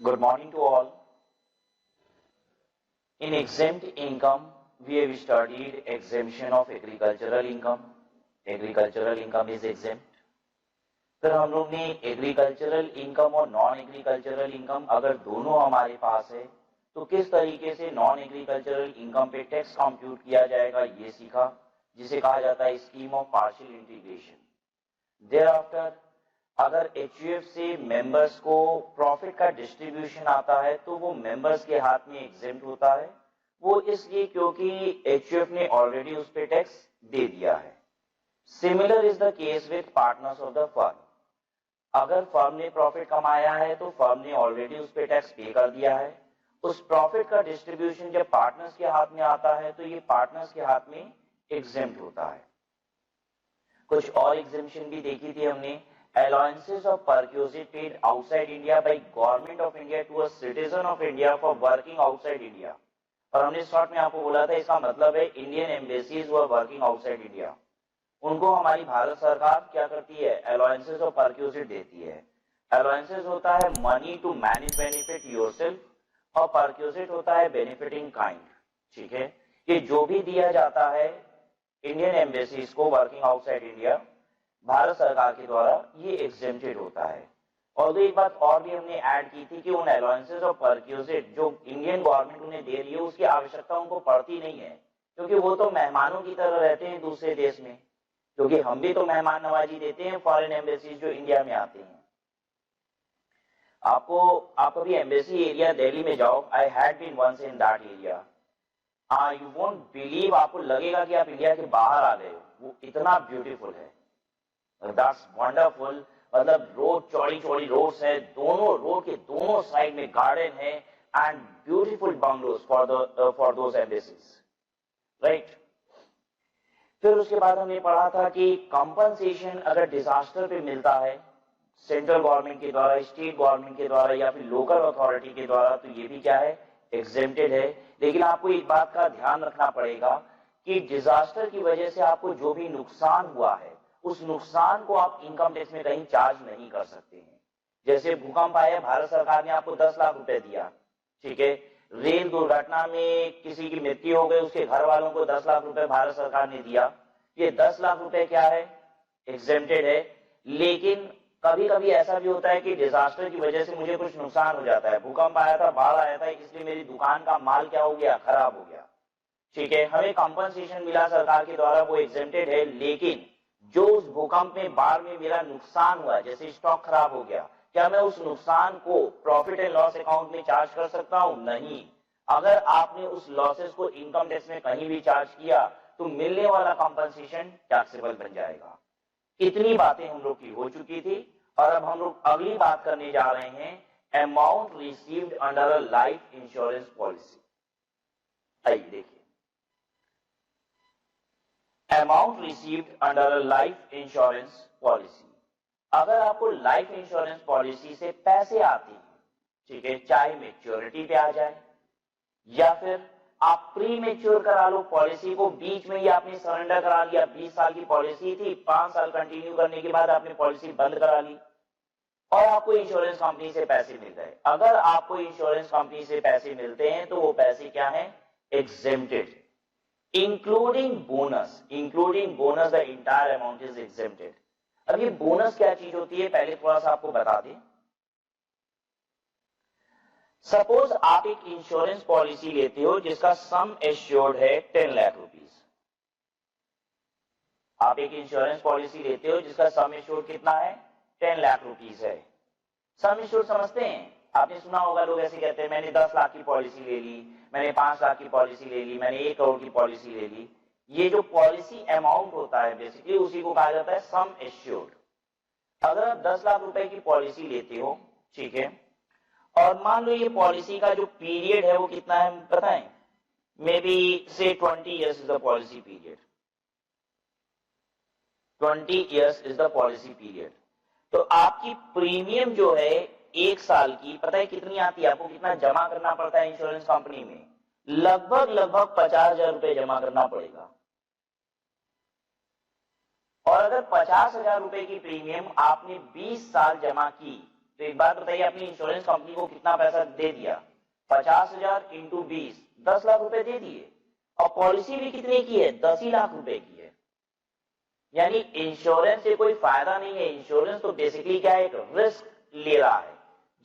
Good morning to all. In exempt income, we have studied exemption of agricultural income. Agricultural income is exempt. फिर हम लोग ने agricultural income और non agricultural income अगर दोनों हमारे पास है तो किस तरीके से नॉन एग्रीकल्चरल इनकम पे टैक्स कंप्यूट किया जाएगा ये सीखा, जिसे कहा जाता है scheme of partial integration. Thereafter अगर एचयूएफ से मेंबर्स को प्रॉफिट का डिस्ट्रीब्यूशन आता है तो वो मेंबर्स के हाथ में एग्जेम्प्ट होता है, वो इसलिए क्योंकि एचयूएफ ने ऑलरेडी उस पे टैक्स दे दिया है। Similar is the case with partners of the firm. अगर फर्म ने प्रॉफिट कमाया है तो फर्म ने ऑलरेडी उस पे टैक्स पे कर दिया है। उस प्रॉफिट का डिस्ट्रीब्यूशन जब पार्टनर्स के हाथ में आता है तो ये पार्टनर्स के हाथ में एग्जेम्प्ट होता है। कुछ और एग्जेम्पशन भी देखी थी हमने। Allowances of perquisite paid outside India by Government of India to a citizen of India for working outside India। और हमने शॉर्ट में आपको बोला था इसका मतलब है Indian embassies were working outside India, उनको हमारी भारत सरकार क्या करती है, अलाउंसेस और परक्यूजिट देती है। अलाउंसेस होता है money to manage benefit yourself और परक्यूजिट होता है बेनिफिट इन काइंड। ठीक है, ये जो भी दिया जाता है इंडियन एम्बेसीज को वर्किंग आउटसाइड इंडिया भारत सरकार के द्वारा, ये एग्जेम्प्टेड होता है। और एक बात और भी हमने ऐड की थी कि उन अलाउंसेस और परक्यूजिट जो इंडियन गवर्नमेंट उन्हें दे रही है उसकी आवश्यकता उनको पड़ती नहीं है, क्योंकि वो तो मेहमानों की तरह रहते हैं दूसरे देश में, क्योंकि हम भी तो मेहमान नवाजी देते हैं फॉरेन एम्बेसीज जो इंडिया में आते हैं। आप कभी एम्बेसी एरिया दिल्ली में जाओ, I had been once in that area, you won't believe, आपको लगेगा कि आप इंडिया के बाहर आ गए हो, वो इतना ब्यूटीफुल है। That's wonderful. मतलब रोड चौड़ी चौड़ी रोड्स है, दोनों रोड के दोनों साइड में गार्डन है and beautiful bungalows for those embassies, right. फिर उसके बाद हमने पढ़ा था कि कंपनसेशन अगर डिजास्टर पे मिलता है सेंट्रल गवर्नमेंट के द्वारा, स्टेट गवर्नमेंट के द्वारा या फिर लोकल अथॉरिटी के द्वारा, तो ये भी क्या है, एग्जेम्प्टेड है। लेकिन आपको एक बात का ध्यान रखना पड़ेगा कि डिजास्टर की वजह से आपको जो भी नुकसान हुआ है उस नुकसान को आप इनकम टैक्स में कहीं चार्ज नहीं कर सकते हैं। जैसे भूकंप आया, भारत सरकार ने आपको 10 लाख रुपए दिया, ठीक है। रेल दुर्घटना में किसी की मृत्यु हो गई, उसके घर वालों को 10 लाख रुपए भारत सरकार ने दिया, ये 10 लाख रुपए क्या है, एग्जेम्प्टेड है। लेकिन कभी कभी ऐसा भी होता है कि डिजास्टर की वजह से मुझे कुछ नुकसान हो जाता है, भूकंप आया था, बाढ़ आया था, इसलिए मेरी दुकान का माल क्या हो गया, खराब हो गया, ठीक है। हमें कंपनसेशन मिला सरकार के द्वारा, वो एग्जेम्प्टेड है। लेकिन जो उस भूकंप में बाढ़ में मेरा नुकसान हुआ, जैसे स्टॉक खराब हो गया, क्या मैं उस नुकसान को प्रॉफिट एंड लॉस अकाउंट में चार्ज कर सकता हूं? नहीं। अगर आपने उस लॉसेस को इनकम टैक्स में कहीं भी चार्ज किया तो मिलने वाला कंपनसेशन टैक्सेबल बन जाएगा। इतनी बातें हम लोग की हो चुकी थी और अब हम लोग अगली बात करने जा रहे हैं, amount received under a life insurance policy. आइए देखिए, amount received under a life insurance policy. अगर आपको लाइफ इंश्योरेंस पॉलिसी से पैसे आते हैं, ठीक है, चाहे मैच्योरिटी पे आ जाए या फिर आप प्री मैच्योर करा लो पॉलिसी को, बीच में ही आपने सरेंडर करा लिया, 20 साल की पॉलिसी थी, 5 साल कंटिन्यू करने के बाद आपने पॉलिसी बंद करा ली और आपको इंश्योरेंस कंपनी से पैसे मिल गए। अगर आपको इंश्योरेंस कंपनी से पैसे मिलते हैं तो वो पैसे क्या है, exempted, including bonus the entire amount is exempted. अब ये बोनस क्या चीज होती है, पहले थोड़ा सा आपको बता दें। सपोज आप एक इंश्योरेंस पॉलिसी लेते हो जिसका सम एश्योर्ड है 10 लाख रुपीस। आप एक इंश्योरेंस पॉलिसी लेते हो जिसका सम एश्योर्ड कितना है, 10 लाख रुपीस है। सम एश्योर्ड समझते हैं, आपने सुना होगा, लोग ऐसे कहते हैं मैंने 10 लाख की पॉलिसी ले ली, मैंने 5 लाख की पॉलिसी ले ली, मैंने 1 करोड़ की पॉलिसी ले ली। ये जो पॉलिसी अमाउंट होता है बेसिकली उसी को कहा जाता है सम एश्योर्ड। अगर आप 10 लाख रुपए की पॉलिसी लेते हो, ठीक है, और मान लो ये पॉलिसी का जो पीरियड है वो कितना है पता है, मे बी से 20 years is the policy period, 20 years is the policy period. तो आपकी प्रीमियम जो है 1 साल की, पता है कितनी आती है, आपको कितना जमा करना पड़ता है इंश्योरेंस कंपनी में, लगभग 50,000 रुपए जमा करना पड़ेगा। और अगर 50,000 रुपए की प्रीमियम आपने 20 साल जमा की तो एक बात बताइए, अपनी इंश्योरेंस कंपनी को कितना पैसा दे दिया? 50,000 इंटू 20, 10 लाख रुपए दे दिए। और पॉलिसी भी कितने की है? 10 ही लाख रुपए की है। यानी इंश्योरेंस से कोई फायदा नहीं है। इंश्योरेंस तो बेसिकली क्या है? एक रिस्क ले रहा है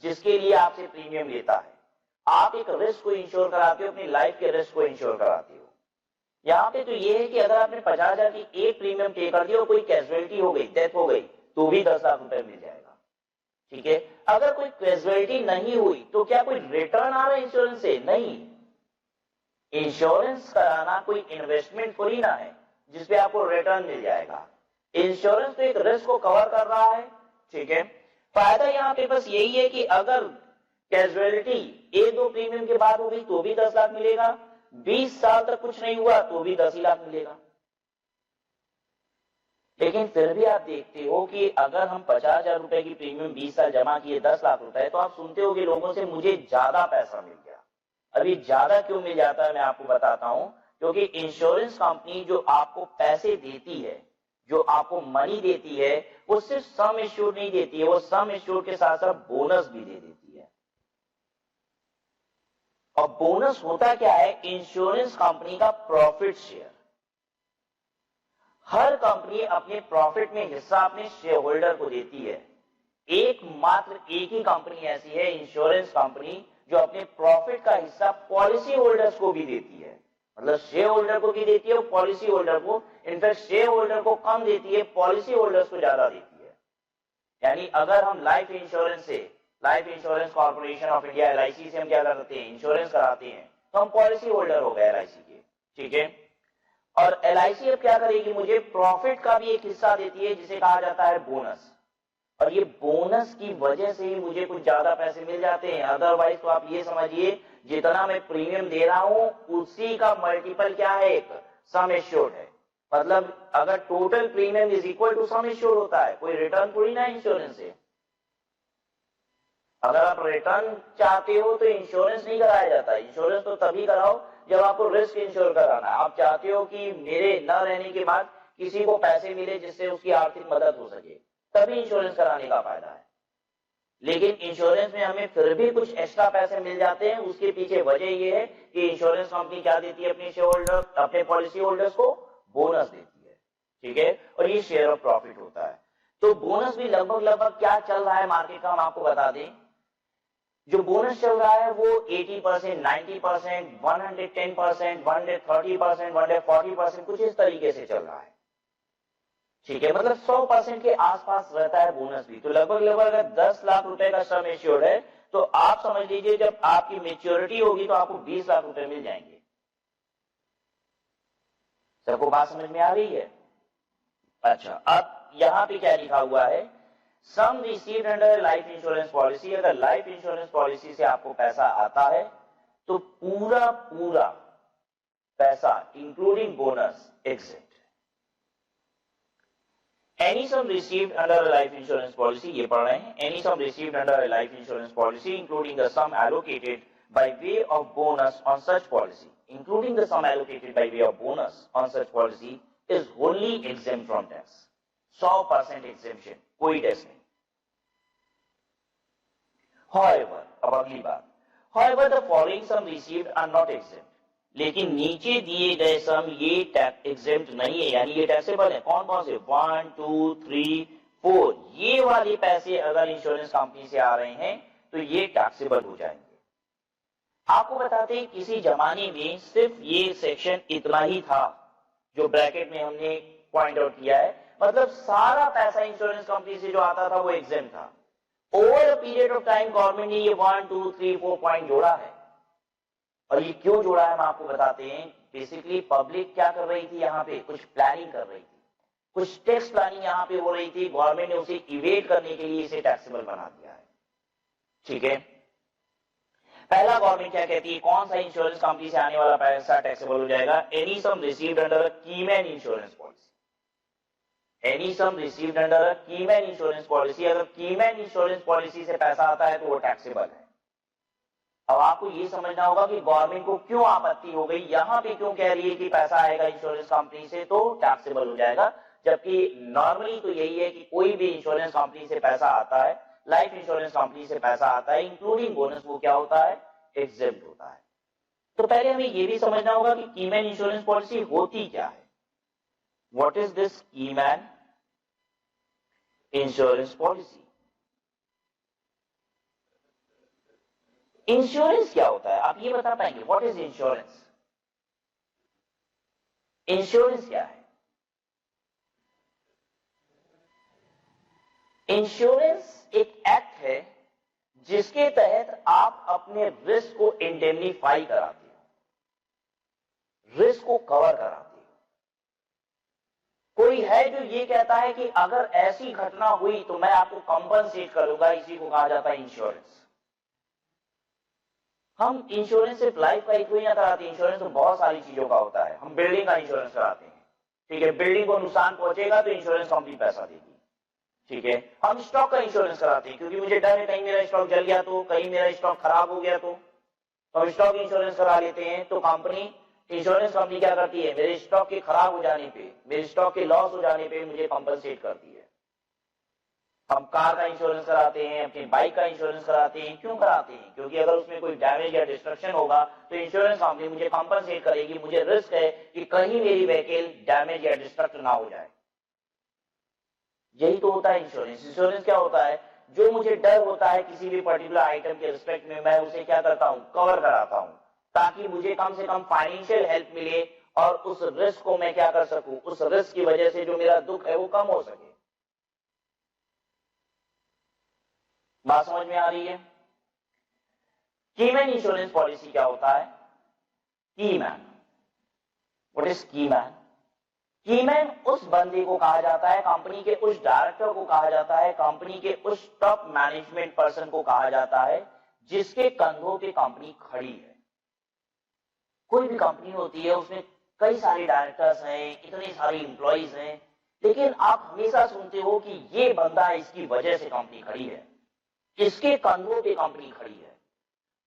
जिसके लिए आपसे प्रीमियम लेता है। आप एक रिस्क को इंश्योर कराते हो, अपनी लाइफ के रिस्क को इंश्योर कराते हो। यहाँ पे तो ये है कि अगर आपने 50,000 की एक प्रीमियम पे कर दिया और कोई कैजुअलिटी हो गई, डेथ हो गई, तो भी 10 लाख रुपए मिल जाएगा। ठीक है। अगर कोई कैजुअलिटी नहीं हुई तो क्या कोई रिटर्न आ रहा है इंश्योरेंस से? नहीं। इंश्योरेंस कराना कोई इन्वेस्टमेंट थोड़ी ना है जिसपे आपको रिटर्न मिल जाएगा। इंश्योरेंस तो एक रिस्क को कवर कर रहा है। ठीक है। फायदा यहाँ पे बस यही है कि अगर कैजुअलिटी एक दो प्रीमियम के बाद हो गई तो भी 10 लाख मिलेगा, 20 साल तक कुछ नहीं हुआ तो भी 10 ही लाख मिलेगा। लेकिन फिर भी आप देखते हो कि अगर हम 50,000 रुपए की प्रीमियम 20 साल जमा किए 10 लाख रुपए, तो आप सुनते हो कि लोगों से मुझे ज्यादा पैसा मिल गया। अभी ज्यादा क्यों मिल जाता है मैं आपको बताता हूं। क्योंकि इंश्योरेंस कंपनी जो आपको पैसे देती है, जो आपको मनी देती है, वो सिर्फ सम एश्योर्ड नहीं देती है, वो सम एश्योर्ड के साथ साथ बोनस भी दे देती है। और बोनस होता क्या है? इंश्योरेंस कंपनी का प्रॉफिट शेयर। हर कंपनी अपने प्रॉफिट में हिस्सा अपने शेयर होल्डर को देती है। एकमात्र एक ही कंपनी ऐसी है, इंश्योरेंस कंपनी, जो अपने प्रॉफिट का हिस्सा पॉलिसी होल्डर्स को भी देती है। मतलब शेयर होल्डर को भी देती है और पॉलिसी होल्डर को। इनफैक्ट शेयर होल्डर को कम देती है, पॉलिसी होल्डर्स को ज्यादा देती है। यानी अगर हम लाइफ इंश्योरेंस से, life insurance corporation of India LIC से हम क्या करते हैं? इंश्योरेंस कराते हैं, तो हम पॉलिसी होल्डर हो गए LIC के। ठीक है। और LIC अब क्या करेगी? मुझे प्रॉफिट का भी एक हिस्सा देती है जिसे कहा जाता है बोनस। और ये बोनस की वजह से ही मुझे कुछ ज्यादा पैसे मिल जाते हैं। अदरवाइज तो आप ये समझिए, जितना मैं प्रीमियम दे रहा हूं उसी का मल्टीपल क्या है? एक सम एश्योर्ड है। मतलब अगर total premium is equal to sum assured होता है, कोई रिटर्न थोड़ी ना इंश्योरेंस से। अगर आप रिटर्न चाहते हो तो इंश्योरेंस नहीं कराया जाता। इंश्योरेंस तो तभी कराओ जब आपको रिस्क इंश्योर कराना है। आप चाहते हो कि मेरे न रहने के बाद किसी को पैसे मिले जिससे उसकी आर्थिक मदद हो सके, तभी इंश्योरेंस कराने का फायदा है। लेकिन इंश्योरेंस में हमें फिर भी कुछ एक्स्ट्रा पैसे मिल जाते हैं। उसके पीछे वजह यह है कि इंश्योरेंस कंपनी क्या देती है अपने शेयर होल्डर, अपने पॉलिसी होल्डर्स को? बोनस देती है। ठीक है। और ये शेयर ऑफ प्रॉफिट होता है। तो बोनस भी लगभग क्या चल रहा है मार्केट का, हम आपको बता दें। जो बोनस चल रहा है वो 80%, 90%, 110%, 130%, 140%, कुछ इस तरीके से चल रहा है। ठीक है। मतलब 100% के आसपास रहता है बोनस भी। तो लगभग अगर 10 लाख रुपए का सम एश्योर्ड है तो आप समझ लीजिए जब आपकी मेच्योरिटी होगी तो आपको 20 लाख रुपए मिल जाएंगे। सबको बात समझ में आ रही है? अच्छा, अब यहां पे क्या लिखा हुआ है? Sum received under life insurance policy. अगर लाइफ इंश्योरेंस पॉलिसी से आपको पैसा आता है तो पूरा पैसा including bonus exit. Any sum received under a life insurance policy, ये पढ़ रहे हैं, any sum received under a life insurance policy, including the sum allocated by way of bonus on such policy, including the sum allocated by way of bonus on such policy, is wholly exempt from tax. 100% exemption, कोई tax नहीं। However, अब अगली बात, however the following sum received are not exempt. लेकिन नीचे दिए गए सम ये टैक्स एग्जेम्प्ट नहीं है, यानी ये टैक्सेबल है। कौन कौन से? 1, 2, 3, 4, ये वाले पैसे अगर इंश्योरेंस कंपनी से आ रहे हैं तो ये टैक्सेबल हो जाएंगे। आपको बताते हैं किसी जमाने में सिर्फ ये सेक्शन इतना ही था जो ब्रैकेट में हमने पॉइंट आउट किया है। मतलब सारा पैसा इंश्योरेंस कंपनी से जो आता था वो एग्जेम्प्ट था। Over a period of time government ने ये 1, 2, 3, 4 पॉइंट जोड़ा है। और ये क्यों जोड़ा है हम आपको बताते हैं। बेसिकली पब्लिक क्या कर रही थी, यहाँ पे कुछ प्लानिंग कर रही थी, कुछ टैक्स प्लानिंग यहाँ पे हो रही थी। गवर्नमेंट ने उसे इवेट करने के लिए इसे टैक्सेबल बना दिया है। ठीक है। पहला गवर्नमेंट क्या कहती है, कौन सा इंश्योरेंस कंपनी से आने वाला पैसा टैक्सेबल हो जाएगा? Any sum received under a keyman insurance policy. Any sum received under a keyman insurance policy. अगर कीमैन इंश्योरेंस पॉलिसी से पैसा आता है तो वो टैक्सेबल है। अब आपको ये समझना होगा कि गवर्नमेंट को क्यों आपत्ति हो गई, यहां पे क्यों कह रही है कि पैसा आएगा इंश्योरेंस कंपनी से तो टैक्सेबल हो जाएगा, जबकि नॉर्मली तो यही है कि कोई भी इंश्योरेंस कंपनी से पैसा आता है, लाइफ इंश्योरेंस कंपनी से पैसा आता है इंक्लूडिंग बोनस, वो क्या होता है, एग्जेम्प्ट होता है। तो पहले हमें ये भी समझना होगा कि कीमैन इंश्योरेंस पॉलिसी होती क्या है। What is this keyman insurance policy? Insurance क्या होता है, आप ये बता पाएंगे? What is insurance? इंश्योरेंस क्या है? इंश्योरेंस एक एक्ट है जिसके तहत आप अपने रिस्क को इंडेमनीफाई कराते हो, रिस्क को कवर कराते हो। कोई है जो ये कहता है कि अगर ऐसी घटना हुई तो मैं आपको कंपनसेट करूंगा, इसी को कहा जाता है इंश्योरेंस। हम इंश्योरेंस सिर्फ लाइफ का ही कोई ना कराते, इंश्योरेंस तो बहुत सारी चीजों का होता है। हम बिल्डिंग का इंश्योरेंस कराते हैं, ठीक है, बिल्डिंग को नुकसान पहुंचेगा तो इंश्योरेंस कंपनी पैसा देगी, ठीक है। हम स्टॉक का इंश्योरेंस कराते हैं क्योंकि मुझे डर है कहीं मेरा स्टॉक जल गया तो, कहीं मेरा स्टॉक खराब हो गया तो हम स्टॉक इंश्योरेंस करा लेते हैं। तो कंपनी, इंश्योरेंस कंपनी क्या करती है, मेरे स्टॉक के खराब हो जाने पे, मेरे स्टॉक के लॉस हो जाने पे मुझे कंपनसेट करती है। हम कार का इंश्योरेंस कराते हैं, अपनी बाइक का इंश्योरेंस कराते हैं। क्यों कराते हैं? क्योंकि अगर उसमें कोई डैमेज या डिस्ट्रक्शन होगा तो इंश्योरेंस कंपनी मुझे कंपनसेट करेगी। मुझे रिस्क है कि कहीं मेरी व्हीकल डैमेज या डिस्ट्रक्ट ना हो जाए। यही तो होता है इंश्योरेंस। इंश्योरेंस क्या होता है, जो मुझे डर होता है किसी भी पर्टिकुलर आइटम के रिस्पेक्ट में, मैं उसे क्या करता हूं, कवर कराता हूं, ताकि मुझे कम से कम फाइनेंशियल हेल्प मिले और उस रिस्क को मैं क्या कर सकूं, उस रिस्क की वजह से जो मेरा दुख है वो कम हो सके। बात समझ में आ रही है? कीमैन इंश्योरेंस पॉलिसी क्या होता है? Keyman, what is keyman? Keyman उस बंदे को कहा जाता है, कंपनी के उस डायरेक्टर को कहा जाता है, कंपनी के उस टॉप मैनेजमेंट पर्सन को कहा जाता है जिसके कंधों पे कंपनी खड़ी है। कोई भी कंपनी होती है उसमें कई सारे डायरेक्टर्स हैं, इतने सारे इंप्लॉइज हैं, लेकिन आप हमेशा सुनते हो कि ये बंदा इसकी वजह से कंपनी खड़ी है, इसके कंधों पे कंपनी खड़ी है,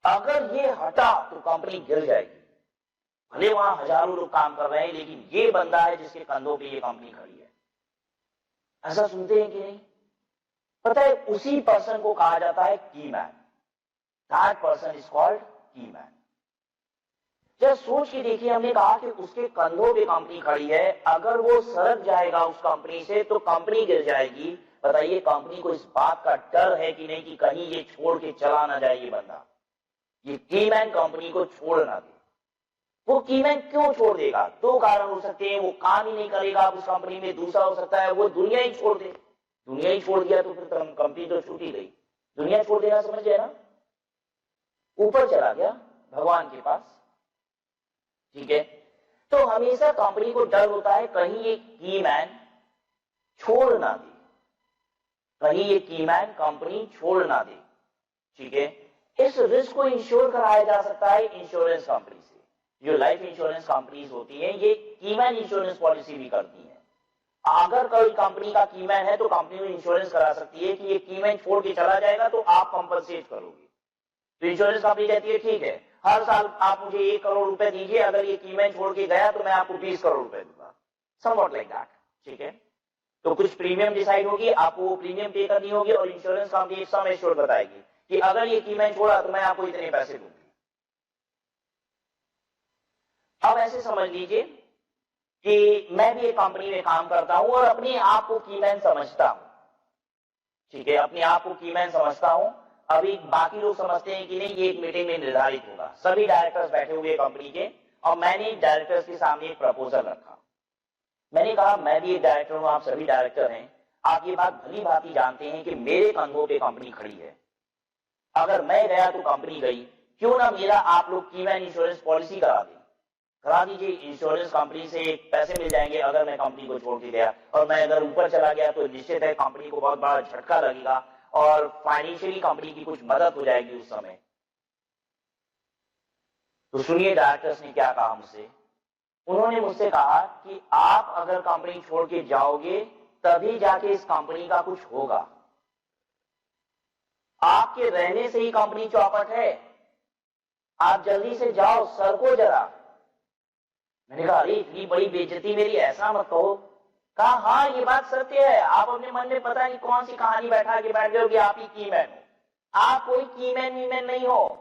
अगर ये हटा तो कंपनी गिर जाएगी। भले वहां हजारों लोग काम कर रहे हैं लेकिन ये बंदा है जिसके कंधों पे ये कंपनी खड़ी है। ऐसा सुनते हैं कि नहीं? पता है, उसी पर्सन को कहा जाता है keyman. That person is called keyman. जब सोच के देखिए, हमने कहा कि उसके कंधों पे कंपनी खड़ी है, अगर वो सरक जाएगा उस कंपनी से तो कंपनी गिर जाएगी। बताइए, कंपनी को इस बात का डर है कि नहीं कि कहीं ये छोड़ के चला ना जाए ये बंदा, ये कीमैन कंपनी को छोड़ ना दे। वो कीमैन क्यों छोड़ देगा? दो कारण हो सकते हैं, वो काम ही नहीं करेगा उस कंपनी में, दूसरा हो सकता है वो दुनिया ही छोड़ दे। दुनिया ही छोड़ दिया तो फिर कंपनी तो छूट ही गई। दुनिया छोड़ देना समझ गए ना, ऊपर चला गया भगवान के पास, ठीक है। तो हमेशा कंपनी को डर होता है कहीं ये कीमैन छोड़ ना दे, कहीं ये कीमैन कंपनी छोड़ ना दे, ठीक है। इस रिस्क को इंश्योर कराया जा सकता है इंश्योरेंस कंपनी से। जो लाइफ इंश्योरेंस कंपनीज होती हैं ये कीमैन इंश्योरेंस पॉलिसी भी करती हैं। अगर कोई कंपनी का कीमैन है तो कंपनी में इंश्योरेंस करा सकती है कि ये कीमैन छोड़ के चला जाएगा तो आप कंपनसेट करोगे। तो इंश्योरेंस कंपनी कहती है ठीक है, हर साल आप मुझे 1 करोड़ रुपए दीजिए, अगर ये कीमैन छोड़ के गया तो मैं आपको 20 करोड़ रुपए दूंगा, समवॉट लाइक दैट, ठीक है। तो कुछ प्रीमियम डिसाइड होगी, आपको वो प्रीमियम पे करनी होगी और इंश्योरेंस कंपनी एक सम एश्योर्ड बताएगी कि अगर ये कीमैन छोड़ा तो मैं आपको इतने पैसे दूंगी। अब ऐसे समझ लीजिए कि मैं भी एक कंपनी में काम करता हूं और अपने आप को कीमैन समझता हूं, ठीक है, अपने आप को कीमैन समझता हूं। अभी बाकी लोग समझते हैं कि नहीं, ये एक मीटिंग में निर्धारित होगा, सभी डायरेक्टर्स बैठे हुए कंपनी के, और मैंने डायरेक्टर्स के सामने एक प्रपोजल रखा। मैंने कहा मैं भी एक डायरेक्टर हूं, आप सभी डायरेक्टर हैं, आप ये बात भली भांति जानते हैं कि मेरे कंधों पे कंपनी खड़ी है, अगर मैं गया तो कंपनी गई, क्यों ना मेरा आप लोग कीमैन इंश्योरेंस पॉलिसी करा दीजिए। इंश्योरेंस कंपनी से पैसे मिल जाएंगे अगर मैं कंपनी को छोड़ के गया, और मैं अगर ऊपर चला गया तो निश्चित है कंपनी को बहुत बड़ा झटका लगेगा और फाइनेंशियली कंपनी की कुछ मदद हो जाएगी उस समय। तो सुनिए डायरेक्टर्स ने क्या कहा मुझसे। उन्होंने मुझसे कहा कि आप अगर कंपनी छोड़ के जाओगे तभी जाके इस कंपनी का कुछ होगा, आपके रहने से ही कंपनी चौपट है, आप जल्दी से जाओ, सर को जरा। मैंने कहा अरे इतनी बड़ी बेइज्जती मेरी, ऐसा मत कहो। कहा हाँ ये बात सत्य है। आप अपने मन में पता नहीं कौन सी कहानी बैठा के बैठ गए हो कि आप ही कीमैन हो। आप कोई कीमैन वीमैन नहीं हो।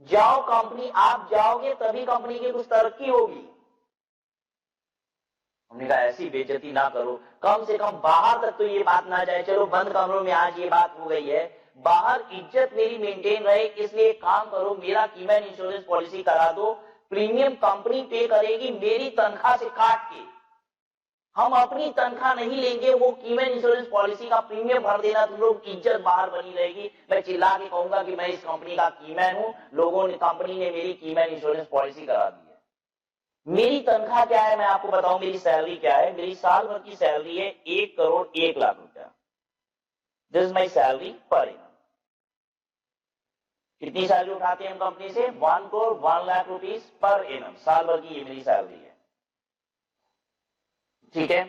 जाओ कंपनी, आप जाओगे तभी कंपनी की कुछ तरक्की होगी। हमने कहा ऐसी बेइज्जती ना करो, कम से कम बाहर तक तो ये बात ना जाए। चलो बंद कमरों में आज ये बात हो गई है, बाहर इज्जत मेरी मेंटेन रहे, इसलिए काम करो, मेरा कीमैन इंश्योरेंस पॉलिसी करा दो। प्रीमियम कंपनी पे करेगी मेरी तनख्वाह से काट के। हम अपनी तनख्वाह नहीं लेंगे, वो कीमैन इंश्योरेंस पॉलिसी का प्रीमियम भर देना, तुम लोग इज्जत बाहर बनी रहेगी। मैं चिल्ला के कहूंगा कि मैं इस कंपनी का कीमैन हूं, लोगों ने, कंपनी ने मेरी कीमैन इंश्योरेंस पॉलिसी करा दी है। मेरी तनख्वाह क्या है मैं आपको बताऊं, मेरी सैलरी क्या है। मेरी साल भर की सैलरी है 1 करोड़ 1 लाख रुपया। This is my salary per annum. कितनी सैलरी उठाते हैं हम कंपनी से? 1 crore 1 lakh rupees per annum, साल भर की ये मेरी सैलरी है। ठीक है,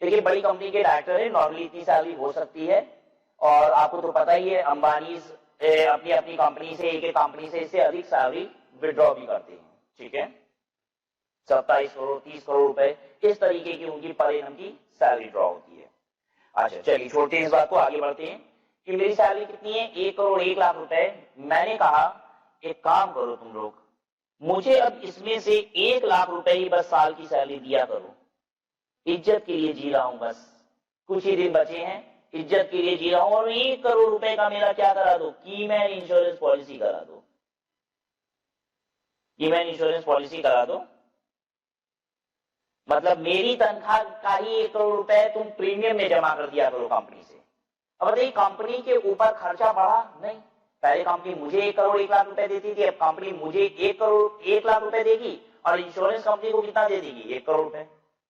देखिए बड़ी कंपनी के डायरेक्टर है, नॉर्मली इतनी सैलरी हो सकती है। और आपको तो पता ही है अंबानी अपनी अपनी कंपनी से, एक कंपनी से इससे अधिक सैलरी विड्रॉ भी करते हैं। ठीक है, 27 करोड़ 30 करोड़ रुपए इस तरीके की उनकी पर एनम की सैलरी ड्रॉ होती है। अच्छा चलिए छोड़ते हैं इस बात को, आगे बढ़ते हैं कि मेरी सैलरी कितनी है, 1 करोड़ 1 लाख रुपए। मैंने कहा एक काम करो तुम लोग, मुझे अब इसमें से 1 लाख रुपए ही बस साल की सैलरी दिया करो। इज्जत के लिए जी रहा हूं, बस कुछ ही दिन बचे हैं, इज्जत के लिए जी रहा हूं। और 1 करोड़ रुपए का मेरा क्या करा दो, कीमैन इंश्योरेंस पॉलिसी करा दो। कीमैन इंश्योरेंस पॉलिसी करा दो, मतलब मेरी तनख्वाह का ही 1 करोड़ रुपए तुम प्रीमियम में जमा कर दिया करो कंपनी से। अब बताइए कंपनी के ऊपर खर्चा बढ़ा नहीं? पहले कंपनी मुझे 1 करोड़ 1 लाख रुपए देती थी, अब कंपनी मुझे 1 करोड़ 1 लाख रुपए देगी और इंश्योरेंस कंपनी को कितना दे देगी, 1 करोड़ रुपए।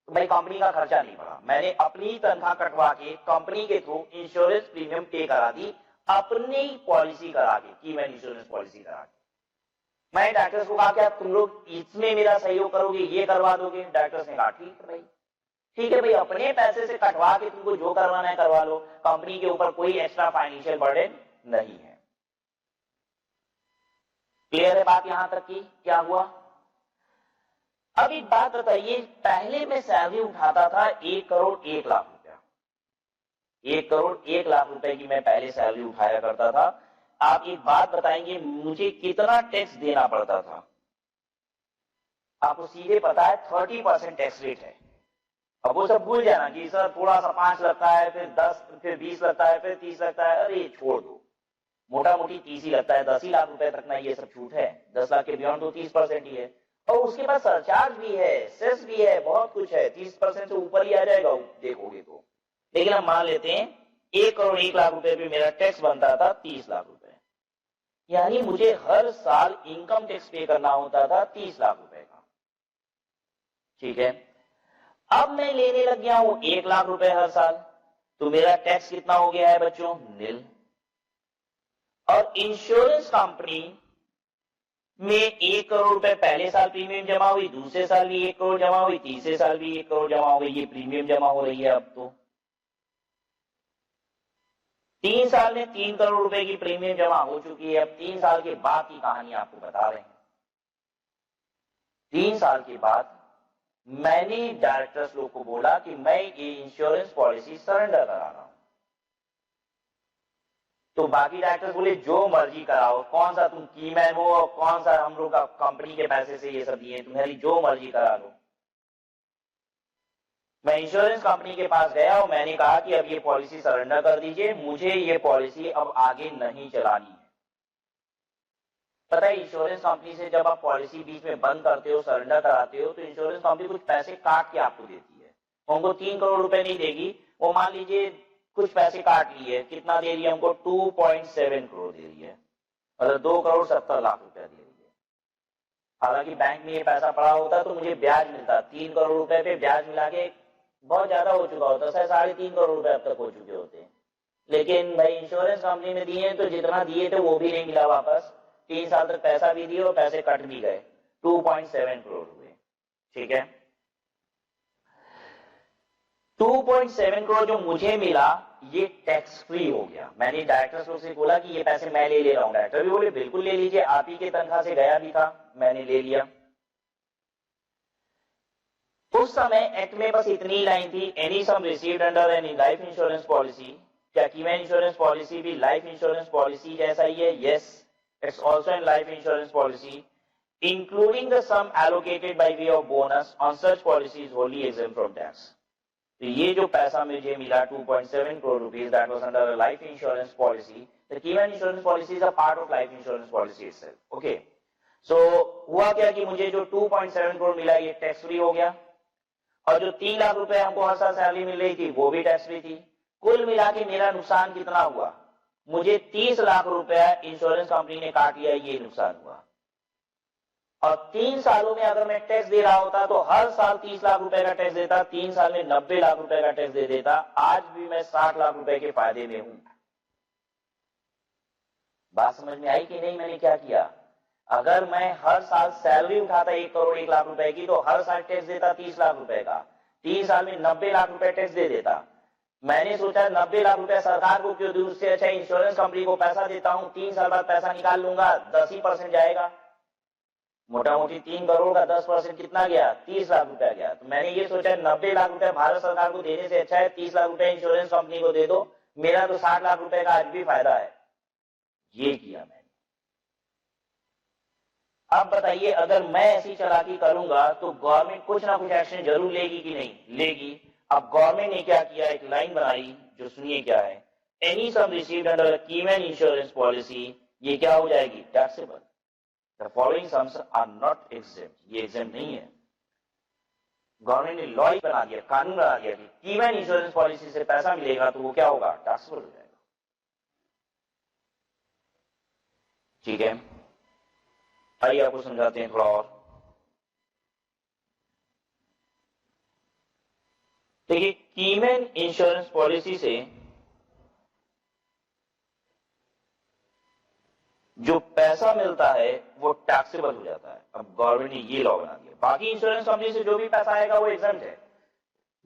तो भाई कंपनी का खर्चा नहीं बढ़ा, मैंने अपनी तनख्वाह कटवा के कंपनी के थ्रू इंश्योरेंस प्रीमियम पे करा दी, अपनी पॉलिसी करा के, कीमैन इंश्योरेंस पॉलिसी करा के। मैं डॉक्टर्स को कहा क्या तुम लोग इसमें मेरा सहयोग करोगे, ये करवा दोगे? डॉक्टर्स ने कहा ठीक है भाई, ठीक है भाई, अपने पैसे से कटवा के तुमको जो करवाना है करवा लो, कंपनी के ऊपर कोई एक्स्ट्रा फाइनेंशियल बर्डन नहीं है। क्लियर है बात यहां तक की? क्या हुआ? अब एक बात बताइए, पहले मैं सैलरी उठाता था 1 करोड़ 1 लाख रुपया, 1 करोड़ 1 लाख रुपए की मैं पहले सैलरी उठाया करता था। आप एक बात बताएंगे मुझे कितना टैक्स देना पड़ता था? आपको सीधे पता है 30% टैक्स रेट है। अब वो सब भूल जाना कि सर थोड़ा सा 5 लगता है, फिर 10, फिर 20 लगता है, फिर 30 लगता है, अरे छोड़ दो, मोटा मोटी 30 ही लगता है। 10 ही लाख रुपए तक ना ये सब छूट है, 10 लाख के बियॉन्ड तो 30% ही है। और उसके बाद सरचार्ज भी है, सेस भी है, बहुत कुछ है, 30% से ऊपर ही आ जाएगा देखोगे तो। लेकिन हम मान लेते हैं 1 करोड़ 1 लाख रुपए पे मेरा टैक्स बनता था 30 लाख रुपए, यानी मुझे हर साल इनकम टैक्स पे करना होता था 30 लाख रुपए का। ठीक है, अब मैं लेने लग गया हूं 1 लाख रुपए हर साल, तो मेरा टैक्स कितना हो गया है बच्चों? निल। और इंश्योरेंस कंपनी में 1 करोड़ रुपए पहले साल प्रीमियम जमा हुई, दूसरे साल भी 1 करोड़ जमा हुई, तीसरे साल भी 1 करोड़ जमा हो गई, ये प्रीमियम जमा हो रही है। अब तो 3 साल में 3 करोड़ रुपए की प्रीमियम जमा हो चुकी है। अब 3 साल के बाद की कहानी आपको बता रहे हैं। 3 साल के बाद मैंने डायरेक्टर्स लोग को बोला कि मैं ये इंश्योरेंस पॉलिसी सरेंडर करा रहा हूं। तो बाकी डायरेक्टर्स बोले जो मर्जी कराओ, कौन सा तुम कीमैन हो और कौन सा हम लोग का कंपनी के पैसे से ये सब दिए, तुम्हारी जो मर्जी करा लो। मैं इंश्योरेंस कंपनी के पास गया और मैंने कहा कि अब ये पॉलिसी सरेंडर कर दीजिए, मुझे ये पॉलिसी अब आगे नहीं चलानी है। पता है इंश्योरेंस कंपनी से जब आप पॉलिसी बीच में बंद करते हो, सरेंडर कराते हो, तो इंश्योरेंस कंपनी कुछ पैसे काट के आपको देती है। उनको 3 करोड़ रुपए नहीं देगी, वो मान लीजिए कुछ पैसे काट लिए, कितना दे रही है हमको? 2.7 करोड़ दे रही है, मतलब 2 करोड़ 70 लाख रुपया दे रही है। हालांकि बैंक में ये पैसा पड़ा होता तो मुझे ब्याज मिलता, 3 करोड़ रुपए पे ब्याज मिला के बहुत ज्यादा हो चुका होता, 3.5 करोड़ रुपए अब तक हो चुके होते। लेकिन भाई इंश्योरेंस कंपनी में दिए तो जितना दिए थे वो भी नहीं मिला वापस, 3 साल तक पैसा भी दिए और पैसे कट भी गए, 2.7 करोड़ हुए। ठीक है, 2.7 करोड़ जो मुझे मिला ये टैक्स फ्री हो गया। मैंने डायरेक्टर्स से बोला कि ये पैसे मैं ले रहा हूं। डायरेक्टर भी बोले बिल्कुल ले लीजिए, आप ही के तनख्वाह से गया भी था, मैंने ले लिया। उस समय एक्ट में बस इतनी लाइन थी, any sum received under any life insurance policy. क्या कीमैन इंश्योरेंस पॉलिसी भी लाइफ इंश्योरेंस पॉलिसी जैसा ही है? Yes, it's also an life insurance policy, including the sum allocated by way of bonus on such policy is wholly exempt from tax. तो ये जो पैसा मुझे मिला 2.7 crore rupees, that was under a life insurance policy. The keyman insurance policy is a part of life insurance policy itself. Okay, so हुआ क्या कि मुझे जो 2.7 करोड़ मिला ये टैक्स फ्री हो गया, और जो 3 लाख रुपए हमको हर साल सैलरी मिल रही थी वो भी टैक्स फ्री थी। कुल मिला के मेरा नुकसान कितना हुआ? मुझे 30 लाख रुपया इंश्योरेंस कंपनी ने काट लिया, ये नुकसान हुआ। और 3 सालों में अगर मैं टैक्स दे रहा होता तो हर साल 30 लाख रुपए का टैक्स देता, 3 साल में 90 लाख रुपए का टैक्स दे देता। आज भी मैं 60 लाख रुपए के फायदे में हूं। बात समझ में आई कि नहीं? मैंने क्या किया, अगर मैं हर साल सैलरी उठाता 1 करोड़ 1 लाख रुपए की, तो हर साल टैक्स देता 30 लाख रुपए का, 3 साल में 90 लाख रुपए टैक्स दे देता। मैंने सोचा 90 लाख रुपए सरकार को क्यों दूं, उससे अच्छा इंश्योरेंस कंपनी को पैसा देता हूं, 3 साल बाद पैसा निकाल लूंगा, 10% जाएगा। मोटा मोटी 3 करोड़ का 10% कितना गया? 30 लाख रुपया गया। तो मैंने ये सोचा 90 लाख रुपए भारत सरकार को देने से अच्छा है 30 लाख रुपए इंश्योरेंस कंपनी को दे दो, मेरा तो 60 लाख रुपए का आज भी फायदा है। ये किया मैंने। अब बताइए, अगर मैं ऐसी चालाकी करूंगा तो गवर्नमेंट कुछ ना कुछ एक्शन जरूर लेगी कि नहीं? लेगी। अब गवर्नमेंट ने क्या किया, एक लाइन बनाई, जो सुनिए क्या है, any sum received under keyman insurance policy, ये क्या हो जाएगी? Taxable. The following sums are not exempt, ये exempt नहीं है। गवर्नमेंट ने लॉ ही बना दिया, कानून बना दिया कि कीमैन इंश्योरेंस पॉलिसी से पैसा मिलेगा तो वो क्या होगा? टैक्सेबल हो जाएगा। ठीक है, आइए आपको समझाते हैं थोड़ा और। देखिए, कीमैन इंश्योरेंस पॉलिसी से जो पैसा मिलता है वो टैक्सेबल हो जाता है। अब गवर्नमेंट ने ये लॉ बना दिया, बाकी इंश्योरेंस कंपनी से जो भी पैसा आएगा वो एग्जम्प्ट है,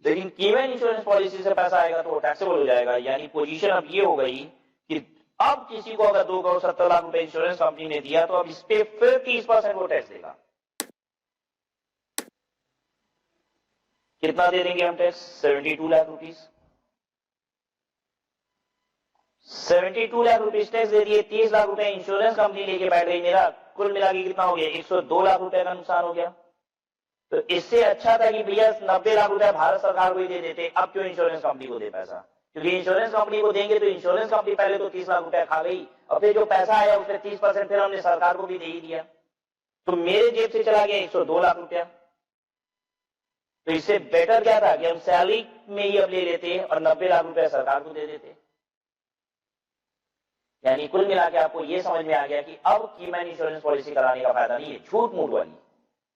लेकिन कीमैन इंश्योरेंस पॉलिसी से पैसा आएगा तो वो टैक्सेबल हो जाएगा। यानी पोजीशन अब ये हो गई कि अब किसी को अगर 2 करोड़ 70 लाख रुपए इंश्योरेंस कंपनी ने दिया तो अब इस पे फिर 30% वो टैक्स देगा। कितना दे देंगे हम tax? 72 lakh rupees. 72 lakh rupees tax दे दिए, 30 लाख रुपए इंश्योरेंस कंपनी लेके बैठ गई, मेरा कुल मिला के कितना हो गया? 102 लाख रुपए का नुकसान हो गया। तो इससे अच्छा था कि भैया 90 लाख रुपए भारत सरकार को ही दे देते। अब क्यों इंश्योरेंस कंपनी को दे पैसा? क्योंकि इंश्योरेंस कंपनी को देंगे तो इंश्योरेंस कंपनी पहले तो 30 लाख रुपए खा गई, और फिर जो पैसा आया उसमें 30% फिर हमने सरकार को भी दे ही दिया, तो मेरे जेब से चला गया 102 लाख रुपया। तो इससे बेटर क्या था कि हम सैलरी में ही अब ले लेते और 90 लाख रुपया सरकार को दे देते। यानी कुल मिला के आपको ये समझ में आ गया कि अब कीमैन इंश्योरेंस पॉलिसी कराने का फायदा नहीं है। झूठ मूठ वाली,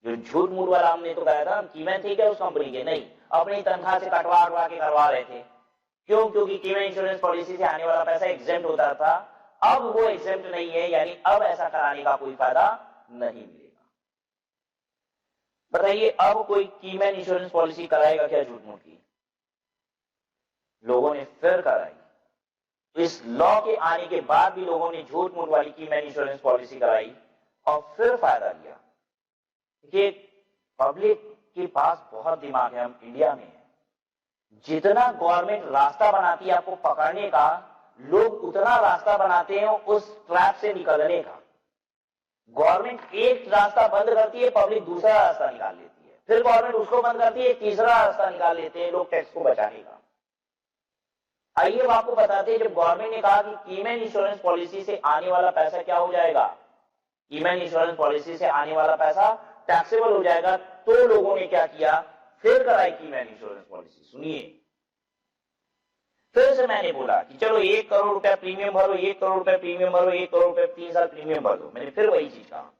जो झूठ मूठ वाला हमने तो कहा था, कीमैन ठीक है उस कंपनी के, नहीं, अपनी तनख्वाह से कटवा अटवा के करवा रहे थे। क्यों? क्योंकि कीमैन इंश्योरेंस पॉलिसी से आने वाला पैसा एग्जेम्प्ट होता था, अब वो एग्जेम्प्ट नहीं है, यानी अब ऐसा कराने का कोई फायदा नहीं मिलेगा। बताइए, अब कोई कीमैन इंश्योरेंस पॉलिसी कराएगा क्या झूठ मूठ की? लोगों ने फिर कराई। इस लॉ के आने के बाद भी लोगों ने झूठ मूठ वाली कीमैन इंश्योरेंस पॉलिसी कराई और फिर फायदा लिया। देखिए, पब्लिक के पास बहुत दिमाग है, हम इंडिया में है, जितना गवर्नमेंट रास्ता बनाती है आपको पकड़ने का, लोग उतना रास्ता बनाते हैं उस ट्रैप से निकलने का। गवर्नमेंट एक रास्ता बंद करती है, पब्लिक दूसरा रास्ता निकाल लेती है, फिर गवर्नमेंट उसको बंद करती है, तीसरा रास्ता निकाल लेते हैं लोग टैक्स को बचाने का। आइए अब आपको बताते हैं, जब गवर्नमेंट ने कहा कि कीमैन इंश्योरेंस पॉलिसी से आने वाला पैसा क्या हो जाएगा, कीमैन इंश्योरेंस पॉलिसी से आने वाला पैसा टैक्सेबल हो जाएगा, तो लोगों ने क्या किया, फिर कराई कीमैन इंश्योरेंस पॉलिसी। सुनिए, फिर से मैंने बोला कि चलो 1 करोड़ रुपया प्रीमियम भरो, 1 करोड़ रुपया प्रीमियम भरो, 1 करोड़ रुपया 3 साल प्रीमियम भर दो। मैंने फिर वही चीज कहा।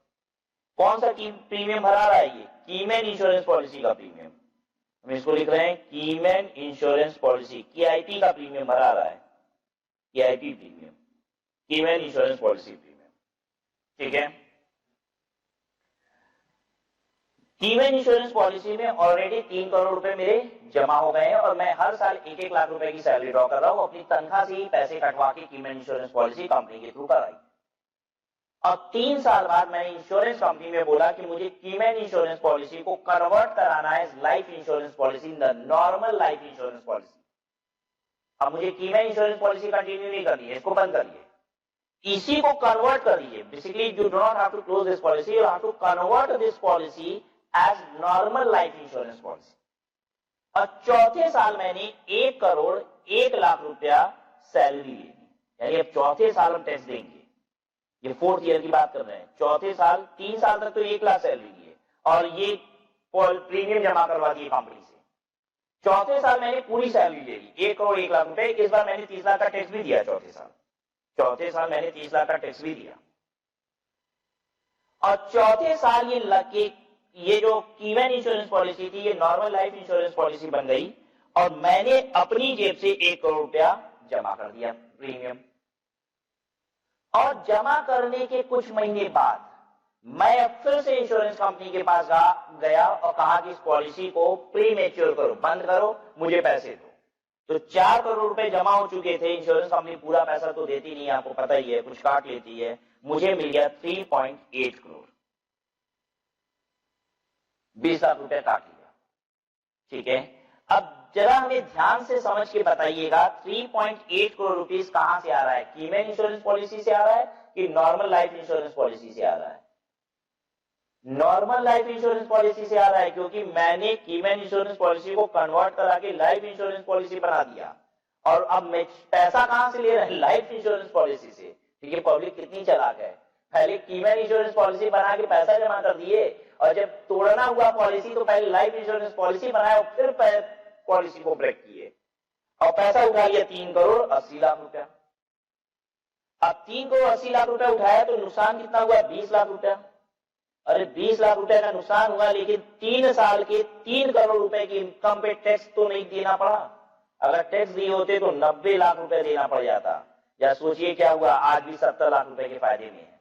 कौन सा प्रीमियम भरा रहा है? ये कीमैन इंश्योरेंस पॉलिसी का प्रीमियम। हम इसको लिख रहे हैं कीमैन इंश्योरेंस पॉलिसी, KIP का प्रीमियम भरा रहा है, KIP premium, keyman insurance policy premium. ठीक है, कीमैन इंश्योरेंस पॉलिसी में ऑलरेडी 3 करोड़ रुपए मेरे जमा हो गए हैं और मैं हर साल 1-1 लाख रुपए की सैलरी ड्रॉ कर रहा हूं, अपनी तनख्वाह से ही पैसे कटवा के कीमैन इंश्योरेंस पॉलिसी कंपनी के थ्रू कराई। और 3 साल बाद मैंने इंश्योरेंस कंपनी में बोला कि मुझे कीमैन इंश्योरेंस पॉलिसी को कन्वर्ट कराना है life insurance policy in the normal life insurance policy. अब मुझे कीमैन इंश्योरेंस पॉलिसी कंटिन्यू नहीं करनी है, इसको बंद करिए, इसी को कन्वर्ट कर दीजिए। Basically you do not have to close this policy, you have to convert this policy as normal life insurance policy. और चौथे साल मैंने 1 करोड़ 1 लाख रुपया सैलरी ली, यानी अब चौथे साल हम टैक्स देंगे। ये 4th ईयर की बात कर रहे हैं। चौथे साल 3 साल तक तो 1 लाख सैलरी ली है और ये प्रीमियम जमा करवा दिए कंपनी से। चौथे साल मैंने पूरी सैलरी ले ली, 1 करोड़ 1 लाख रुपए। इस बार मैंने 30 लाख का टैक्स भी दिया। चौथे साल मैंने 30 लाख का टैक्स भी दिया। और चौथे साल ये जो कीमैन इंश्योरेंस पॉलिसी थी, ये नॉर्मल लाइफ इंश्योरेंस पॉलिसी बन गई और मैंने अपनी जेब से 1 करोड़ रुपया जमा कर दिया प्रीमियम। और जमा करने के कुछ महीने बाद मैं फिर से इंश्योरेंस कंपनी के पास गया और कहा कि इस पॉलिसी को प्री मैच्योर करो, बंद करो, मुझे पैसे दो। तो 4 करोड़ रुपए जमा हो चुके थे। इंश्योरेंस कंपनी पूरा पैसा तो देती नहीं, आपको पता ही है, कुछ काट लेती है। मुझे मिल गया 3.8 करोड़, 20 लाख रुपए काट लिया। ठीक है, अब जरा हमें ध्यान से समझ के बताइएगा 3.8 करोड़ रुपीस कहां से आ रहा है? कीमैन इंश्योरेंस पॉलिसी से आ रहा है कि नॉर्मल लाइफ इंश्योरेंस पॉलिसी से आ रहा है? नॉर्मल लाइफ इंश्योरेंस पॉलिसी से आ रहा है, क्योंकि मैंने कीमैन इंश्योरेंस पॉलिसी को कन्वर्ट करा के लाइफ इंश्योरेंस पॉलिसी बना दिया। और अब मैं पैसा कहां से ले रहा है? लाइफ इंश्योरेंस पॉलिसी से। ठीक है, पब्लिक कितनी चालाक है, पहले कीमैन इंश्योरेंस पॉलिसी बना के पैसा जमा कर दिए और जब तोड़ना हुआ पॉलिसी तो पहले लाइफ इंश्योरेंस पॉलिसी बनाया और फिर पॉलिसी को ब्रेक किए और पैसा उठा लिया 3 करोड़ 80 लाख रुपया। अब 3 करोड़ 80 लाख रुपया उठाया तो नुकसान कितना हुआ? 20 लाख रुपया। अरे 20 लाख रुपए का नुकसान हुआ, लेकिन 3 साल के 3 करोड़ रुपए की इनकम पे टैक्स तो नहीं देना पड़ा। अगर टैक्स दिए होते तो 90 लाख रुपए देना पड़ जाता। या सोचिए क्या हुआ, आज भी 70 लाख रुपए के फायदे में है।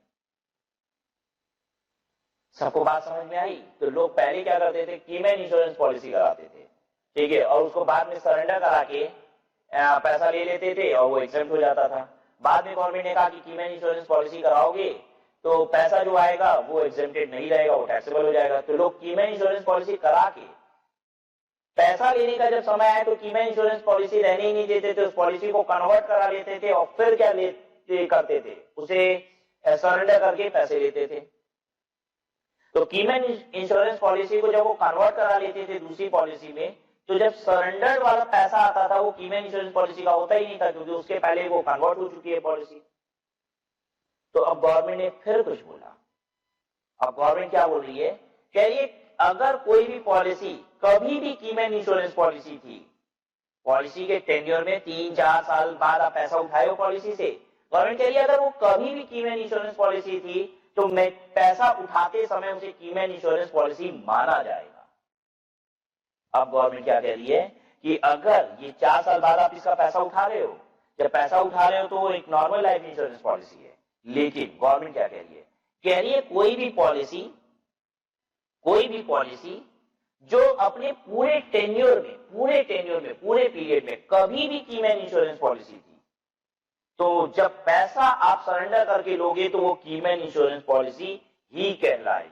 सबको बात समझ में आई? तो लोग पहले क्या करते थे? कीमैन इंश्योरेंस पॉलिसी कराते थे, ठीक है, और उसको बाद में सरेंडर करा के पैसा ले लेते थे और वो एग्जेम्प्ट हो जाता था। बाद में गवर्नमेंट ने कहा कि कीमैन इंश्योरेंस पॉलिसी कराओगे तो पैसा जो आएगा वो एग्जेम्प्टेड नहीं रहेगा, वो टैक्सेबल हो जाएगा। तो लोग कीमैन इंश्योरेंस पॉलिसी करा के पैसा लेने का जब समय आया तो कीमैन इंश्योरेंस पॉलिसी रहने ही नहीं देते थे, उस पॉलिसी को कन्वर्ट करा लेते थे और फिर क्या करते थे? उसे सरेंडर करके पैसे लेते थे। तो कीमैन इंश्योरेंस पॉलिसी को जब वो कन्वर्ट करा लेते थे दूसरी पॉलिसी में, तो जब सरेंडर वाला पैसा आता था वो कीमैन इंश्योरेंस पॉलिसी का होता ही नहीं था, क्योंकि उसके पहले वो कन्वर्ट हो चुकी है पॉलिसी। तो अब गवर्नमेंट ने फिर कुछ बोला। अब गवर्नमेंट क्या बोल रही है? कह रही है अगर कोई भी पॉलिसी कभी भी कीमैन इंश्योरेंस पॉलिसी थी, पॉलिसी के टेन्योर में 3-4 साल बाद आप पैसा उठाए हो पॉलिसी से, गवर्नमेंट कह रही है अगर वो कभी भी कीमैन इंश्योरेंस पॉलिसी थी तो मैं पैसा उठाते समय उसे कीमैन इंश्योरेंस पॉलिसी माना जाएगा। अब गवर्नमेंट क्या कह रही है कि अगर ये 4 साल बाद आप इसका पैसा उठा रहे हो, जब पैसा उठा रहे हो तो वो एक नॉर्मल लाइफ इंश्योरेंस पॉलिसी है। लेकिन गवर्नमेंट क्या कह रही है? कह रही है कोई भी पॉलिसी जो अपने पूरे टेन्योर में, पूरे पीरियड में कभी भी कीमैन इंश्योरेंस पॉलिसी थी, तो जब पैसा आप सरेंडर करके लोगे तो वो कीमैन इंश्योरेंस पॉलिसी ही कहलाएगी।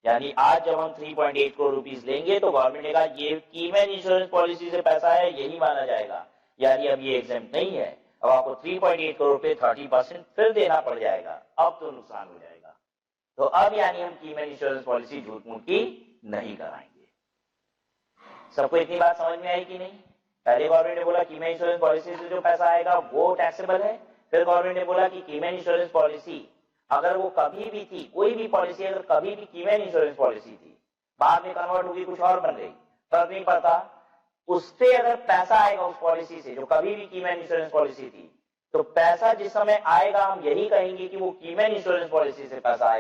यानी आज जब हम 3.8 करोड़ रुपीस लेंगे तो गवर्नमेंट ने कहा ये कीमैन इंश्योरेंस पॉलिसी से पैसा है, यही माना जाएगा। यानी अब ये एग्जेम्प्ट नहीं है, अब आपको 3.8 करोड़ रुपए 30% फिर देना पड़ जाएगा, अब तो नुकसान हो जाएगा। तो अब यानी हम कीमैन इंश्योरेंस पॉलिसी झूठ मूठ की नहीं कराएंगे। सबको इतनी बात समझ में आई कि नहीं? पहले गवर्नमेंट ने बोला कीमैन इंश्योरेंस पॉलिसी से जो पैसा आएगा वो टैक्सेबल है, फिर गवर्नमेंट ने बोला कि कीमैन इंश्योरेंस पॉलिसी अगर वो कभी भी थी, कोई भी पॉलिसी अगर कभी भी कीमैन इंश्योरेंस पॉलिसी थी, बाद में कन्वर्ट होगी कुछ और बन गई, फर्क नहीं पड़ता, उससे अगर पैसा आएगा उस पॉलिसी से जो कभी भी कीमैन इंश्योरेंस पॉलिसी थी, तो पैसा जिस समय आएगा हम यही कहेंगे कि वो कीमैन इंश्योरेंस पॉलिसी से पैसा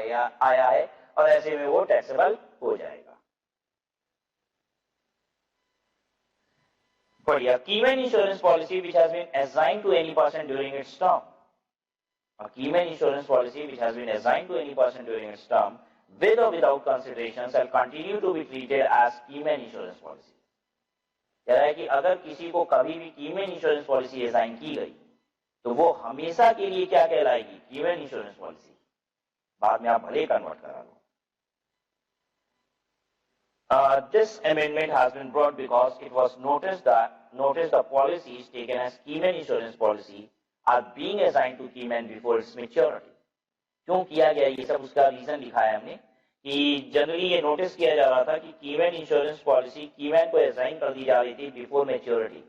आया है और ऐसे में वो टैक्सेबल हो जाएगा। बढ़िया। Keyman insurance policy which has been assigned to any person during its term. A keyman insurance policy which has been assigned to any person during its term with or without consideration shall continue to be treated as keyman insurance policy. कह रहा है कि अगर किसी को कभी भी keyman insurance policy assign की गई तो वो हमेशा के लिए क्या कहलाएगी? Keyman insurance policy. बाद में आप भले कन्वर्ट करा लो। This amendment has been brought because it was noticed the policies taken as Keyman insurance policy are being assigned to Keyman before its maturity. क्यों किया गया ये सब, उसका रीजन लिखा है हमने कि जनरली ये नोटिस किया जा रहा था कि कीमैन इंश्योरेंस पॉलिसी कीमैन को असाइन कर दी जा रही थी बिफोर मैच्योरिटी,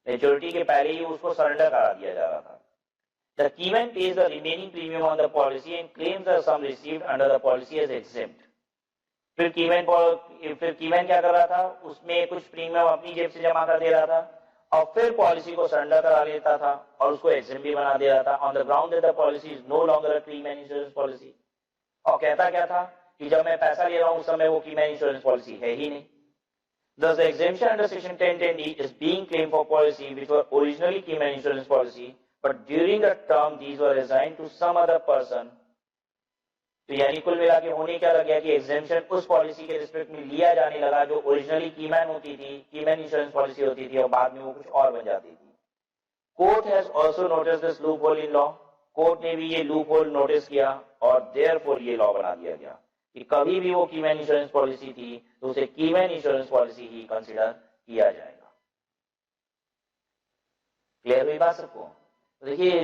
मैच्योरिटी के पहले ही उसको सरेंडर करा दिया जा रहा था। The keyman pays the remaining premium on the policy and claims the sum received under the policy as exempt. फिर कीमैन क्या कर रहा था, उसमें कुछ प्रीमियम अपनी जेब से जमा कर दे रहा था और फिर पॉलिसी को सरेंडर करा लेता था और उसको एग्जेम्प्ट भी बना दे रहा था on the ground that the policy is no longer a keyman insurance policy. और कहता क्या था कि जब मैं पैसा ले रहा हूं उस समय वो कीमैन इंश्योरेंस पॉलिसी है ही नहीं। Thus, the exemption under section 1010D is being claimed for policy which were originally Keyman insurance policy, but during the term these were assigned to some other person. तो यानी कुल मिला के होने क्या लग गया कि एग्जेम्पशन उस पॉलिसी के रिस्पेक्ट में लिया जाने लगा जो ओरिजिनली कीमैन होती थी, कीमैन इंश्योरेंस पॉलिसी होती थी और बाद में वो कुछ और बन जाती थी। Court has also noticed this loop hole in law, court ने भी ये लूप होल नोटिस किया और देयरफॉर ये लॉ बना दिया गया कि कभी भी वो कीमैन इंश्योरेंस पॉलिसी थी तो उसे कीमैन इंश्योरेंस पॉलिसी ही कंसीडर किया जाएगा। क्लियर हुई बात सबको? तो देखिए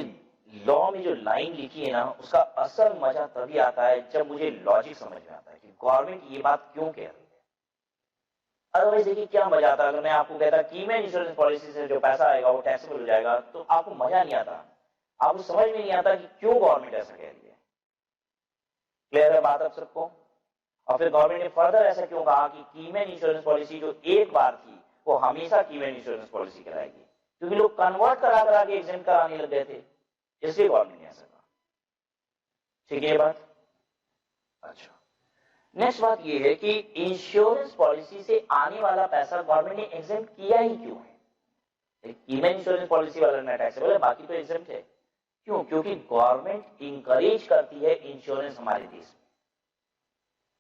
लॉ में जो लाइन लिखी है ना उसका असल मजा तभी आता है जब मुझे लॉजिक समझ में आता है कि गवर्नमेंट ये बात क्यों कह रही है। अदरवाइज देखिए क्या मजा आता अगर मैं आपको कहता कीमैन इंश्योरेंस पॉलिसी से जो पैसा आएगा वो टैक्सेबल हो जाएगा, तो आपको मजा नहीं आता, आपको समझ में नहीं आता कि क्यों गवर्नमेंट ऐसा कह रही है। क्लियर है बात आप सबको? और फिर गवर्नमेंट ने फर्दर ऐसा क्यों कहा कि कीमैन इंश्योरेंस पॉलिसी जो एक बार थी वो हमेशा कीमैन इंश्योरेंस पॉलिसी कहलाएगी, क्योंकि लोग कन्वर्ट करा के एग्जेम्प्ट कराने लग गए थे, इसलिए गवर्नमेंट ने ऐसा कहा। ठीक है ये बात? अच्छा, नेक्स्ट बात ये है कि इंश्योरेंस पॉलिसी से आने वाला पैसा गवर्नमेंट ने एग्जेम्प्ट किया ही क्यों है? कीमैन इंश्योरेंस पॉलिसी वाला ना टैक्सेबल है, बाकी तो एग्जेम्प्ट है। क्यों? क्योंकि गवर्नमेंट इंकरेज करती है इंश्योरेंस हमारे देश में।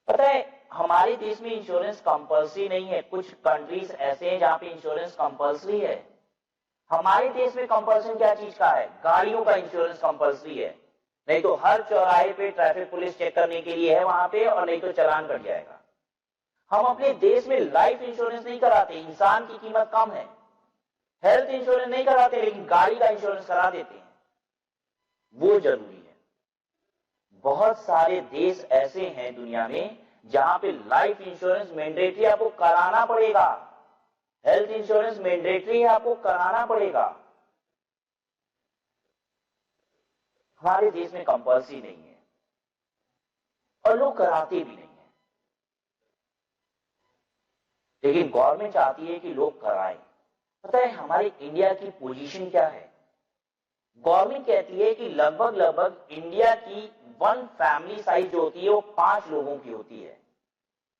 पता है हमारे देश में इंश्योरेंस कंपल्सरी नहीं है, कुछ कंट्रीज ऐसे हैं जहां पे इंश्योरेंस कंपल्सरी है। हमारे देश में कंपल्सन क्या चीज का है? गाड़ियों का इंश्योरेंस कंपल्सरी है, नहीं तो हर चौराहे पे ट्रैफिक पुलिस चेक करने के लिए है वहां पे, और नहीं तो चालान कट जाएगा। हम अपने देश में लाइफ इंश्योरेंस नहीं कराते, इंसान की कीमत कम है। हेल्थ इंश्योरेंस नहीं कराते लेकिन गाड़ी का इंश्योरेंस करा देते हैं, वो जरूरी है। बहुत सारे देश ऐसे हैं दुनिया में जहां पे लाइफ इंश्योरेंस मैंडेटरी आपको कराना पड़ेगा, हेल्थ इंश्योरेंस मैंडेटरी आपको कराना पड़ेगा। हमारे देश में कंपल्सरी नहीं है और लोग कराते भी नहीं है, लेकिन गवर्नमेंट चाहती है कि लोग कराएं। पता है हमारे इंडिया की पोजीशन क्या है? गवर्नमेंट कहती है कि लगभग इंडिया की वन फैमिली साइज जो होती है वो 5 लोगों की होती है।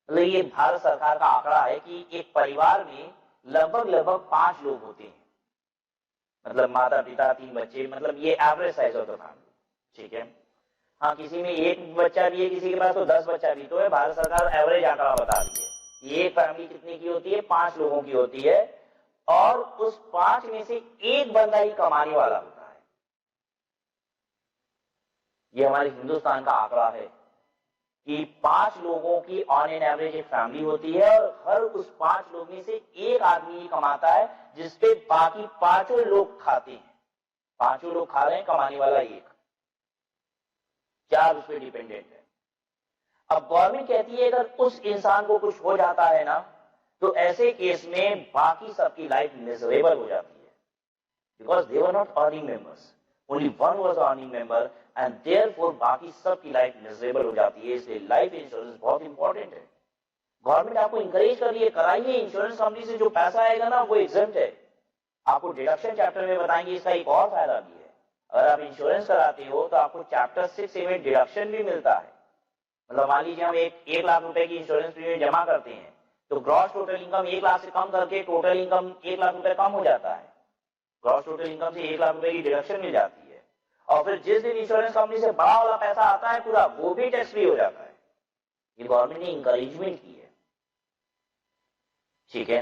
मतलब ये भारत सरकार का आंकड़ा है कि एक परिवार में लगभग 5 लोग होते हैं, मतलब माता पिता 3 बच्चे, मतलब ये average size of the family. ठीक है, हाँ किसी में 1 बच्चा भी है, किसी के पास तो 10 बच्चा भी, तो है भारत सरकार एवरेज आंकड़ा बता रही है कि एक फैमिली कितने की होती है? 5 लोगों की होती है, और उस 5 में से एक बंदा ही कमाने वाला होता है। ये हमारे हिंदुस्तान का आंकड़ा है कि 5 लोगों की ऑन एन एवरेज एक फैमिली होती है, और हर उस 5 लोग में से एक आदमी ही कमाता है, जिसपे बाकी 5 लोग खाते हैं। 5 लोग खा रहे हैं, कमाने वाला एक, 4 उस पर डिपेंडेंट है। अब गवर्नमेंट कहती है अगर उस इंसान को कुछ हो जाता है ना, तो ऐसे केस में बाकी सबकी लाइफ मिजरेबल हो जाती है, because they were not earning members, only one was earning member, and therefore बाकी सबकी लाइफ मिजरेबल हो जाती है। इसलिए लाइफ इंश्योरेंस बहुत इंपॉर्टेंट है। गवर्नमेंट आपको इंकरेज कर रही है, कराइए, इंश्योरेंस कंपनी से जो पैसा आएगा ना वो एग्जेम्प्ट है। आपको डिडक्शन चैप्टर में बताएंगे, इसका एक और फायदा भी है। अगर आप इंश्योरेंस कराते हो तो आपको चैप्टर 6 में डिडक्शन भी मिलता है। मतलब मान लीजिए हम 1 लाख रुपए की इंश्योरेंस प्रीमियम जमा करते हैं, तो ग्रॉस टोटल इनकम 1 लाख से कम करके टोटल इनकम 1 लाख रुपए कम हो जाता है। ग्रॉस टोटल इनकम से 1 लाख रुपए की डिडक्शन मिल जाती है, और फिर जिस दिन इंश्योरेंस कंपनी से बड़ा वाला पैसा आता है पूरा, वो भी टैक्स फ्री हो जाता है। ये गवर्नमेंट ने इंकरेजमेंट की है। ठीक है,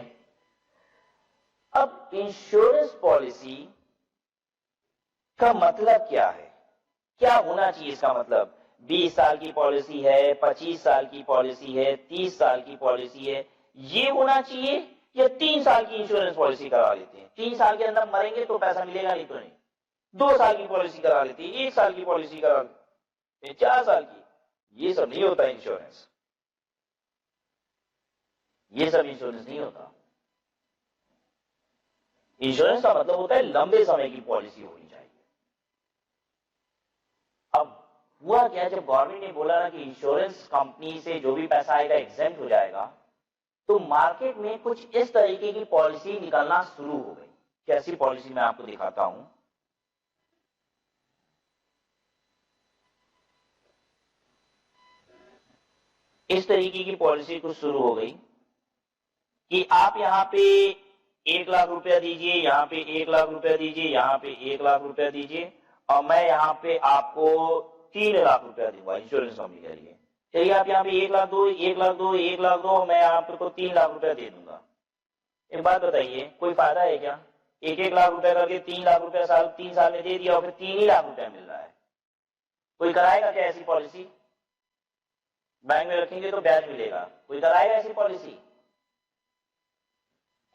अब इंश्योरेंस पॉलिसी का मतलब क्या है? क्या होना चाहिए इसका मतलब? 20 साल की पॉलिसी है, 25 साल की पॉलिसी है, 30 साल की पॉलिसी है, ये होना चाहिए, या 3 साल की इंश्योरेंस पॉलिसी करा लेते हैं, 3 साल के अंदर मरेंगे तो पैसा मिलेगा, नहीं तो नहीं। 2 साल की पॉलिसी करा लेते हैं, 1 साल की पॉलिसी करा लेते हैं, 4 साल की। ये सब नहीं होता इंश्योरेंस, ये सब इंश्योरेंस नहीं होता। इंश्योरेंस का मतलब होता है लंबे समय की पॉलिसी होनी चाहिए। अब हुआ क्या, जब गवर्नमेंट ने बोला ना कि इंश्योरेंस कंपनी से जो भी पैसा आएगा एग्जेम्प्ट हो जाएगा, तो मार्केट में कुछ इस तरीके की पॉलिसी निकलना शुरू हो गई। कैसी पॉलिसी मैं आपको दिखाता हूं। इस तरीके की पॉलिसी कुछ शुरू हो गई कि आप यहां पे 1 लाख रुपया दीजिए, यहाँ पे 1 लाख रुपया दीजिए, यहाँ पे 1 लाख रुपया दीजिए, और मैं यहाँ पे आपको 3 लाख रुपया दूंगा इंश्योरेंस कंपनी के लिए। चलिए आप यहाँ पे 1 लाख दो, 1 लाख दो, 1 लाख दो, मैं आपको 3 लाख रुपया दे दूंगा। एक बात बताइए, कोई फायदा है क्या? 1-1 लाख रुपया करके 3 लाख रुपया 3 साल में दे दिया और फिर 3 ही लाख रुपया मिल रहा है। कोई कराएगा क्या ऐसी पॉलिसी? बैंक में रखेंगे तो ब्याज मिलेगा, कोई कराएगा ऐसी पॉलिसी?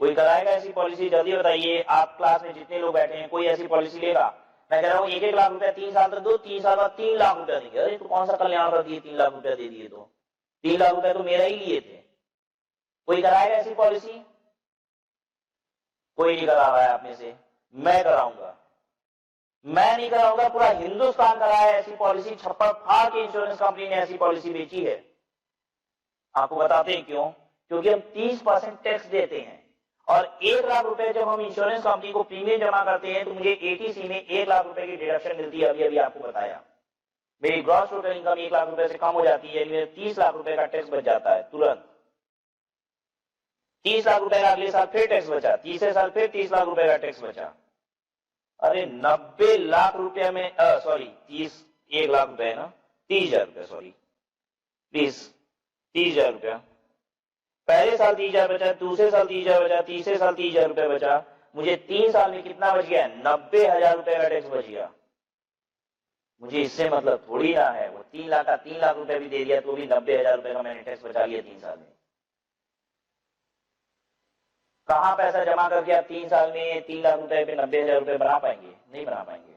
कोई कराएगा ऐसी पॉलिसी? जल्दी बताइए, आप क्लास में जितने लोग बैठे हैं, कोई ऐसी पॉलिसी लेगा? मैं कह रहा हूँ 1-1 लाख रुपया 3 साल तक दो, 3 साल बाद 3 लाख रुपया देंगे। अरे तो कौन सा कल्याण कर दिए, 3 लाख रुपया दे दिए तो? 3 लाख रुपया तो मेरा ही लिए थे। कोई कराएगा ऐसी पॉलिसी? कोई नहीं करा रहा है आप में से। मैं कराऊंगा, मैं नहीं कराऊंगा, पूरा हिंदुस्तान कराया ऐसी पॉलिसी। छप्पर फाड़ के इंश्योरेंस कंपनी ने ऐसी पॉलिसी बेची है। आपको बताते हैं क्यों? क्योंकि हम 30% टैक्स देते हैं, और 1 लाख रुपए जब हम इंश्योरेंस कंपनी को प्रीमियम जमा करते हैं तो मुझे एटीसी में 1 लाख रुपए की डिडक्शन मिलती है। अभी अभी आपको बताया, मेरी ग्रॉस टोटल इनकम 1 लाख रुपए से कम हो जाती है, मेरे 30 लाख रुपए का टैक्स बच जाता है तुरंत। 30 लाख रुपए का अगले साल फिर टैक्स बचा, तीसरे साल फिर 30 लाख रुपए का टैक्स बचा। अरे 90 लाख रुपए में सॉरी 1 लाख रुपए है ना, 30,000 रुपए, सॉरी 30,000 रुपया। पहले साल 30,000 बचा, दूसरे साल 30,000 बचा, तीसरे साल 30,000 रुपए बचा। मुझे 3 साल में कितना बच गया? 90,000 रुपए का टैक्स बच गया। मुझे इससे मतलब थोड़ी ना है, वो 3 लाख का 3 लाख रुपए भी दे दिया तो भी 90,000 रुपए का मैंने टैक्स बचा लिया 3 साल में। कहां पैसा जमा करके आप 3 साल में 3 लाख रुपए पे 90,000 रुपए बना पाएंगे? नहीं बना पाएंगे।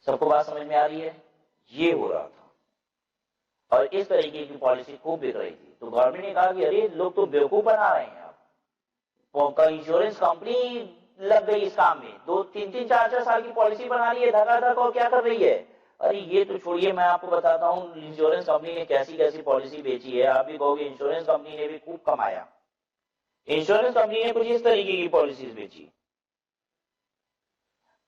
सबको बात समझ में आ रही है? ये हो रहा था, और इस तरीके की पॉलिसी खूब बिक रही थी। तो गवर्नमेंट ने कहा कि अरे लोग तो बेवकूफ बना रहे हैं, आप इंश्योरेंस कंपनी लग गई इस काम में, 2-3-3, 4-4 साल की पॉलिसी बना रही है धड़ाधड़, और क्या कर रही है? अरे ये तो छोड़िए, मैं आपको बताता हूँ इंश्योरेंस कंपनी ने कैसी कैसी पॉलिसी बेची है। आप भी कहोगे इंश्योरेंस कंपनी ने भी खूब कमाया। इंश्योरेंस कंपनी ने कुछ इस तरीके की पॉलिसीज बेची।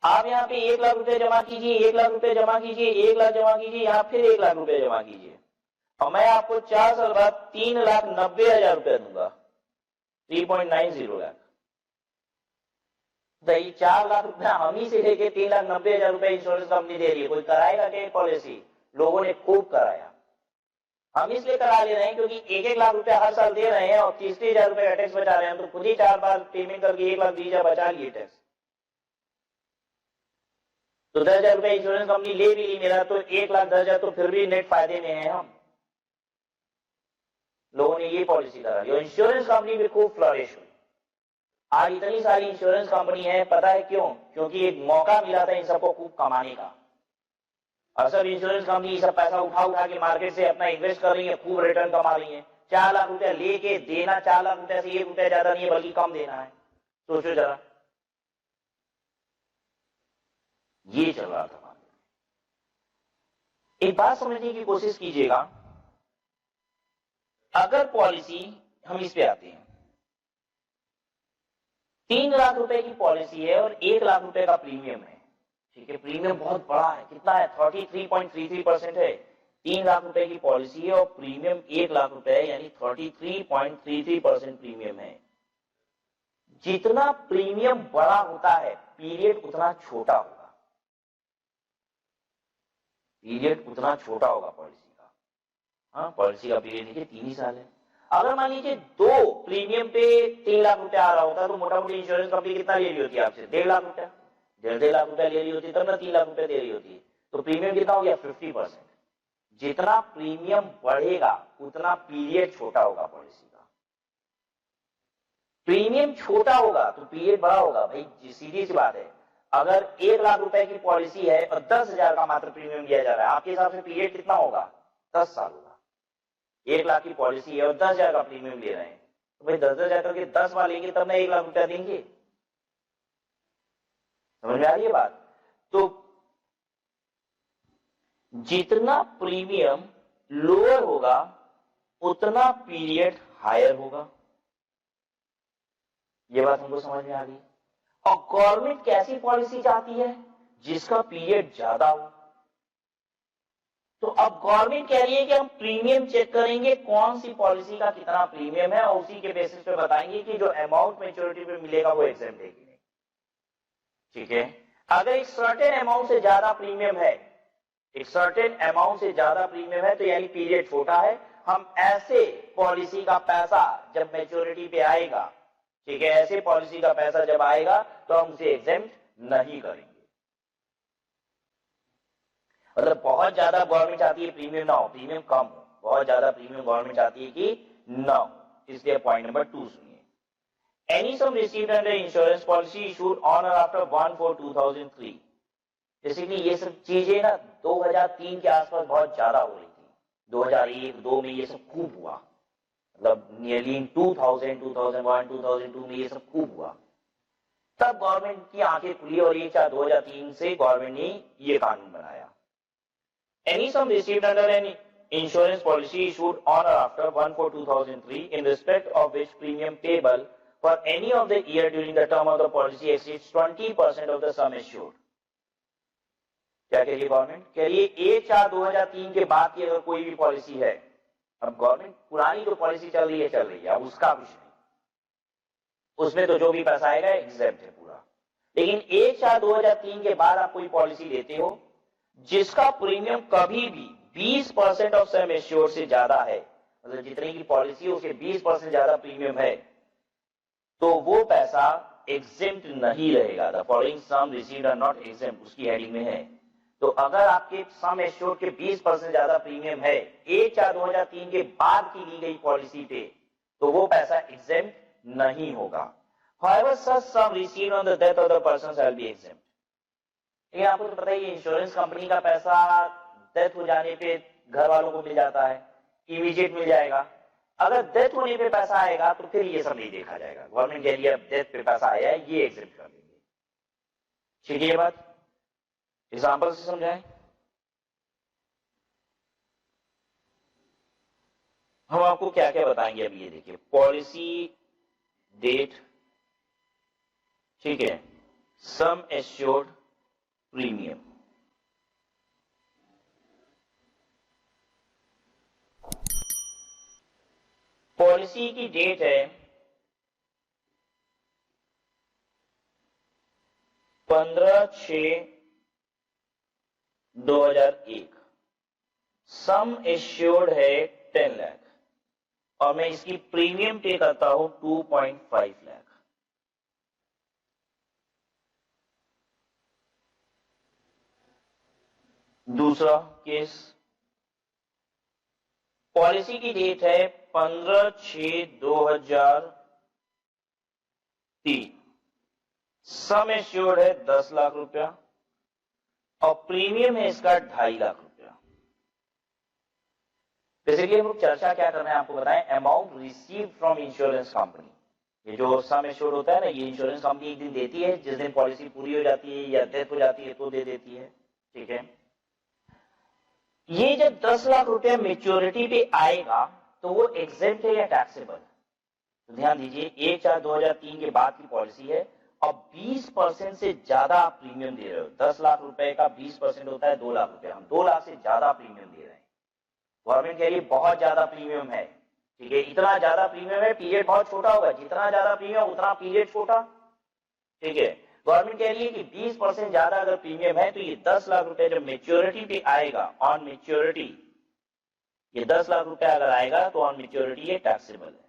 आप यहाँ पे 1 लाख रुपए जमा कीजिए, 1 लाख रुपए जमा कीजिए, 1 लाख जमा कीजिए, यहाँ फिर 1 लाख रुपए जमा कीजिए, और मैं आपको 4 साल बाद 3,90,000 रुपए दूंगा, 3.90 लाख। 4 लाख रुपया हम ही से लेके 3,90,000 रुपए इंश्योरेंस कंपनी दे रही है। कोई कराएगा क्या पॉलिसी? लोगों ने खूब कराया। हम इसलिए करा ले रहे हैं क्योंकि 1-1 लाख रुपया हर साल दे रहे हैं और 30,000 रुपए का टैक्स बचा रहे हैं, तो खुद ही 4 बार पेमेंट करके 1,20,000 बचा लिए टैक्स। तो 10,000 रुपए इंश्योरेंस कंपनी ले भी ली मेरा, तो 1,10,000 तो फिर भी नेट फायदे में है हम। लोगों ने ये पॉलिसी करा ली और इंश्योरेंस कंपनी भी खूब फ्लरिश हुई। आज इतनी सारी इंश्योरेंस कंपनी है, पता है क्यों? क्योंकि एक मौका मिला था इन सबको खूब कमाने का। और सब इंश्योरेंस कंपनी सब पैसा उठा उठा के मार्केट से अपना इन्वेस्ट कर रही है, खूब रिटर्न कमा रही है। 4 लाख रुपया लेके देना, 4 लाख रुपया से 1 रुपया ज्यादा नहीं है, बल्कि कम देना है। सोचो जरा, ये चल रहा था। एक बात समझने की कोशिश कीजिएगा, अगर पॉलिसी, हम इस पे आते हैं, 3 लाख रुपए की पॉलिसी है और 1 लाख रुपए का प्रीमियम है, ठीक है, प्रीमियम बहुत बड़ा है, कितना है? 33.33% है। 3 लाख रुपए की पॉलिसी है और प्रीमियम 1 लाख रुपए है, यानी 33.33% प्रीमियम है। जितना प्रीमियम बड़ा होता है, पीरियड उतना छोटा होगा, पीरियड उतना छोटा होगा पॉलिसी का। हाँ, पॉलिसी का पीरियड देखिए 3 ही साल है। अगर मान लीजिए 2 प्रीमियम पे 3 लाख रुपया आ रहा होता है, तो मोटा मोटी इंश्योरेंस कंपनी कितना ले रही होती है आपसे? 1.5 लाख रुपया। 1.5 लाख रुपया ले रही होती तब ना 3 लाख रुपया दे रही होती। तो प्रीमियम कितना हो गया 50%। जितना प्रीमियम बढ़ेगा उतना पीरियड छोटा होगा पॉलिसी का। प्रीमियम छोटा होगा तो पीरियड बड़ा होगा। भाई सीधी सी बात है, अगर 1 लाख रुपए की पॉलिसी है और 10,000 का मात्र प्रीमियम दिया जा रहा है, आपके हिसाब से पीरियड कितना होगा? 10 साल होगा। 1 लाख की पॉलिसी है और 10,000 का प्रीमियम ले रहे हैं, तो भाई 10,000 करके 10 बार लेंगे तब ना 1 लाख रुपया देंगे। समझ में आ रही है बात? तो जितना प्रीमियम लोअर होगा उतना पीरियड हायर होगा। ये बात हमको समझ में आ गई। और गवर्नमेंट कैसी पॉलिसी चाहती है? जिसका पीरियड ज्यादा हो। तो अब गवर्नमेंट कह रही है कि हम प्रीमियम चेक करेंगे कौन सी पॉलिसी का कितना प्रीमियम है और उसी के बेसिस पे बताएंगे कि जो अमाउंट मैच्योरिटी पे मिलेगा वो एग्जेम्प्ट है कि नहीं। ठीक है, अगर एक सर्टेन अमाउंट से ज्यादा प्रीमियम है, एक सर्टेन अमाउंट से ज्यादा प्रीमियम है, तो यानी पीरियड छोटा है, हम ऐसे पॉलिसी का पैसा जब मैच्योरिटी पे आएगा, ठीक है, ऐसे पॉलिसी का पैसा जब आएगा तो हम उसे एग्जेम्प्ट नहीं करेंगे। मतलब बहुत ज्यादा गवर्नमेंट चाहती है प्रीमियम ना हो, प्रीमियम कम हो, बहुत ज्यादा प्रीमियम गवर्नमेंट चाहती है कि ना हो। इसलिए पॉइंट नंबर 2 सुनिए। Any sum received under insurance policy issued on और आफ्टर 1/4/2003। जैसे कि ये सब चीजें ना 2003 के आसपास बहुत ज्यादा हो रही थी। 2001-2 में ये सब खूब हुआ, मतलब नियरली 2000, 2001, 2002 में ये सब खूब हुआ। तब गवर्नमेंट की आंखें खुली और ये 2003 से गवर्नमेंट ने ये कानून बनाया। Any sum received under an insurance policy issued on or after 1/4/2003 in respect of which premium payable for any of the year during the term of the policy exceeds 20% of the sum assured। क्या कह रही है government? कह रही है 1/4/2003 के बाद की अगर कोई भी पॉलिसी है, अब गवर्नमेंट पुरानी जो पॉलिसी चल रही है, अब उसका कुछ नहीं, उसमें तो जो भी पैसा आएगा एग्जेम्प्ट है पूरा। लेकिन 1/4/2003 के बाद आप कोई पॉलिसी लेते हो जिसका प्रीमियम कभी भी 20% ऑफ सम एश्योर्ड से ज्यादा है, मतलब जितनी की पॉलिसी उसके 20% ज्यादा प्रीमियम है, तो वो पैसा एग्जेम्प्ट नहीं रहेगा। The following sum received are not exempt, उसकी हेडिंग में है। तो अगर आपके सम एश्योर्ड के 20% ज्यादा प्रीमियम है 1/4/2003 के बाद की ली गई पॉलिसी पे, तो वो पैसा एग्जेम्प्ट नहीं होगा। However, such sum received on the death of the person shall be exempt। ये आपको तो पता ही है, इंश्योरेंस कंपनी का पैसा डेथ हो जाने पे घर वालों को मिल जाता है, इमीडिएट मिल जाएगा। अगर डेथ होने पे पैसा आएगा तो फिर ये सब नहीं देखा जाएगा। गवर्नमेंट के लिए अब डेथ पे पैसा आया है, ये एग्जेम्प्ट कर देंगे। ठीक है, ये बात एग्जाम्पल से समझाएं। हम आपको क्या क्या बताएंगे अभी, ये देखिए। पॉलिसी डेट, ठीक है, सम एश्योर्ड, प्रीमियम। पॉलिसी की डेट है 15/6/2001। सम एश्योर्ड है 10 लाख और मैं इसकी प्रीमियम पे करता हूं 2.5 लाख। दूसरा केस, पॉलिसी की डेट है 15/6/2003। सम एश्योर्ड है 10 लाख रुपया और प्रीमियम है इसका 2.5 लाख रुपया। बेसिकली हम लोग चर्चा क्या कर रहे हैं आपको बताएं, amount receive from insurance company. ये जो सम एश्योर्ड होता है ना, ये इंश्योरेंस कंपनी एक दिन देती है, जिस दिन पॉलिसी पूरी हो जाती है या डेथ हो जाती है तो दे देती है। ठीक है, ये जब 10 लाख रुपया मेच्योरिटी पे आएगा तो वो एग्जेम्प्ट है या टैक्सेबल? तो ध्यान दीजिए, 1/4/2003 के बाद की पॉलिसी है और 20% से ज्यादा आप प्रीमियम दे रहे हो। 10 लाख रुपए का 20% होता है 2 लाख रुपए, हम 2 लाख से ज्यादा प्रीमियम दे रहे हैं। गवर्नमेंट के लिए बहुत ज्यादा प्रीमियम है, ठीक है, इतना ज्यादा प्रीमियम है, पीरियड बहुत छोटा होगा। जितना ज्यादा प्रीमियम उतना पीरियड छोटा। ठीक है, गवर्नमेंट कह रही है कि 20% ज्यादा अगर प्रीमियम है तो ये 10 लाख रुपए जब मेच्योरिटी पे आएगा, ऑन मेच्योरिटी, ये 10 लाख रुपए अगर आएगा तो ऑन मेच्योरिटी ये टैक्सेबल है।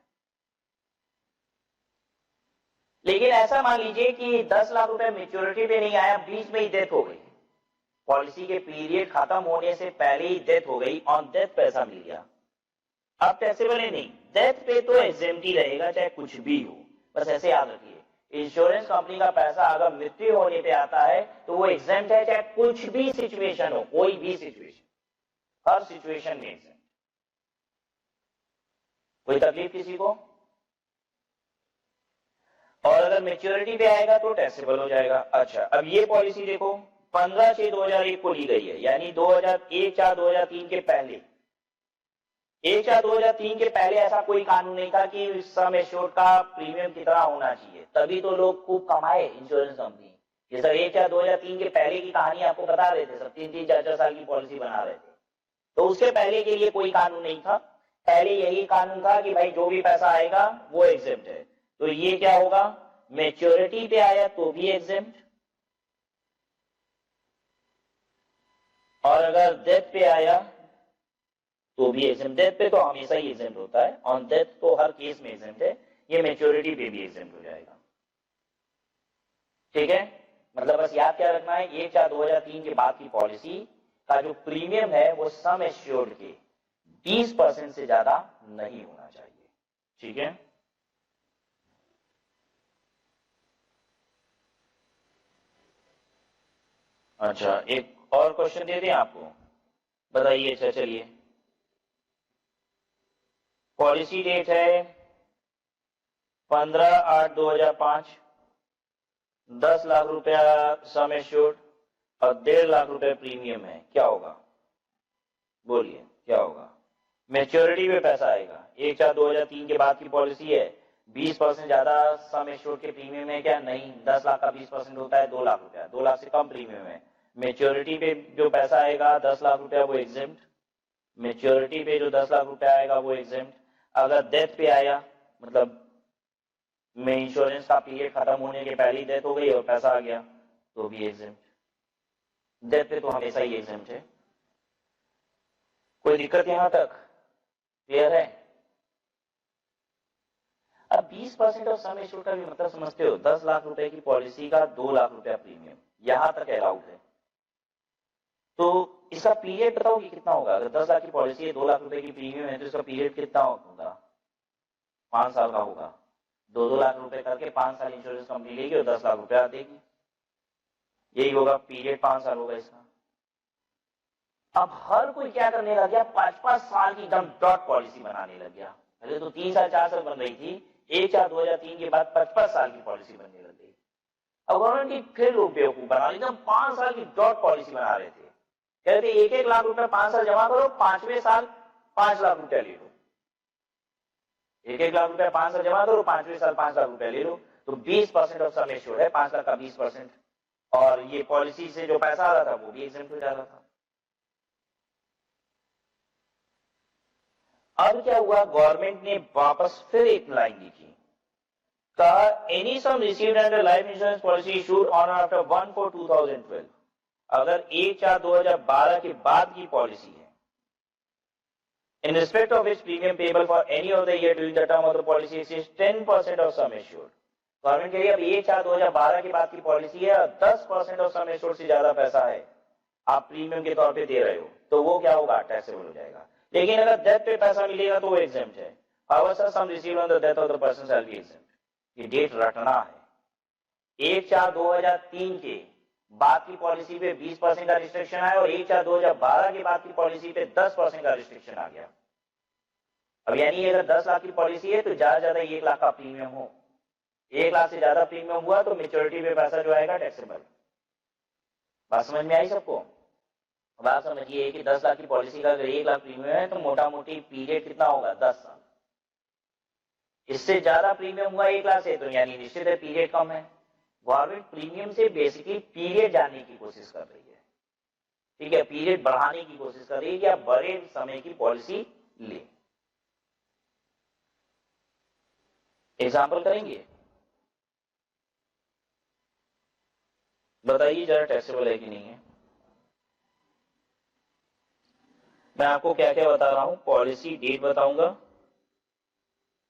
लेकिन ऐसा मान लीजिए कि 10 लाख रुपए मेच्योरिटी पे नहीं आया, बीच में ही डेथ हो गई, पॉलिसी के पीरियड खत्म होने से पहले ही डेथ हो गई, ऑन डेथ पैसा मिल गया, अब टैक्सेबल है नहीं, डेथ पे तो एग्जेम्प्ट ही रहेगा चाहे कुछ भी हो। बस ऐसे याद रखिए, इंश्योरेंस कंपनी का पैसा अगर मृत्यु होने पे आता है तो वो एग्जेम्प्ट है, चाहे कुछ भी सिचुएशन हो, कोई भी सिचुएशन, हर सिचुएशन में एग्जेम्प्ट। कोई तकलीफ किसी को? और अगर मेच्योरिटी पे आएगा तो टैक्सेबल हो जाएगा। अच्छा, अब ये पॉलिसी देखो 15/6/2001 को ली गई है, यानी 1/4/2003 के पहले। 1/4/2003 के पहले ऐसा कोई कानून नहीं था कि सम एश्योर्ड का प्रीमियम कितना होना चाहिए, तभी तो लोग खूब कमाए इंश्योरेंस कंपनी। ये सर 1/4/2003 के पहले की कहानी आपको बता रहे थे, सब 3-3, 4-4 साल की पॉलिसी बना रहे थे, तो उसके पहले के लिए कोई कानून नहीं था। पहले यही कानून था कि भाई जो भी पैसा आएगा वो एग्जेम्प्ट है। तो ये क्या होगा, मेच्योरिटी पे आया तो भी एग्जेम्प्ट, और अगर डेथ पे आया तो भी एग्जेम्प्ट। डेथ पे तो हमेशा ही एग्जेम्प्ट होता है, ऑन डेथ तो हर केस में एग्जेम्प्ट है, ये मेच्योरिटी पे भी एग्जेम्प्ट हो जाएगा। ठीक है, मतलब बस याद क्या रखना है, 1/4/2003 के बाद की पॉलिसी का जो प्रीमियम है वो सम एश्योर्ड के 20% से ज्यादा नहीं होना चाहिए। ठीक है, अच्छा एक और क्वेश्चन दे दें आपको, बताइए। अच्छा चलिए, पॉलिसी डेट है 15/8/2005, 10 लाख रुपया सम एश्योर्ड और 1.5 लाख रुपए प्रीमियम है, क्या होगा? बोलिए क्या होगा? मेच्योरिटी पे पैसा आएगा, 1/4/2003 के बाद की पॉलिसी है, 20% ज्यादा सम एश्योर्ड के प्रीमियम है क्या? नहीं, 10 लाख का 20% होता है 2 लाख रुपया, 2 लाख से कम प्रीमियम है। मेच्योरिटी पे जो पैसा आएगा 10 लाख रुपया वो एग्जेम्प्ट, मेच्योरिटी पे जो 10 लाख रुपया आएगा वो एग्जेम्प्ट। अगर डेथ पे आया, मतलब में इंश्योरेंस का पीरियड खत्म होने के पहले ही डेथ हो गई और पैसा आ गया, तो भी एग्जेम्प्ट। डेथ पे तो हमेशा ही एग्जेम्प्ट है। कोई दिक्कत यहां तक क्लियर है? अब 20% ऑफ सम एश्योर्ड का भी मतलब समझते हो, 10 लाख रुपए की पॉलिसी का 2 लाख रुपया प्रीमियम, यहां तक अलाउड है। तो इसका पीरियड बताओ कि कितना होगा? अगर 10 लाख की पॉलिसी है, 2 लाख रुपए की प्रीमियम है, तो इसका पीरियड कितना होगा? 5 साल का होगा। 2-2 लाख रुपए करके 5 साल इंश्योरेंस कंपनी लेगी और 10 लाख रुपया देगी, यही होगा पीरियड, 5 साल होगा इसका। अब हर कोई क्या करने लग गया, 5-5 साल की एकदम डॉट पॉलिसी बनाने लग गया। पहले तो 3 साल 4 साल बन रही थी, 1/4/2003 के बाद 55 साल की पॉलिसी बनने लग गई। अब गवर्नमेंट की फिर लोग बेवकूफ बना रही, एकदम 5 साल की डॉट पॉलिसी बना रहे थे, कहते 1-1 लाख रुपए 5 साल जमा करो, 5वें साल 5 लाख रुपया ले लो। 1-1 लाख रुपया 5 साल जमा करो, 5वें साल 5 लाख रुपया ले लो, तो 20% ऑफ सम एश्योर्ड है, 5 लाख का 20%, और ये पॉलिसी से जो पैसा आ रहा था वो भी एग्जेम्प्ट हो जा रहा था। अब क्या हुआ, गवर्नमेंट ने वापस फिर एक लाइन लिखी, कहा any sum received under life insurance policy issued on after 1/4/2012, अगर 1/4/2012 के बाद की पॉलिसी है, in respect of which premium payable for any of the year during the term of the policy is 10% of sum assured, government के लिए अब 1/4/2012 के बाद की पॉलिसी है और 10% ऑफ सम एश्योर्ड से ज्यादा पैसा है आप प्रीमियम के तौर पे दे रहे हो, तो वो क्या होगा, टैक्सेबल हो जाएगा। लेकिन अगर डेथ पे पैसा मिलेगा तो वो एग्जेम्प्ट है। However, some received on the death of the person shall be exempt। ये डेट रटना है, 1/4/2003 के बाद की पॉलिसी पे 20% का रिस्ट्रिक्शन आया और 1/4/2012 के बाद की पॉलिसी पे 10% का रिस्ट्रिक्शन आ गया। अब यानी अगर 10 लाख की पॉलिसी है तो ज्यादा ज्यादा 1 लाख का प्रीमियम हो, 1 लाख से ज्यादा प्रीमियम हुआ तो मेच्योरिटी पे पैसा जो आएगा टैक्सेबल। बात समझ में आई सबको? अब आप समझिए कि 10 लाख की पॉलिसी का अगर 1 लाख प्रीमियम है तो मोटा मोटी पीरियड कितना होगा, 10 साल। इससे ज्यादा प्रीमियम हुआ 1 लाख से तो यानी निश्चित है पीरियड कम है। गवर्नमेंट प्रीमियम से बेसिकली पीरियड जानने की कोशिश कर रही है, ठीक है, पीरियड बढ़ाने की कोशिश कर रही है कि आप बड़े समय की पॉलिसी ले। एग्जाम्पल करेंगे, बताइए जरा टैक्सेबल है कि नहीं है। मैं आपको क्या क्या बता रहा हूं, पॉलिसी डेट बताऊंगा,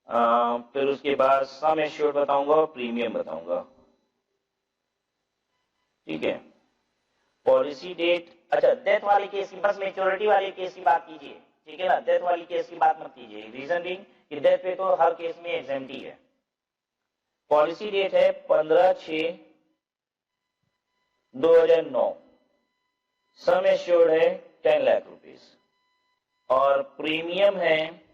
फिर उसके बाद सम एश्योर्ड बताऊंगा और प्रीमियम बताऊंगा। ठीक है, पॉलिसी डेट, अच्छा डेथ वाले केस की, बस मेच्योरिटी वाले केस की बात कीजिए, ठीक है ना, डेथ वाली केस की बात मत कीजिए। रीजन बीइंग कि डेथ पे तो हर केस में एग्जेम्प्टी है। पॉलिसी डेट है 15/6/2009, सम एश्योर्ड है 10 लाख रुपीस और प्रीमियम है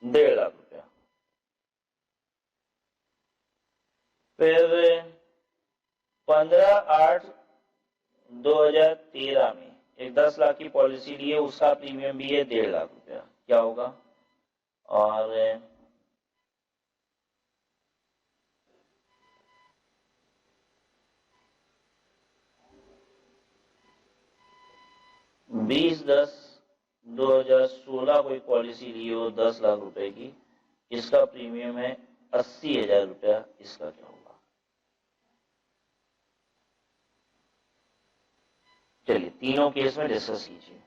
1.5 लाख रुपया। फिर 15/8/2013 में एक 10 लाख की पॉलिसी ली है, उसका प्रीमियम भी है 1.5 लाख रुपया। क्या होगा? और 20/10/2016 कोई पॉलिसी ली हो 10 लाख रुपए की, इसका प्रीमियम है 80,000 रुपया। इसका क्या होगा? चलिए तीनों केस में डिस्कस कीजिए।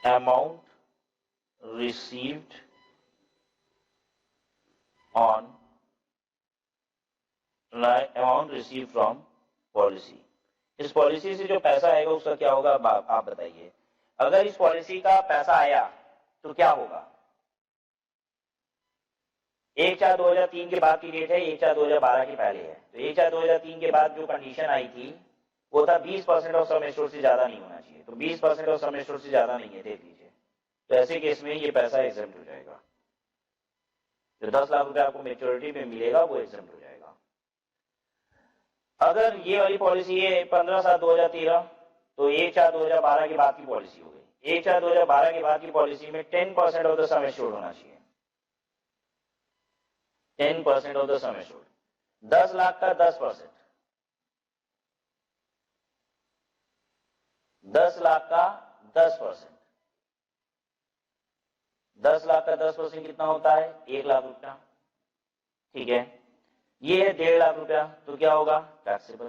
Amount received on amount receive from policy, इस पॉलिसी से जो पैसा आएगा उसका क्या होगा? आप बताइए। अगर इस पॉलिसी का पैसा आया तो क्या होगा? 1/4/2003 के बाद की डेट है, 1/4/2012 के पहले है, तो 1/4/2003 के बाद जो कंडीशन आई थी वो था 20% ऑफ सम एश्योर्ड से ज्यादा नहीं होना चाहिए, तो 20% ऑफ सम एश्योर्ड से ज्यादा नहीं है, देख लीजिए। तो ऐसे केस में ये पैसा एग्जेम्प्ट हो जाएगा, जो 10 लाख रुपए आपको मेच्योरिटी में मिलेगा वो एग्जेम्प्ट हो जाएगा। अगर ये वाली पॉलिसी है 15/7/2013, तो 1/4/2012 के बाद की पॉलिसी हो गई। 1/4/2012 के बाद की पॉलिसी में 10% ऑफ द सम एश्योर्ड होना चाहिए, 10% of the sum assured, 10 lakh का 10%, 10 लाख का 10%, 10 लाख का 10% कितना होता है? 1 लाख रुपया। ठीक है, ये है 1.5 लाख रुपया, तो क्या होगा? टैक्सेबल,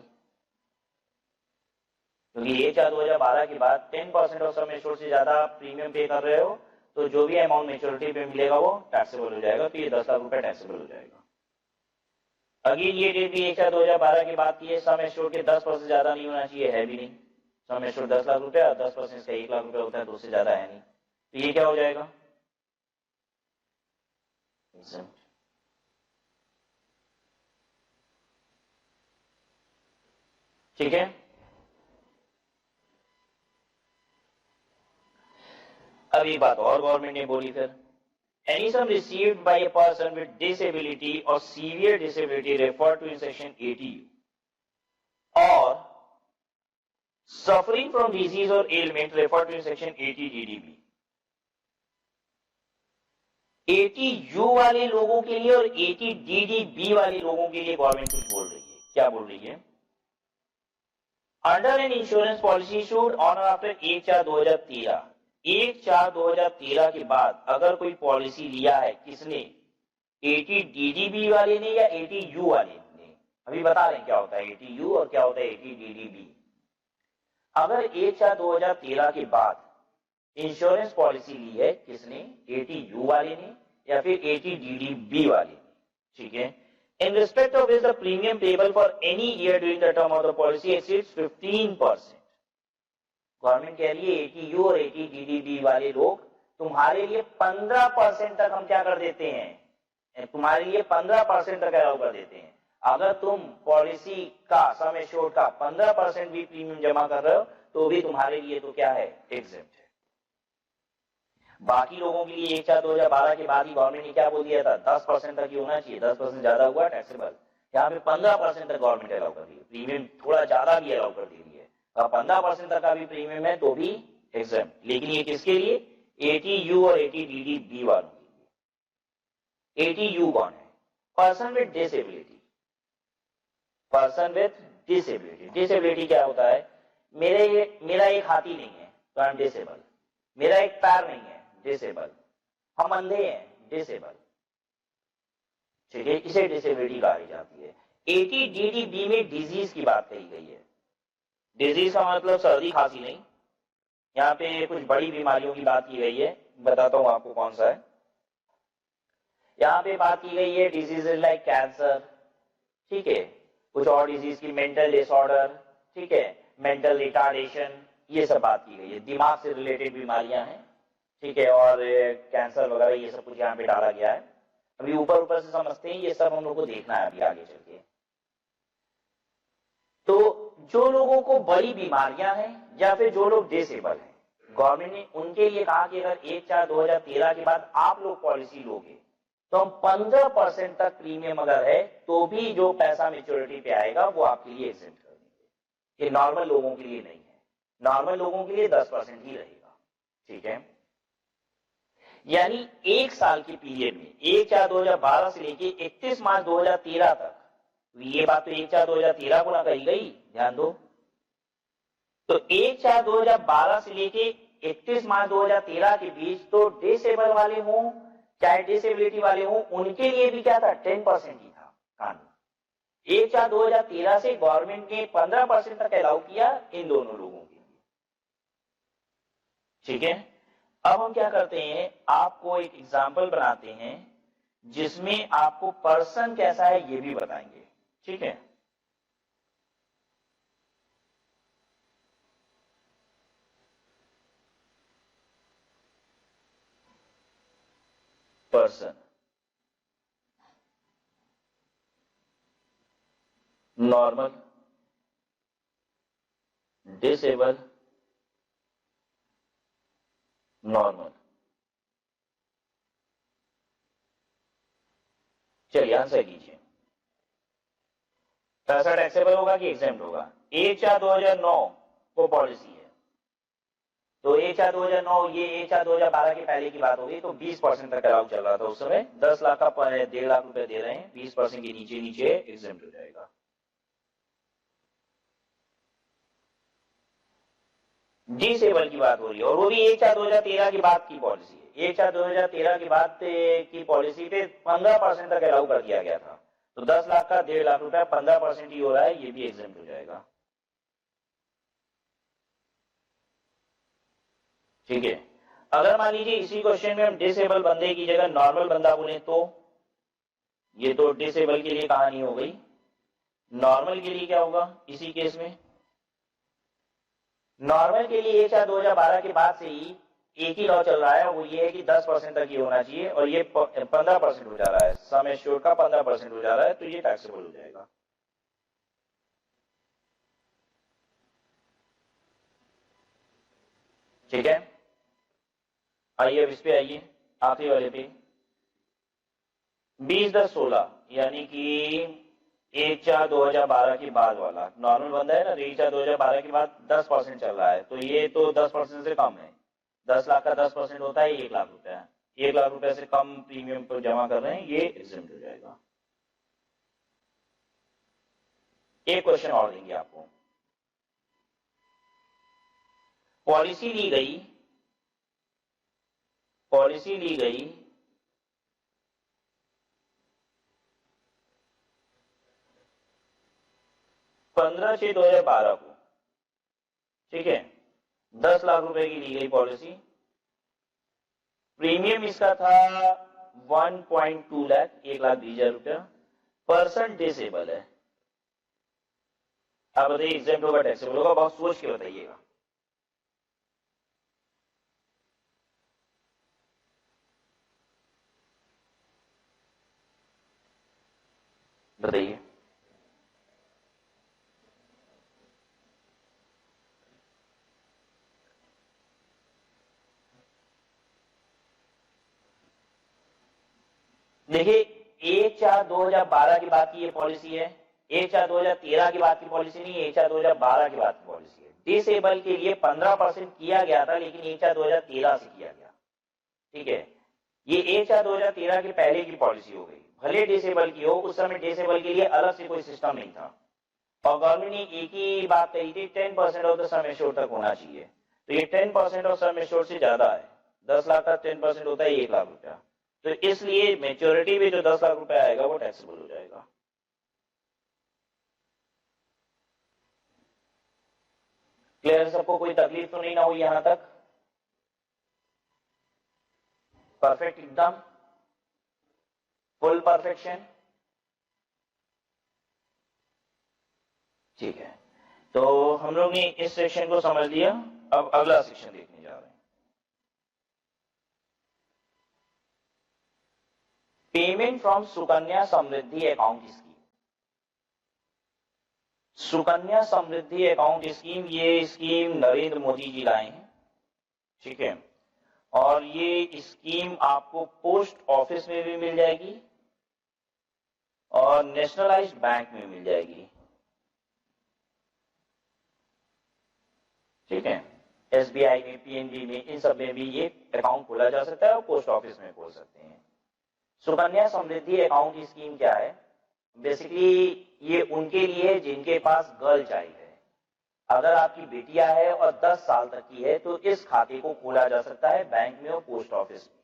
क्योंकि 1/4/2012 के बाद 10% ऑफ सम एश्योर्ड से ज्यादा प्रीमियम पे कर रहे हो, तो जो भी अमाउंट मेच्योरिटी पे मिलेगा वो टैक्सेबल हो जाएगा, तो ये 10 लाख रुपया टैक्सेबल हो जाएगा। अगेन ये डेट भी 1/4/2012 के बाद की है, सम एश्योर्ड के 10% ज्यादा नहीं होना चाहिए, है भी नहीं। सम एश्योर्ड 10 लाख रुपया, 10% इसका 1 लाख रुपया होता है, तो उससे ज्यादा है नहीं, तो ये क्या हो जाएगा? ठीक है, अब एक बात और गवर्नमेंट ने बोली फिर, any sum received by a person with disability or severe disability referred to in section 80 or suffering from disease or ailment referred to in section 80 DDB, 80U वाले लोगों के लिए और 80 DDB वाले लोगों के लिए गवर्नमेंट कुछ बोल रही है। क्या बोल रही है? Under an insurance policy issued on after 1/4/2013, 1/4/2013 के बाद अगर कोई पॉलिसी लिया है, किसने? 80 DDB वाले ने या 80U वाले ने? अभी बता रहे हैं क्या होता है 80U और क्या होता है 80 DDB। अगर 1/4/2013 के बाद इंश्योरेंस पॉलिसी ली है, किसने? 80U वाले ने या फिर 80 DDB वाले ने। ठीक है, in respect of which the premium payable for any year during the term of the policy exceeds 15%, government कह रही है 80U और 80 DDB वाले लोग तुम्हारे लिए 15% तक हम क्या कर देते हैं, तुम्हारे लिए 15% तक अलाउ कर देते हैं। अगर तुम पॉलिसी का सम एश्योर्ड का 15% भी प्रीमियम जमा कर रहे हो तो भी तुम्हारे लिए तो क्या है? एग्जेम्प्ट है। बाकी लोगों के लिए 1/4/2012 के बाद ही गवर्नमेंट ने क्या बोल दिया था? 10% तक ही होना चाहिए, 10% ज्यादा हुआ टैक्सेबल। यहाँ पे 15% तक गवर्नमेंट अलाउ कर रही है, प्रीमियम थोड़ा ज्यादा भी अलाउ कर दी है। 15% तक का भी प्रीमियम है तो भी एग्जेम्प्ट, लेकिन ये किसके लिए? 80U और 80 DDB वालों के लिए। 80U कौन है? Person with disability, person with disability. Disability क्या होता है? मेरा एक हाथी नहीं है तो आई एम डिसेबल, मेरा एक पैर नहीं है, डिसेबल, हम अंधे हैं, डिसेबल। ठीक है, इसे डिसेबिलिटी कही जाती है। 80 DDB में डिजीज की बात कही गई है। डिजीज का मतलब सर्दी खांसी नहीं, यहाँ पे कुछ बड़ी बीमारियों की बात की गई है, बताता हूँ आपको कौन सा है। यहाँ पे बात की गई है डिजीजेज लाइक कैंसर, ठीक है, कुछ और डिजीज की, मेंटल डिसऑर्डर, ठीक है, मेंटल रिटार्डेशन, ये सब बात की गई है, दिमाग से रिलेटेड बीमारियां हैं, ठीक है, और कैंसर वगैरह ये सब कुछ यहाँ पे डाला गया है। अभी ऊपर ऊपर से समझते हैं, ये सब हम लोग को देखना है अभी आगे चल के। तो जो लोगों को बड़ी बीमारियां हैं या फिर जो लोग डिसेबल हैं, गवर्नमेंट ने उनके लिए कहा कि अगर 1/4/2013 के बाद आप लोग पॉलिसी लोगे तो हम 15% तक प्रीमियम अगर है तो भी जो पैसा मेच्योरिटी पे आएगा वो आपके लिए एग्जेम्प्ट कर देंगे। ये नॉर्मल लोगों के लिए नहीं है, नॉर्मल लोगों के लिए 10% ही रहेगा, ठीक है। यानी एक साल के पीरियड में 1/4/2012 से लेके 31 मार्च 2013 तक, ये बात तो 1/4/2013 को ना कही गई, ध्यान दो। तो 1/4/2012 से लेके 31 मार्च 2013 के बीच तो डिसेबल वाले हों चाहे डिसेबिलिटी वाले हों, उनके लिए भी क्या था, 10% ही था कानून। 1/4/2013 से गवर्नमेंट ने 15% तक अलाउ किया इन दोनों लोगों के लिए, ठीक है। अब हम क्या करते हैं, आपको एक एग्जाम्पल बनाते हैं जिसमें आपको पर्सन कैसा है ये भी बताएंगे, ठीक है। Person, normal, disable, normal. चलिए आंसर कीजिए, पैसा टैक्सेबल होगा कि एग्जेम्प्ट होगा। 1/4/2009 को पॉलिसी है, तो 1/4/2009, ये 1/4/2012 के पहले की बात होगी, तो 20% तक अलाउ चल रहा था उस समय। 10 लाख का 1.5 लाख रुपए दे रहे हैं, 20% के नीचे नीचे एग्जेम्प्ट हो जाएगा। डिसेबल की बात हो रही है और वो भी 1/4/2013 की बात की पॉलिसी है। 1/4/2013 की बात की पॉलिसी पे 15% तक अलाउ कर दिया गया था, तो 10 लाख का 1.5 लाख रुपया 15% ही हो रहा है, ये भी एग्जेम्प्ट हो जाएगा, ठीक है। अगर मान लीजिए इसी क्वेश्चन में हम डिसेबल बंदे की जगह नॉर्मल बंदा बोले तो ये तो डिसेबल के लिए कहानी हो गई। नॉर्मल के लिए क्या होगा इसी केस में, नॉर्मल के लिए 1/4/2012 के बाद से ही एक ही लॉ चल रहा है, वो ये है कि 10% तक ही होना चाहिए, और ये 15% हो जा रहा है, सम एश्योर्ड का 15% हो जा रहा है, तो ये टैक्सेबल हो जाएगा, ठीक है। आइए अब इस पे आइए, आखिरी वाले पे 20/10/16, यानी कि 1/4/2012 के बाद वाला नॉर्मल बंदा है ना, 1/4/2012 के बाद 10% चल रहा है, तो ये तो 10% से कम है। 10 लाख का 10% होता है 1 लाख रुपया, 1 लाख रुपए से कम प्रीमियम पर जमा कर रहे हैं, ये एग्जेम्प्ट हो जाएगा। एक क्वेश्चन और देंगे आपको, पॉलिसी ली गई 15/6/2012 को, ठीक है, 10 लाख रुपए की ली गई पॉलिसी, प्रीमियम इसका था 1.2 लाख, 1,20,000 रुपया, पर्सन डिसेबल है। आप बताइए एग्जेम्प्ट होगा टैक्सेबल होगा, बहुत सोच के बताइएगा। बताइए, देखिए 1/4/2012 की बात की ये पॉलिसी है, 1/4/2013 की बात की पॉलिसी नहीं है, 1/4/2012 की बात की पॉलिसी है। डिसेबल के लिए 15% किया गया था, लेकिन 1/4/2013 से किया गया, ठीक है। ये 1/4/2013 के पहले की पॉलिसी हो गई, भले डिसेबल की हो, उस समय डिसेबल के लिए अलग से कोई सिस्टम नहीं था, और गवर्नमेंट ने एक ही बात कही थी, 10% ऑफ द सम एश्योर्ड तक होना चाहिए, तो ये 10% ऑफ सम एश्योर्ड से ज्यादा है। 10 लाख का 10% होता है 1 लाख रुपया, तो इसलिए मेच्योरिटी में जो 10 लाख रुपया आएगा वो टैक्सेबल हो जाएगा। क्लियर? सबको कोई तकलीफ तो नहीं ना हुई यहां तक? परफेक्ट, एकदम फुल परफेक्शन। ठीक है, तो हम लोग ने इस सेक्शन को समझ लिया। अब अगला सेक्शन देखने जा रहे हैं। Payment from Sukanya Samriddhi account scheme. Sukanya Samriddhi account scheme, ये स्कीम नरेंद्र मोदी जी लाए हैं, ठीक है। और ये स्कीम आपको पोस्ट ऑफिस में भी मिल जाएगी और नेशनलाइज्ड बैंक में मिल जाएगी, ठीक है। एसबीआई में, पीएनबी में, इन सब में भी ये अकाउंट खोला जा सकता है और पोस्ट ऑफिस में खोल सकते हैं। सुकन्या समृद्धि अकाउंट स्कीम क्या है? बेसिकली ये उनके लिए जिनके पास गर्ल चाइल्ड है। अगर आपकी बेटियां है और 10 साल तक की है तो इस खाते को खोला जा सकता है बैंक में और पोस्ट ऑफिस में,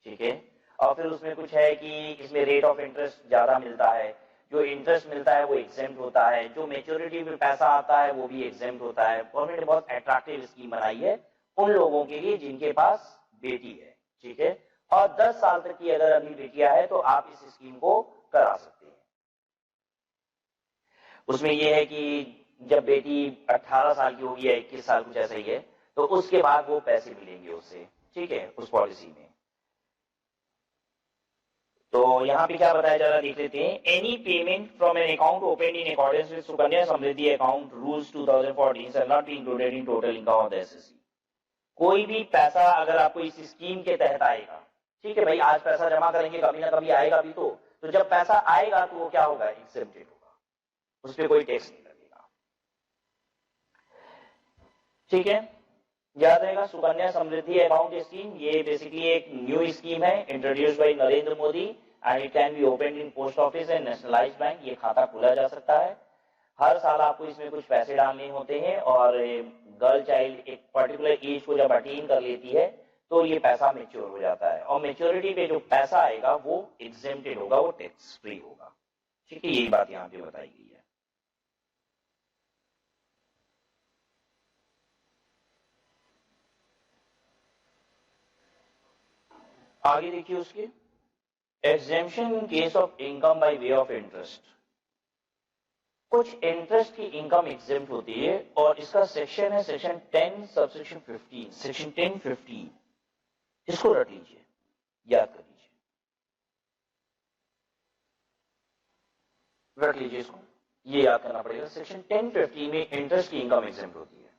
ठीक है। और फिर उसमें कुछ है कि इसमें रेट ऑफ इंटरेस्ट ज्यादा मिलता है, जो इंटरेस्ट मिलता है वो एग्जेम्प्ट होता है, जो मेच्योरिटी में पैसा आता है वो भी एग्जेम्प्ट होता है। गवर्नमेंट ने बहुत अट्रैक्टिव स्कीम बनाई है उन लोगों के लिए जिनके पास बेटी है, ठीक है। और 10 साल तक की अगर अभी बेटियां है तो आप इस स्कीम को करा सकते हैं। उसमें यह है कि जब बेटी 18 साल की होगी या 21 साल कुछ ऐसा ही है, तो उसके बाद वो पैसे मिलेंगे उससे, ठीक है, उस पॉलिसी में। तो यहाँ पे क्या बताया जा रहा है देख लेते हैं। Any payment from an account open in accordance with Sukanya Samriddhi account rules 2014 shall not be included in total income of the assessee. कोई भी पैसा अगर आपको इस स्कीम के तहत आएगा, ठीक है भाई, आज पैसा जमा करेंगे कभी ना कभी आएगा भी, तो जब पैसा आएगा तो वो क्या होगा? एक्सेप्टेड होगा, उस पर कोई टैक्स नहीं लगेगा, ठीक है। याद रहेगा, सुकन्या समृद्धि अकाउंट स्कीम ये बेसिकली एक न्यू स्कीम है introduced by Narendra Modi and it can be open in post office and nationalised bank. ये खाता खुला जा सकता है। हर साल आपको इसमें कुछ पैसे डालने होते हैं और गर्ल चाइल्ड एक पर्टिकुलर एज को जब अटेन कर लेती है तो ये पैसा मेच्योर हो जाता है और मेच्योरिटी पे जो पैसा आएगा वो एग्जेम्प्टेड होगा, वो टैक्स फ्री होगा, ठीक है। यही बात यहाँ पे बताई गई है। आगे देखिए उसके exemption in case of income by way of interest. कुछ इंटरेस्ट की इनकम एग्जेम्प्ट होती है और इसका सेक्शन है सेक्शन 10 सबसेक्शन 15, सेक्शन 10(15). इसको रट लीजिए, याद कर लीजिए, रट लीजिए इसको, ये याद करना पड़ेगा। सेक्शन 10(15) में इंटरेस्ट की इनकम एग्जेम्प्ट होती है।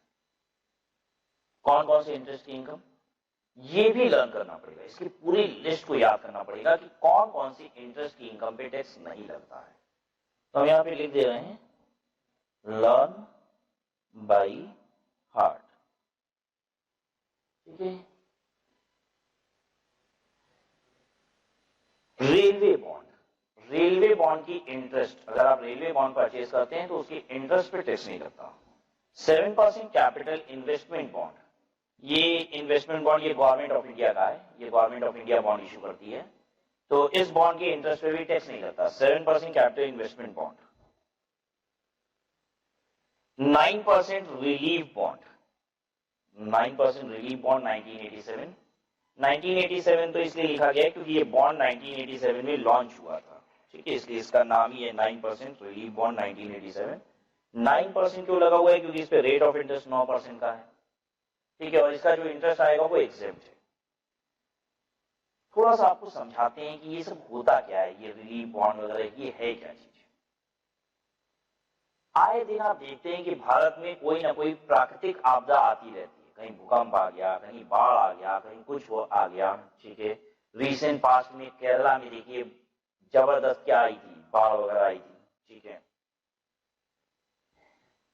कौन कौन से इंटरेस्ट की इनकम, ये भी लर्न करना पड़ेगा, इसकी पूरी लिस्ट को याद करना पड़ेगा कि कौन कौन सी इंटरेस्ट की इनकम पे टैक्स नहीं लगता है। तो हम यहां पे लिख दे रहे हैं लर्न बाई हार्ट, ठीक है। रेलवे बॉन्ड, रेलवे बॉन्ड की इंटरेस्ट, अगर आप रेलवे बॉन्ड परचेज करते हैं तो उसकी इंटरेस्ट पे टैक्स नहीं लगता। 7% कैपिटल इन्वेस्टमेंट बॉन्ड, ये इन्वेस्टमेंट बॉन्ड ये गवर्नमेंट ऑफ इंडिया का है, ये government of India bond issue करती है, तो इस बॉन्ड के इंटरेस्ट पे भी टैक्स नहीं लगता। 7% capital investment bond. 9% relief bond, 9% relief bond 1987। 1987 तो इसलिए लिखा गया है क्योंकि ये बॉन्ड 1987 में लॉन्च हुआ था, ठीक है, इसलिए इसका नाम ही है 9% रिलीफ बॉन्ड 1987। 9% क्यों लगा हुआ है? क्योंकि इस पे रेट ऑफ इंटरेस्ट 9% का है, ठीक है, और इसका जो इंटरेस्ट आएगा वो एग्जेम्प्ट है। थोड़ा सा आपको समझाते हैं कि ये सब होता क्या है, ये रिलीफ बॉन्ड वगैरह ये है क्या चीज। आए दिन आप देखते हैं कि भारत में कोई ना कोई प्राकृतिक आपदा आती रहती है, कहीं भूकंप आ गया, कहीं बाढ़ आ गया, कहीं कुछ आ गया, ठीक है। रिसेंट पास्ट में केरला में देखिए जबरदस्त क्या आई थी, बाढ़ वगैरह आई थी, ठीक है।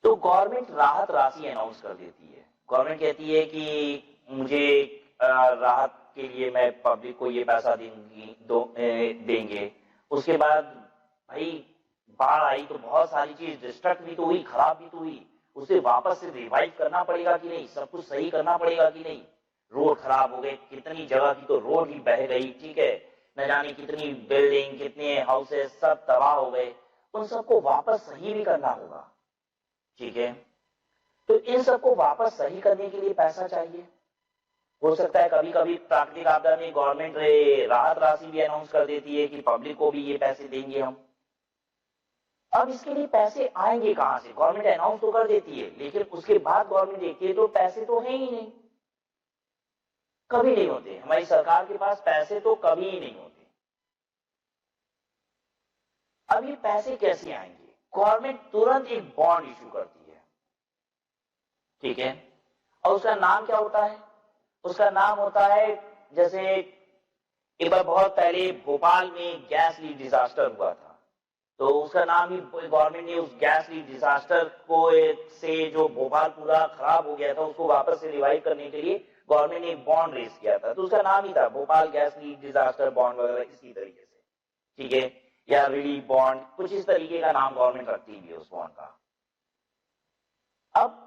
तो गवर्नमेंट राहत राशि अनाउंस कर देती है। गवर्नमेंट कहती है कि मुझे राहत के लिए मैं पब्लिक को ये पैसा देंगे। उसके बाद भाई बाढ़ आई तो बहुत सारी चीज डिस्ट्रक्ट भी तो हुई, खराब भी तो हुई, उसे वापस से रिवाइव करना पड़ेगा कि नहीं, सब कुछ सही करना पड़ेगा कि नहीं। रोड खराब हो गए, कितनी जगह की तो रोड ही बह गई, ठीक है, न जाने कितनी बिल्डिंग, कितने हाउसेस सब तबाह हो गए, उन सबको वापस सही भी करना होगा, ठीक है। तो इन सबको वापस सही करने के लिए पैसा चाहिए। हो सकता है कभी कभी प्राकृतिक आपदा में गवर्नमेंट राहत राशि भी अनाउंस कर देती है कि पब्लिक को भी ये पैसे देंगे हम। अब इसके लिए पैसे आएंगे कहां से? गवर्नमेंट अनाउंस तो कर देती है, लेकिन उसके बाद गवर्नमेंट देखती है तो पैसे तो है ही नहीं, कभी नहीं होते। हमारी सरकार के पास पैसे तो कभी ही नहीं होते। अब ये पैसे कैसे आएंगे? गवर्नमेंट तुरंत एक बॉन्ड इशू करती है, ठीक है, और उसका नाम क्या होता है? उसका नाम होता है, जैसे एक बार बहुत पहले भोपाल में गैस लीक डिजास्टर हुआ था, तो उसका नाम ही गवर्नमेंट ने उस गैस लीक डिजास्टर को से जो भोपाल पूरा खराब हो गया था उसको वापस से रिवाइव करने के लिए गवर्नमेंट ने एक बॉन्ड रेज किया था, तो उसका नाम ही था Bhopal gas leak disaster bond वगैरह इसी तरीके से, ठीक है, या रिलीफ बॉन्ड, कुछ इस तरीके का नाम गवर्नमेंट रखती है उस बॉन्ड का। अब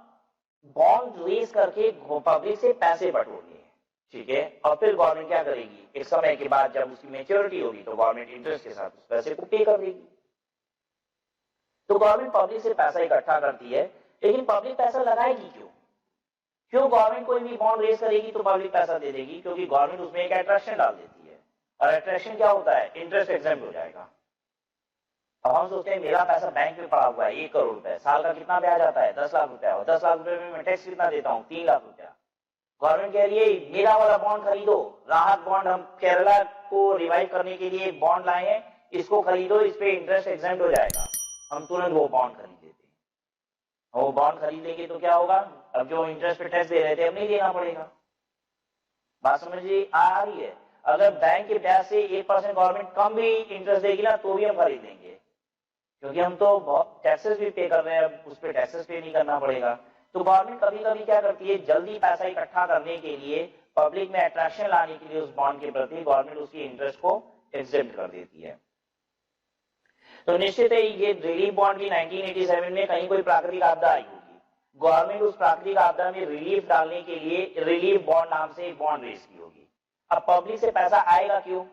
बॉन्ड रेज करके पब्लिक से पैसे बटोरने हैं, ठीक है, और फिर गवर्नमेंट क्या करेगी? एक समय के बाद जब उसकी मेच्योरिटी होगी तो गवर्नमेंट इंटरेस्ट के साथ उस पैसे को पे कर देगी। तो गवर्नमेंट पब्लिक से पैसा इकट्ठा करती है, लेकिन पब्लिक पैसा लगाएगी क्यों? क्यों गवर्नमेंट कोई भी बॉन्ड रेज करेगी तो पब्लिक पैसा दे देगी? क्योंकि गवर्नमेंट उसमें एक अट्रैक्शन डाल देती है, और अट्रैक्शन क्या होता है? इंटरेस्ट एग्जेम्प्ट हो जाएगा। अब हम सोचते हैं मेरा पैसा बैंक में पड़ा हुआ है 1 करोड़ रुपए, साल का कितना ब्याज आता है? 10 लाख रुपया, और 10 लाख रुपए में मैं टैक्स कितना देता हूँ? 3 लाख रुपया। गवर्नमेंट कह रही है मेरा वाला बॉन्ड खरीदो, राहत बॉन्ड, हम केरला को रिवाइव करने के लिए बॉन्ड लाए हैं, इसको खरीदो, इस पे इंटरेस्ट एग्जेम्प्ट हो जाएगा। हम तुरंत वो बॉन्ड खरीद लेते हैं। वो बॉन्ड खरीद लेंगे तो क्या होगा? अब जो इंटरेस्ट पे टैक्स दे रहे थे अब नहीं देना पड़ेगा। बात समझिए आ रही है? अगर बैंक के ब्याज से 1% गवर्नमेंट कम भी इंटरेस्ट देगी ना तो भी हम खरीद लेंगे, क्योंकि हम तो टैक्सेस भी पे कर रहे हैं, अब उस पर टैक्सेस पे नहीं करना पड़ेगा। तो गवर्नमेंट कभी कभी क्या करती है, जल्दी पैसा इकट्ठा करने के लिए, पब्लिक में अट्रैक्शन लाने के लिए उस बॉन्ड के प्रति गवर्नमेंट उसकी इंटरेस्ट को एग्जेम्प्ट कर देती है। तो निश्चित है ये रिलीफ बॉन्ड भी 1987 में कहीं कोई प्राकृतिक आपदा आई होगी, गवर्नमेंट उस प्राकृतिक आपदा में रिलीफ डालने के लिए रिलीफ बॉन्ड नाम से एक बॉन्ड रेज की होगी। अब पब्लिक से पैसा आएगा क्यों?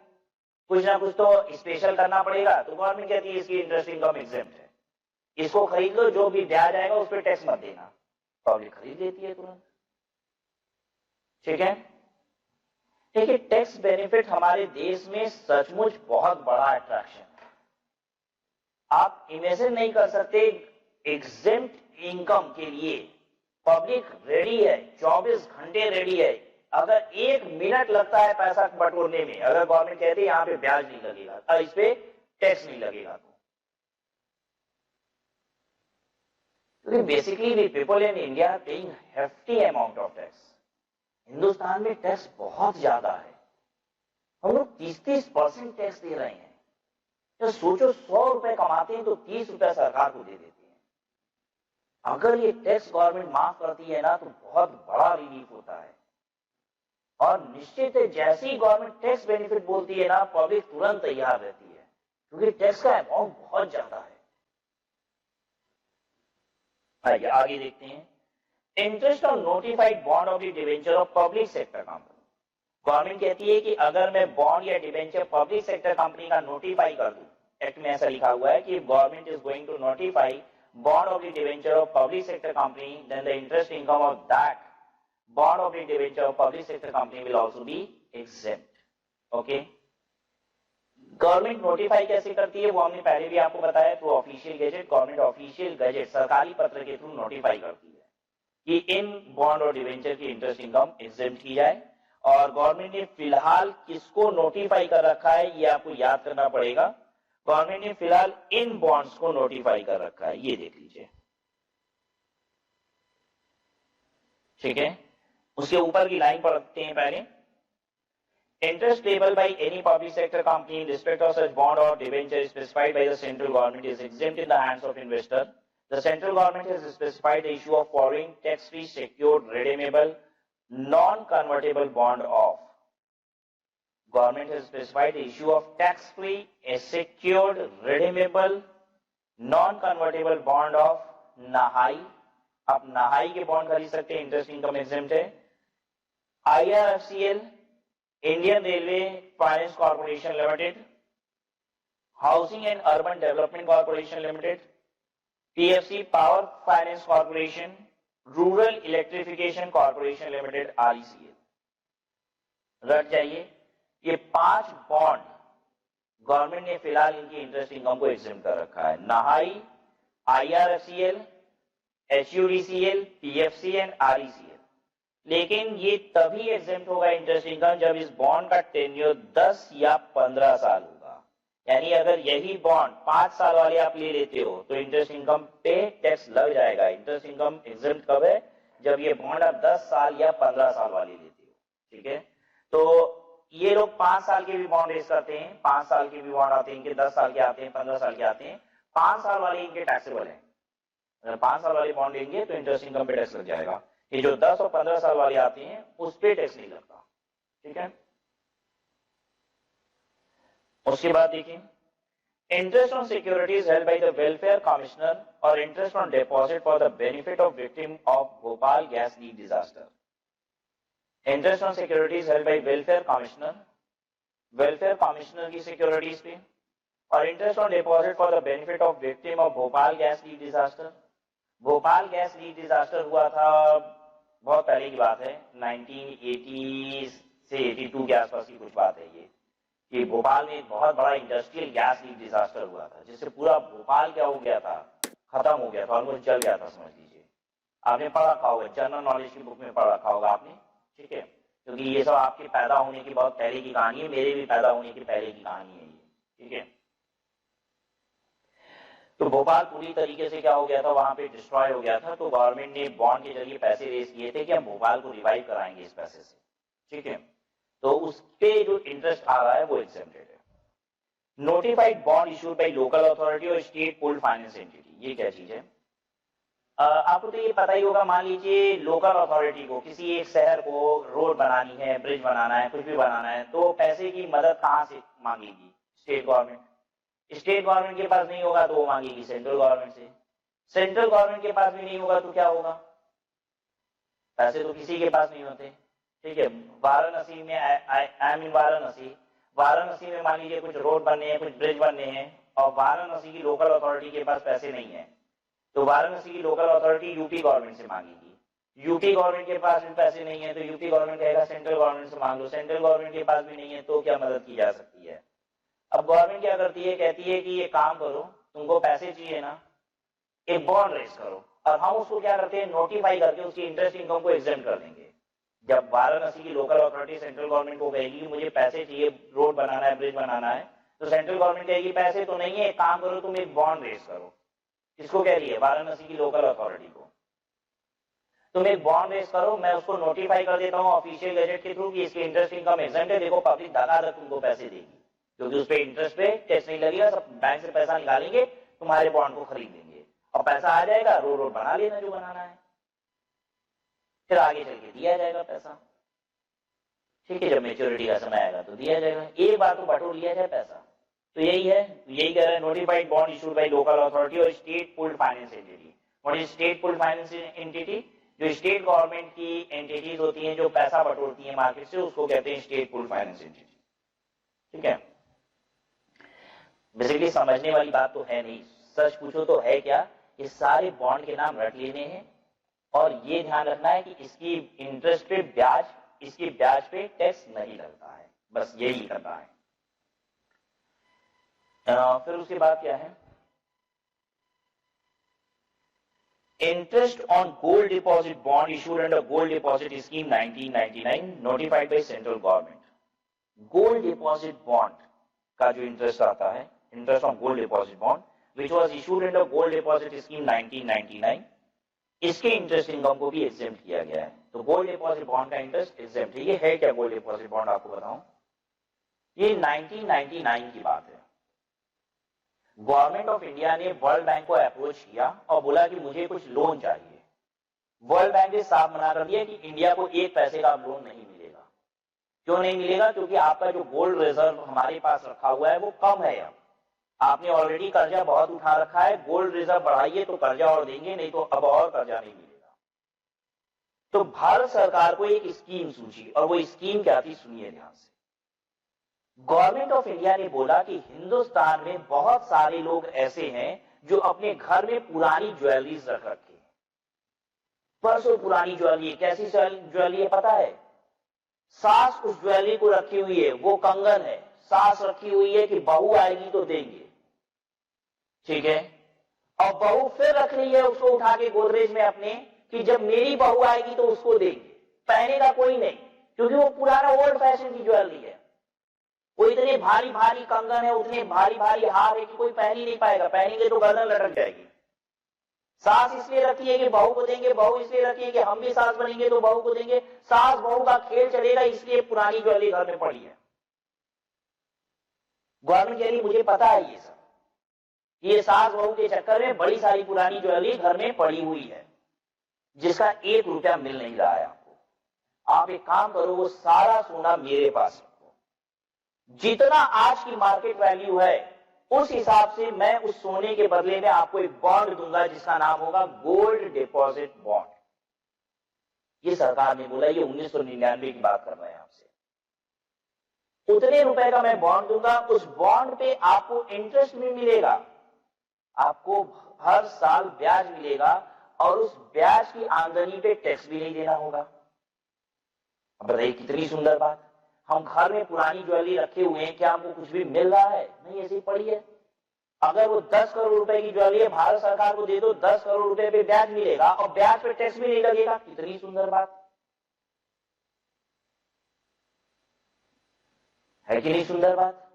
कुछ ना कुछ तो स्पेशल करना पड़ेगा, तो गवर्नमेंट कहती है इसकी इंटरेस्ट इनकम एग्जेम्प्ट है, इसको खरीद लो, जो भी ब्याज आएगा उस पर टैक्स मत देना। पब्लिक खरीद लेती है तुरंत, ठीक है। देखिए टैक्स बेनिफिट हमारे देश में सचमुच बहुत बड़ा अट्रैक्शन है। आप इमेजिन नहीं कर सकते, एग्जेम्प्ट इनकम के लिए पब्लिक रेडी है, 24 घंटे रेडी है। अगर 1 मिनट लगता है पैसा बटोरने में, अगर गवर्नमेंट कहती है यहां पे ब्याज नहीं लगेगा, इस पे टैक्स नहीं लगेगा, तो basically we people in India paying hefty amount of tax. Hindustan में टैक्स बहुत ज्यादा है, हम लोग 30-30% टैक्स दे रहे हैं। तो सोचो 100 रुपए कमाते हैं तो 30 रुपए सरकार को दे देते हैं। अगर ये टैक्स गवर्नमेंट माफ करती है ना तो बहुत बड़ा रिलीफ होता है, और निश्चित है जैसे ही गवर्नमेंट टैक्स बेनिफिट बोलती है ना पब्लिक तुरंत तैयार रहती है, क्योंकि टैक्स का अमाउंट बहुत ज्यादा है। आइए आगे देखते हैं। Interest on notified bond of the debenture of public sector company. Government कहती है कि अगर मैं बॉन्ड या डिवेंचर पब्लिक सेक्टर कंपनी का नोटिफाई कर दूं, एक्ट में ऐसा लिखा हुआ है कि government is going to notify bond of the debenture of public sector company, then the interest income of that bond of the debenture of public sector company will also be exempt. Okay? Government notify कैसे करती है वो हमने पहले भी आपको बताया, through official gazette. Government official gazette सरकारी पत्र के थ्रू नोटिफाई करती है कि इन बॉन्ड और डिवेंचर की इंटरेस्ट इनकम एग्जेम्प्ट की जाए। और गवर्नमेंट ने फिलहाल किसको नोटिफाई कर रखा है ये आपको याद करना पड़ेगा। गवर्नमेंट ने फिलहाल इन बॉन्ड्स को नोटिफाई कर रखा है, ये देख लीजिए, ठीक है। उसके ऊपर की लाइन पढ़ते हैं पहले। Interest payable by any public sector company in respect of such bond or debenture specified by the central government is exempt in the hands of investor. The central government has specified the issue of following tax-free, secured, redeemable, non-convertible bond of. Government has specified the issue of tax-free, secured, redeemable, non-convertible bond of नहाई। आप नहाई के bond खरीद सकते हैं, interest income exempt है। IRFCL, Indian Railway Finance Corporation Limited, Housing and Urban Development Corporation Limited, PFC Power Finance Corporation, rural electrification corporation limited RECL, रट जाइए। ये 5 बॉन्ड गवर्नमेंट ने फिलहाल इनकी इंटरेस्ट इनकम को एग्जेम्प्ट कर रखा है। नहाई, IRFCL, HUDCL, PFC and RECL। लेकिन ये तभी एग्जेम्प्ट होगा इंटरेस्ट इनकम जब इस बॉन्ड का टेन्योर 10 या 15 साल होगा। यानी अगर यही बॉन्ड 5 साल वाले आप ले लेते हो तो इंटरेस्ट इनकम पे टैक्स लग जाएगा। इंटरेस्ट इनकम एग्जेम्प्ट कब है? जब ये बॉन्ड आप 10 साल या 15 साल वाले लेते हो। ठीक है, तो ये लोग 5 साल के भी बॉन्ड रेस करते हैं, 5 साल के भी बॉन्ड आते हैं इनके, 10 साल के आते हैं, 15 साल के आते हैं। 5 साल वाले इनके टैक्सेबल है। अगर 5 साल वाले बॉन्ड लेंगे तो इंटरेस्ट इनकम पे टैक्स लग जाएगा। ये जो 10 और 15 साल वाले आते हैं उस पे टैक्स नहीं लगता। ठीक है, उसके बाद देखिए, interest on securities held by the welfare commissioner और interest on deposit for the benefit of victim of Bhopal gas leak disaster. Interest on securities held by welfare commissioner की सिक्योरिटीज पे, और interest on deposit for the benefit of victim of Bhopal gas leak disaster. Bhopal gas leak disaster हुआ था, बहुत पहले की बात है, 1980 से 82 के आसपास की कुछ बात है ये, कि भोपाल में एक बहुत बड़ा इंडस्ट्रियल गैस लीक डिजास्टर हुआ था जिससे पूरा भोपाल क्या हो गया था, खत्म हो गया था, ऑलमोस्ट जल गया था समझ लीजिए। आपने पढ़ा रखा होगा, जनरल नॉलेज की बुक में पढ़ रखा होगा आपने। ठीक है, क्योंकि ये सब आपके पैदा होने की बहुत पहले की कहानी है, मेरे भी पैदा होने की पहले की कहानी है ये। ठीक है, तो भोपाल पूरी तरीके से क्या हो गया था, वहां पे डिस्ट्रॉय हो गया था। तो गवर्नमेंट ने बॉन्ड के जरिए पैसे रेज किए थे कि हम भोपाल को रिवाइव कराएंगे इस पैसे से। ठीक है, तो उस पे जो इंटरेस्ट आ रहा है वो एग्जेम्प्टेड है। Notified bond issued by local authority और स्टेट पूल्ड फाइनेंस एंटिटी, ये क्या चीज है? आपको तो ये पता ही होगा, मान लीजिए लोकल अथॉरिटी को किसी एक शहर को रोड बनानी है, ब्रिज बनाना है, कुछ भी बनाना है, तो पैसे की मदद कहां से मांगेगी? State government. स्टेट गवर्नमेंट के पास नहीं होगा तो वो मांगेगी सेंट्रल गवर्नमेंट से। सेंट्रल गवर्नमेंट के पास भी नहीं होगा तो क्या होगा? पैसे तो किसी के पास नहीं होते। ठीक है, वाराणसी में आई मीन वाराणसी में मान लीजिए कुछ रोड बनने हैं, कुछ ब्रिज बनने हैं, और वाराणसी की लोकल अथॉरिटी के पास पैसे नहीं है, तो वाराणसी की लोकल अथॉरिटी यूपी गवर्नमेंट से मांगेगी। यूपी गवर्नमेंट के पास भी पैसे नहीं है तो यूपी गवर्नमेंट कहेगा सेंट्रल गवर्नमेंट से मांग लो। सेंट्रल गवर्नमेंट के पास भी नहीं है तो क्या मदद की जा सकती है? अब गवर्नमेंट क्या करती है, कहती है कि ये काम करो, तुमको पैसे चाहिए ना, एक बॉन्ड रेज करो, और हम उसको क्या करते हैं, नोटिफाई करके उसकी इंटरेस्ट इनकम को एग्जेम्प्ट कर देंगे। जब वाराणसी की लोकल अथॉरिटी सेंट्रल गवर्नमेंट को कहेगी मुझे पैसे चाहिए, रोड बनाना है, ब्रिज बनाना है, तो सेंट्रल गवर्नमेंट कहेगी पैसे तो नहीं है, एक काम करो तुम एक बॉन्ड रेज करो। किसको कह रही है? वाराणसी की लोकल अथॉरिटी को। तुम एक बॉन्ड रेज करो, मैं उसको नोटिफाई कर देता हूँ ऑफिशियल गजेट के थ्रू कि इसकी इंटरेस्ट इनकम एग्जेम्प्ट है, देखो पब्लिक धड़ाधड़ तुमको पैसे देगी, क्योंकि उस पे इंटरेस्ट पे टैक्स नहीं लगेगा, सब बैंक से पैसा निकालेंगे, तुम्हारे बॉन्ड को खरीद लेंगे, और पैसा आ जाएगा, रोड बना लेना जो बनाना है, फिर आगे चल के दिया जाएगा पैसा। ठीक है, जब मेच्योरिटी का समय आएगा तो दिया जाएगा, एक बार तो बटोर लिया जाए पैसा। तो यही है, यही कह रहे हैं, notified bond issued by local authority और state pooled finance entity. What is state pooled finance entity? जो स्टेट गवर्नमेंट की एंटिटीज होती हैं जो पैसा बटोरती हैं मार्केट से, उसको कहते हैं स्टेट पूल्ड फाइनेंस एंटिटी। ठीक है, बेसिकली समझने वाली बात तो है नहीं, सच पूछो तो है क्या, ये सारे बॉन्ड के नाम रट लेने हैं और ये ध्यान रखना है कि इसकी इंटरेस्ट पे ब्याज, इसकी ब्याज पे टैक्स नहीं लगता है, बस यही करना है। फिर उसके बाद क्या है, interest on gold deposit bond issued under gold deposit scheme 1999 notified by central government. Gold deposit bond का जो इंटरेस्ट आता है, interest on gold deposit bond which was issued under gold deposit scheme 1999, इसके इंटरेस्ट इनकम को भी exempt किया गया है। तो गोल्ड डिपॉजिट बॉन्ड का इंटरेस्ट एग्जेम्प्ट है। ये है क्या गोल्ड डिपॉजिट बॉन्ड, आपको बताऊं, ये 1999 की बात है। गवर्नमेंट ऑफ इंडिया ने वर्ल्ड बैंक को अप्रोच किया और बोला कि मुझे कुछ लोन चाहिए। वर्ल्ड बैंक ने साफ मना कर दिया कि इंडिया को एक पैसे का लोन नहीं मिलेगा। क्यों नहीं मिलेगा? क्योंकि आपका जो गोल्ड रिजर्व हमारे पास रखा हुआ है वो कम है। अब आपने ऑलरेडी कर्जा बहुत उठा रखा है, गोल्ड रिजर्व बढ़ाइए तो कर्जा और देंगे, नहीं तो अब और कर्जा नहीं मिलेगा। तो भारत सरकार को एक स्कीम सूझी, और वो स्कीम क्या थी, सुनिए ध्यान से। गवर्नमेंट ऑफ इंडिया ने बोला कि हिंदुस्तान में बहुत सारे लोग ऐसे हैं जो अपने घर में पुरानी ज्वेलरीज रख रखे हैं, परसों पुरानी ज्वेलरी, कैसी ज्वेलरी है पता है? सास उस ज्वेलरी को रखी हुई है, वो कंगन है, सास रखी हुई है कि बहू आएगी तो देंगे, ठीक है। और बहू फिर रख रही है उसको उठा के गोदरेज में अपने कि जब मेरी बहू आएगी तो उसको देंगे। पहनेगा कोई नहीं, क्योंकि वो पुराना ओल्ड फैशन की ज्वेलरी है। वो इतने भारी भारी कंगन है, उतने भारी भारी हार है कि कोई पहन ही नहीं पाएगा, पहनेंगे तो गर्दन लटक जाएगी। सास इसलिए रखी है कि बहू को देंगे, बहू इसलिए रखी है कि हम भी सास बनेंगे तो बहू को देंगे। सास बहू का खेल चलेगा, इसलिए पुरानी ज्वेलरी घर में पड़ी है। गवर्नमेंट कह रही मुझे पता है ये सब, ये सास बहू के चक्कर में बड़ी सारी पुरानी ज्वेलरी घर में पड़ी हुई है, जिसका 1 रुपया मिल नहीं रहा है आपको। आप एक काम करो, वो सारा सोना मेरे पास रखो, जितना आज की मार्केट वैल्यू है उस हिसाब से मैं उस सोने के बदले में आपको एक बॉन्ड दूंगा, जिसका नाम होगा गोल्ड डिपॉजिट बॉन्ड। ये सरकार ने बोला, ये 1999 की बात कर रहे हैं आपसे। उतने रुपए का मैं बॉन्ड दूंगा, उस बॉन्ड पे आपको इंटरेस्ट भी मिलेगा, आपको हर साल ब्याज मिलेगा, और उस ब्याज की आमदनी पे टैक्स भी नहीं देना होगा। अब बताइए कितनी सुंदर बात। हम घर में पुरानी ज्वेलरी रखे हुए हैं, क्या हमको कुछ भी मिल रहा है? नहीं, ऐसी पड़ी है। अगर वो 10 करोड़ रुपए की ज्वेलरी है, भारत सरकार को दे दो, 10 करोड़ रुपए पे ब्याज मिलेगा और ब्याज पे टैक्स भी नहीं लगेगा। कितनी सुंदर बात है कि नहीं? सुंदर बात।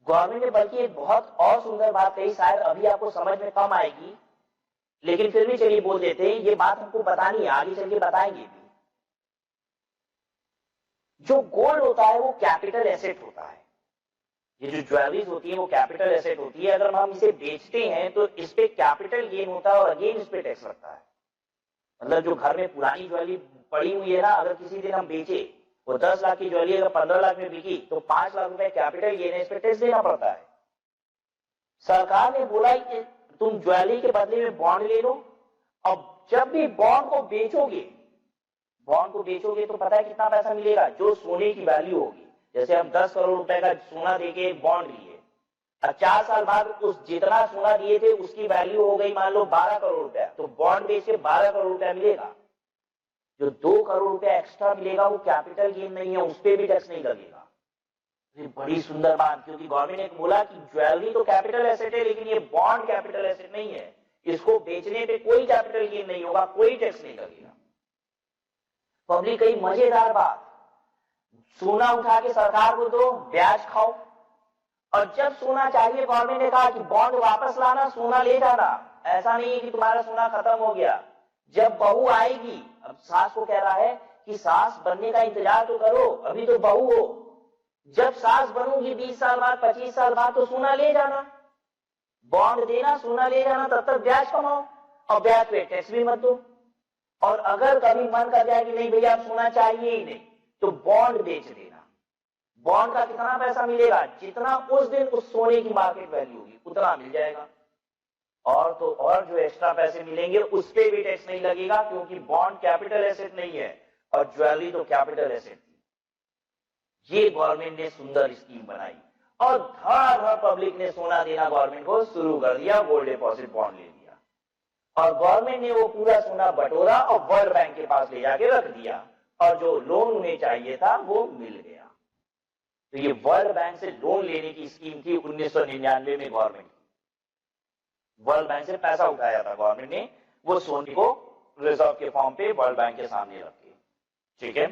गवर्नमेंट ने बल्कि एक बहुत और सुंदर बात कही, शायद अभी आपको समझ में कम आएगी, लेकिन फिर भी चलिए बोल देते हैं। ये बात हमको बतानी है, आगे चल के बताएंगे भी। जो गोल्ड होता है वो कैपिटल एसेट होता है। ये जो ज्वेलरीज होती है वो कैपिटल एसेट होती है। अगर हम इसे बेचते हैं तो इस पे कैपिटल गेन होता है और अगेन इस पे टैक्स लगता है। मतलब जो घर में पुरानी ज्वेलरी पड़ी हुई है ना, अगर किसी दिन हम बेचे, वो 10 लाख की ज्वेलरी अगर 15 लाख में बिकी तो 5 लाख रुपए कैपिटल गेन है, इस पे टैक्स देना पड़ता है। सरकार ने बोला कि तुम ज्वेलरी के बदले में बॉन्ड ले लो, और जब भी बॉन्ड को बेचोगे तो पता है कितना पैसा मिलेगा? जो सोने की वैल्यू होगी। जैसे हम 10 करोड़ रुपए का सोना देके एक बॉन्ड लिए, अब 4 साल बाद उस जितना सोना दिए थे उसकी वैल्यू हो गई मान लो 12 करोड़ रुपया, तो बॉन्ड बेच के 12 करोड़ रुपया मिलेगा। जो 2 करोड़ रुपया एक्स्ट्रा मिलेगा वो कैपिटल गेन नहीं है, उस पर भी टैक्स नहीं लगेगा। ये बड़ी सुंदर बात, क्योंकि गवर्नमेंट ने बोला कि ज्वेलरी तो कैपिटल एसेट है, लेकिन ये बॉन्ड कैपिटल एसेट नहीं है, इसको बेचने पे कोई कैपिटल गेन नहीं होगा, कोई टैक्स नहीं लगेगा। पब्लिक कई मजेदार बात, सोना उठा के सरकार को दो, ब्याज खाओ, और जब सोना चाहिए गवर्नमेंट ने कहा कि बॉन्ड वापस लाना, सोना ले जाना। ऐसा नहीं है कि तुम्हारा सोना खत्म हो गया, जब बहू आएगी, अब सास को कह रहा है कि सास बनने का इंतजार तो करो, अभी तो बहू हो, जब सास बनूंगी 20 साल बाद 25 साल बाद तो सोना ले जाना, बॉन्ड देना, सोना ले जाना, तब तक ब्याज कमाओ और ब्याज पे टैक्स भी मत दो। और अगर कभी मन कर जाए कि नहीं भैया अब सोना चाहिए ही नहीं, तो बॉन्ड बेच देना। बॉन्ड का कितना पैसा मिलेगा? जितना उस दिन उस सोने की मार्केट वैल्यू होगी उतना मिल जाएगा, और तो और जो एक्स्ट्रा पैसे मिलेंगे उस पे भी टैक्स नहीं लगेगा, क्योंकि बॉन्ड कैपिटल एसेट नहीं है और ज्वेलरी तो कैपिटल एसेट थी। ये गवर्नमेंट ने सुंदर स्कीम बनाई, और धड़ाधड़ पब्लिक ने सोना देना गवर्नमेंट को शुरू कर दिया, गोल्ड डिपॉजिट बॉन्ड ले लिया, और गवर्नमेंट ने वो पूरा सोना बटोरा और वर्ल्ड बैंक के पास ले जाके रख दिया, और जो लोन उन्हें चाहिए था वो मिल गया। तो ये वर्ल्ड बैंक से लोन लेने की स्कीम थी 1999 में गवर्नमेंट की। वर्ल्ड बैंक से पैसा उठाया था गवर्नमेंट ने, वो सोने को रिजर्व के फॉर्म पे वर्ल्ड बैंक के सामने रख के, ठीक है।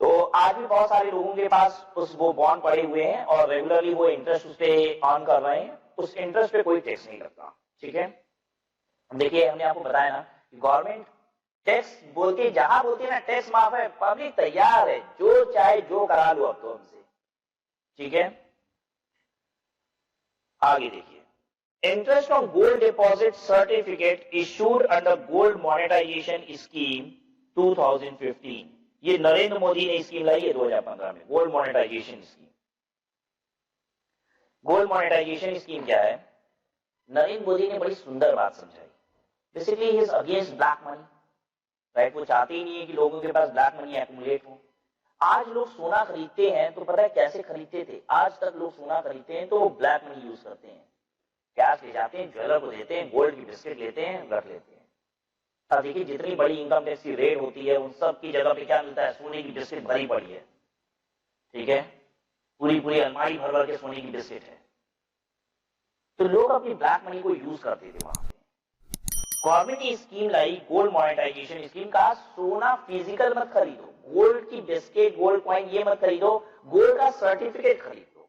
तो आज भी बहुत सारे लोगों के पास वो बॉन्ड पड़े हुए हैं और रेगुलरली वो इंटरेस्ट उस पे ऑन कर रहे हैं, उस इंटरेस्ट पे कोई टैक्स नहीं लगता, ठीक है। देखिए हमने आपको बताया ना कि गवर्नमेंट टैक्स बोलती, जहां बोलती है ना टैक्स माफ है, पब्लिक तैयार है, जो चाहे जो करा लो अब तो हमसे, ठीक है। आगे देखिए, interest on gold deposit certificate issued under gold monetisation scheme 2015। ये नरेंद्र मोदी ने स्कीम लाई है 2015 में, gold monetisation scheme. Gold monetisation scheme क्या है? नरेंद्र मोदी ने बड़ी सुंदर बात समझाई। Basically he is against black money, right. वो चाहते ही नहीं है कि लोगों के पास ब्लैक मनी एक्यूमुलेट हो। आज लोग सोना खरीदते हैं तो पता है कैसे खरीदते थे? आज तक लोग सोना खरीदते हैं तो वो ब्लैक मनी यूज करते हैं, कैश ले जाते हैं, ज्वेलर को देते हैं, गोल्ड की बिस्किट लेते हैं, रख लेते हैं, अब देखिए जितनी बड़ी इनकम टैक्स की रेट होती है उन सब की जगह पे क्या मिलता है, सोने की बिस्किट भरी पड़ी है, ठीक है, पूरी पूरी अलमारी भर भर के सोने की बिस्किट है। तो लोग अपनी ब्लैक मनी को यूज करते थे वहां पे। गवर्नमेंट की स्कीम लाई गोल्ड मॉनेटाइजेशन स्कीम का, सोना फिजिकल मत खरीदो, गोल्ड की बिस्किट गोल्ड कॉइन ये मत खरीदो, गोल्ड का सर्टिफिकेट खरीदो।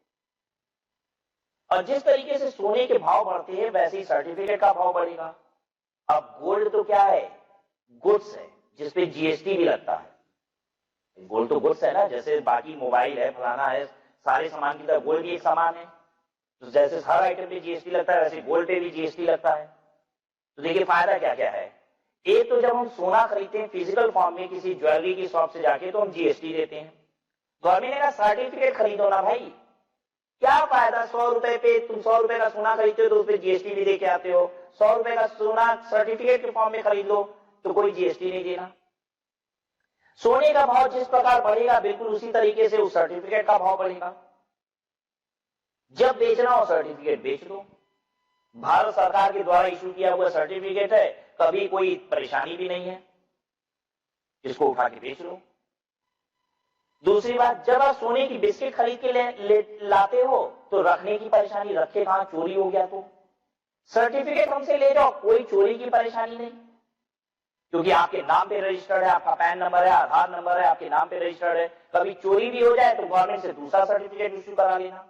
और जिस तरीके से सोने के भाव बढ़ते हैं वैसे ही सर्टिफिकेट का भाव बढ़ेगा। अब गोल्ड तो क्या है, गुड्स है जिसपे जीएसटी भी लगता है। गोल्ड तो गुड्स है ना, जैसे बाकी मोबाइल है फलाना है, सारे सामान की तरह गोल्ड भी एक सामान है। तो जैसे हर आइटम पे जीएसटी लगता है वैसे गोल्ड पे भी जीएसटी लगता है। तो देखिए फायदा क्या क्या है। एक तो जब हम सोना खरीदते हैं फिजिकल फॉर्म में किसी ज्वेलरी की शॉप से जाके तो हम जीएसटी देते हैं। गवर्नमेंट ने कहा सर्टिफिकेट खरीदो ना भाई, क्या फायदा 100 रुपए पे तुम 100 रुपए का सोना खरीदते हो तो उस पर जीएसटी भी दे के आते हो, 100 रुपए का सोना सर्टिफिकेट के फॉर्म में खरीद लो तो कोई जीएसटी नहीं देना। सोने का भाव जिस प्रकार बढ़ेगा बिल्कुल उसी तरीके से उस सर्टिफिकेट का भाव बढ़ेगा। जब बेचना हो सर्टिफिकेट बेच लो, भारत सरकार के द्वारा इशू किया हुआ सर्टिफिकेट है, कभी कोई परेशानी भी नहीं है, इसको उठा के बेच लो। दूसरी बात, जब आप सोने की बिस्किट खरीद के लाते हो तो रखने की परेशानी, रखे कहां, चोरी हो गया तो सर्टिफिकेट हमसे ले जाओ, कोई चोरी की परेशानी नहीं, क्योंकि आपके नाम पे रजिस्टर्ड है, आपका पैन नंबर है, आधार नंबर है, आपके नाम पे रजिस्टर्ड है। कभी चोरी भी हो जाए तो गवर्नमेंट से दूसरा सर्टिफिकेट इश्यू करा लेना।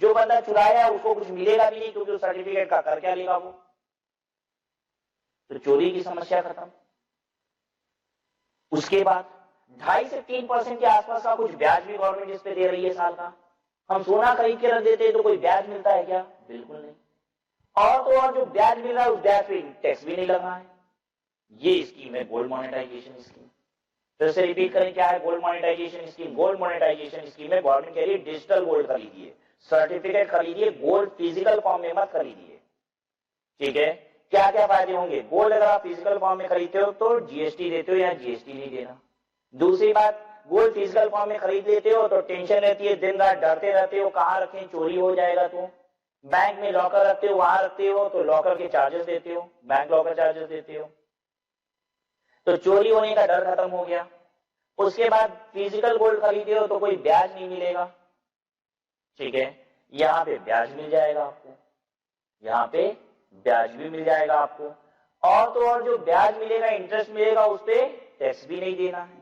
जो बंदा चुराया है उसको कुछ मिलेगा भी नहीं, क्योंकि उस सर्टिफिकेट का कर क्या लेगा वो। तो चोरी की समस्या खत्म। उसके बाद 2.5 से 3% के आसपास का कुछ ब्याज भी गवर्नमेंट इस पे दे रही है साल का। हम सोना खरीद के रख देते हैं तो कोई ब्याज मिलता है क्या, बिल्कुल नहीं। और तो और जो ब्याज मिल रहा है उस ब्याज पे टैक्स भी नहीं लगा है। ये स्कीम है गोल्ड मॉनेटाइजेशन स्कीम। फिर से रिपीट करें, क्या है gold monetisation scheme. Gold monetisation scheme में गवर्नमेंट कह रही है डिजिटल गोल्ड खरीदिए, सर्टिफिकेट खरीदिए, गोल्ड फिजिकल फॉर्म में मत खरीदिए, ठीक है। क्या क्या फायदे होंगे, गोल्ड अगर आप फिजिकल फॉर्म में खरीदते हो तो जीएसटी देते हो या जीएसटी नहीं देना। दूसरी बात, गोल्ड फिजिकल फॉर्म में खरीद लेते हो तो टेंशन रहती है, दिन रात डरते रहते हो कहां रखें, चोरी हो जाएगा। तो बैंक में लॉकर रखते हो, वहां रखते हो तो लॉकर के चार्जेस देते हो, बैंक लॉकर चार्जेस देते हो, तो चोरी होने का डर खत्म हो गया। उसके बाद फिजिकल गोल्ड खरीदे हो तो कोई ब्याज नहीं मिलेगा, ठीक है। यहां पे ब्याज मिल जाएगा आपको, यहां पे ब्याज भी मिल जाएगा आपको, और तो और जो ब्याज मिलेगा, इंटरेस्ट मिलेगा, उस पे टैक्स भी नहीं देना है।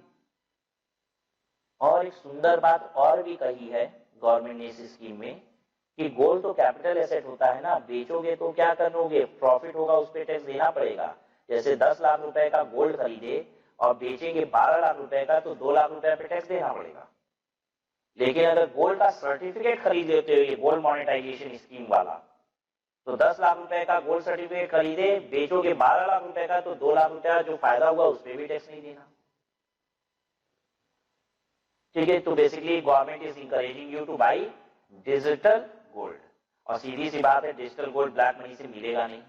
और एक सुंदर बात और भी कही है गवर्नमेंट ने इस स्कीम में कि गोल्ड तो कैपिटल एसेट होता है ना, बेचोगे तो क्या करोगे, प्रॉफिट होगा उस पे टैक्स देना पड़ेगा। जैसे 10 लाख रुपए का गोल्ड खरीदे और बेचेंगे 12 लाख रुपए का तो 2 लाख रुपए पे टैक्स देना पड़ेगा। लेकिन अगर गोल्ड का सर्टिफिकेट खरीद लेते हो, ये गोल्ड मॉनेटाइजेशन स्कीम वाला, तो 10 लाख रुपए का गोल्ड सर्टिफिकेट खरीदे, बेचोगे 12 लाख रुपए का तो 2 लाख रुपया जो फायदा हुआ उस पर भी टैक्स नहीं देना, ठीक है। तो basically government is encouraging you two by digital gold. और सीधी सी बात है, डिजिटल गोल्ड ब्लैक मनी से मिलेगा नहीं,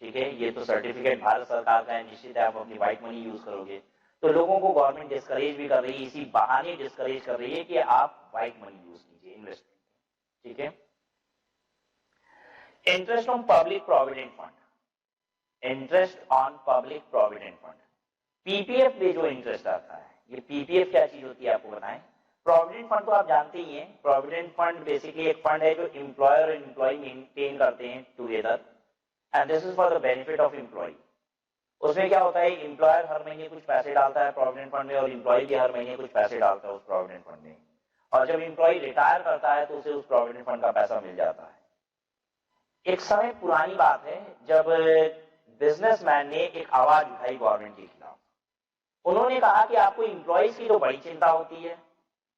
ठीक है। ये तो सर्टिफिकेट भारत सरकार का है, निश्चित है आप अपनी व्हाइट मनी यूज करोगे। तो लोगों को गवर्नमेंट डिस्करेज भी कर रही है, इसी बहाने डिस्करेज कर रही है कि आप व्हाइट मनी यूज कीजिए इन्वेस्टमेंट, ठीक है। Interest on public provident fund, interest on public provident fund, PPF पे जो इंटरेस्ट आता है, ये पीपीएफ क्या चीज होती है आपको बताएं। प्रोविडेंट फंड तो आप जानते ही हैं, प्रोविडेंट फंड बेसिकली एक फंड है जो एम्प्लॉयर और एम्प्लॉय मेंटेन करते हैं together, and this is for the benefit of employee. उसमें क्या होता है, एम्प्लॉयर हर महीने कुछ पैसे डालता है प्रोविडेंट फंड में और एम्प्लॉय भी हर महीने कुछ पैसे डालता है उस प्रोविडेंट फंड में, और जब एम्प्लॉय रिटायर करता है तो उसे उस प्रोविडेंट फंड का पैसा मिल जाता है। एक समय पुरानी बात है जब बिजनेसमैन ने एक आवाज उठाई गवर्नमेंट के खिलाफ। उन्होंने कहा कि आपको एम्प्लॉयज की तो बड़ी चिंता होती है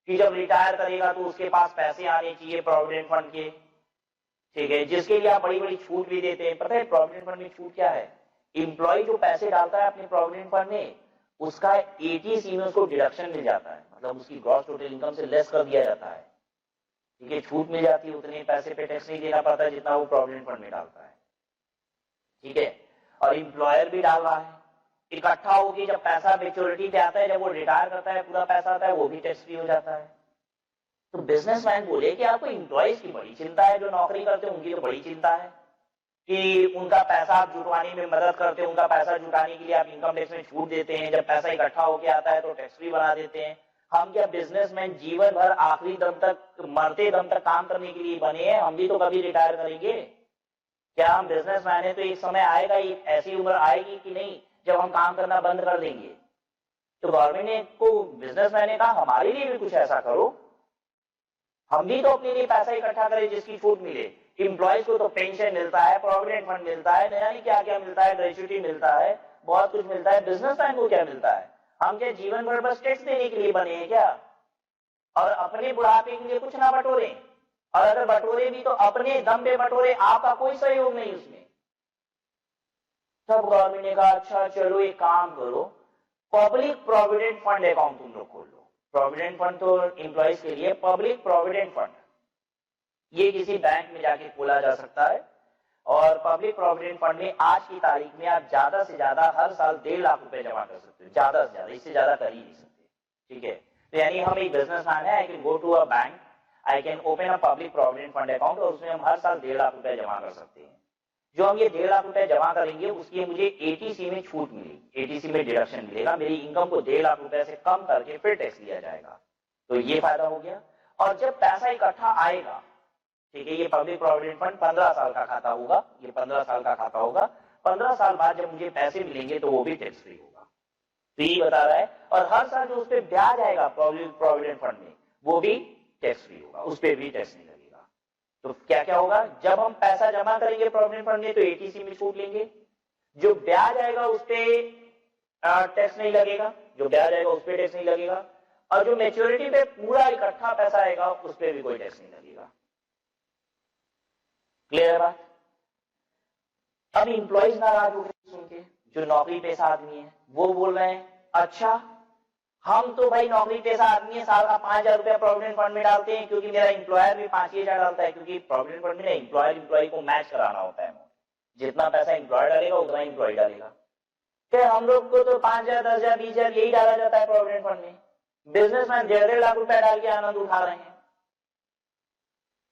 कि जब रिटायर करेगा तो उसके पास पैसे आने चाहिए प्रोविडेंट फंड के, ठीक है, जिसके लिए आप बड़ी बड़ी छूट भी देते हैं। पता है प्रोविडेंट फंड में छूट क्या है, एम्प्लॉय जो पैसे डालता है अपने प्रोविडेंट फंड में, उसका 80 में उसको डिडक्शन मिल जाता है, मतलब उसकी ग्रॉस टोटल इनकम से लेस कर दिया जाता है, ठीक है। छूट मिल जाती है, उतने पैसे पे टैक्स नहीं देना पड़ता जितना वो प्रोविडेंट फंड में डालता है, ठीक है। और एम्प्लॉयर भी डाल रहा है, इकट्ठा होगी जब पैसा मेच्योरिटी पे आता है, जब वो रिटायर करता है पूरा पैसा आता है, वो भी टैक्स फ्री हो जाता है। तो बिजनेसमैन बोले कि आपको एम्प्लॉयज की बड़ी चिंता है, जो नौकरी करते हैं उनकी तो बड़ी चिंता है, कि उनका पैसा आप जुटवाने में मदद करते हैं, उनका पैसा जुटाने के लिए आप इनकम टैक्स में छूट देते हैं, जब पैसा इकट्ठा होके आता है तो टैक्स फ्री बना देते हैं। हम क्या बिजनेसमैन जीवन भर आखिरी दम तक, मरते दम तक काम करने के लिए बने हैं? हम भी तो कभी रिटायर करेंगे। क्या हम बिजनेसमैन है तो एक समय आएगा, एक ऐसी उम्र आएगी कि नहीं जब हम काम करना बंद कर देंगे? तो गवर्नमेंट ने को, बिजनेसमैन ने कहा हमारे लिए भी कुछ ऐसा करो, हम भी तो अपने लिए पैसा इकट्ठा करें जिसकी छूट मिले। एम्प्लॉयज को तो पेंशन मिलता है, प्रोविडेंट फंड मिलता है, नया नहीं क्या क्या मिलता है, ग्रेच्युटी मिलता है, बहुत कुछ मिलता है। बिजनेसमैन को क्या मिलता है? हम क्या जीवन भर बस टैक्स देने के लिए बने हैं क्या? और अपने बुढ़ापे के लिए कुछ ना बटोरे, और अगर बटोरे भी तो अपने दम पे बटोरे, आपका कोई सहयोग नहीं उसमें। तब गवर्नमेंट ने कहा अच्छा चलो एक काम करो, पब्लिक प्रोविडेंट फंड अकाउंट तुम लोग खोल लो। प्रोविडेंट फंड तो एम्प्लॉयज के लिए, पब्लिक प्रोविडेंट फंड ये किसी बैंक में जाके खोला जा सकता है। और पब्लिक प्रोविडेंट फंड में आज की तारीख में आप ज्यादा से ज्यादा हर साल 1.5 लाख रुपए जमा कर सकते हो, ज्यादा से ज्यादा, इससे ज्यादा कर ही नहीं सकते। ठीक है, तो यानी हम एक बिजनेसमैन है, I can go to a bank, I can open a public provident fund account, और उसमें हम हर साल 1.5 लाख रुपए जमा कर सकते हैं। जो हम ये 1.5 लाख रुपए जमा करेंगे उसकी मुझे एटीसी में छूट मिलेगी, एटीसी में डिडक्शन मिलेगा, मेरी इनकम को 1.5 लाख रुपए से कम करके फिर टैक्स दिया जाएगा। तो ये फायदा हो गया। और जब पैसा इकट्ठा आएगा, ठीक है, ये पब्लिक प्रोविडेंट फंड 15 साल का खाता होगा, ये 15 साल का खाता होगा, 15 साल बाद जब मुझे पैसे मिलेंगे तो वो भी टैक्स फ्री होगा। तो ये बता रहा है। और हर साल जो उस पर ब्याज आएगा पब्लिक प्रोविडेंट फंड में, वो भी टैक्स फ्री होगा, उस पर भी टैक्स नहीं लगेगा। तो क्या क्या होगा, जब हम पैसा जमा करेंगे प्रोविडेंट फंड में तो एटीसी में छूट लेंगे, जो ब्याज आएगा उस पर टैक्स नहीं लगेगा, जो ब्याज आएगा उस पर टैक्स नहीं लगेगा, और जो मैच्योरिटी पे पूरा इकट्ठा पैसा आएगा उस पर भी कोई टैक्स नहीं लगेगा। क्लियर है बात? अब इंप्लॉइज नाराज हो गए सुन के, जो नौकरी पेशा आदमी है वो बोल रहे हैं अच्छा हम तो भाई नौकरी पेशा आदमी है, साल का 5,000 रुपया प्रोविडेंट फंड में डालते हैं, क्योंकि मेरा एम्प्लॉयर भी 5,000 डालता है, क्योंकि प्रोविडेंट फंड में एम्प्लॉयर एम्प्लॉय को मैच कराना होता है, जितना पैसा एम्प्लॉयर डालेगा उतना एम्प्लॉय डालेगा। फिर हम लोग को तो 5,000 10,000 20,000 यही डाला जाता है प्रोविडेंट फंड में, बिजनेसमैन 1.5 लाख रुपया डाल के आनंद उठा रहे हैं।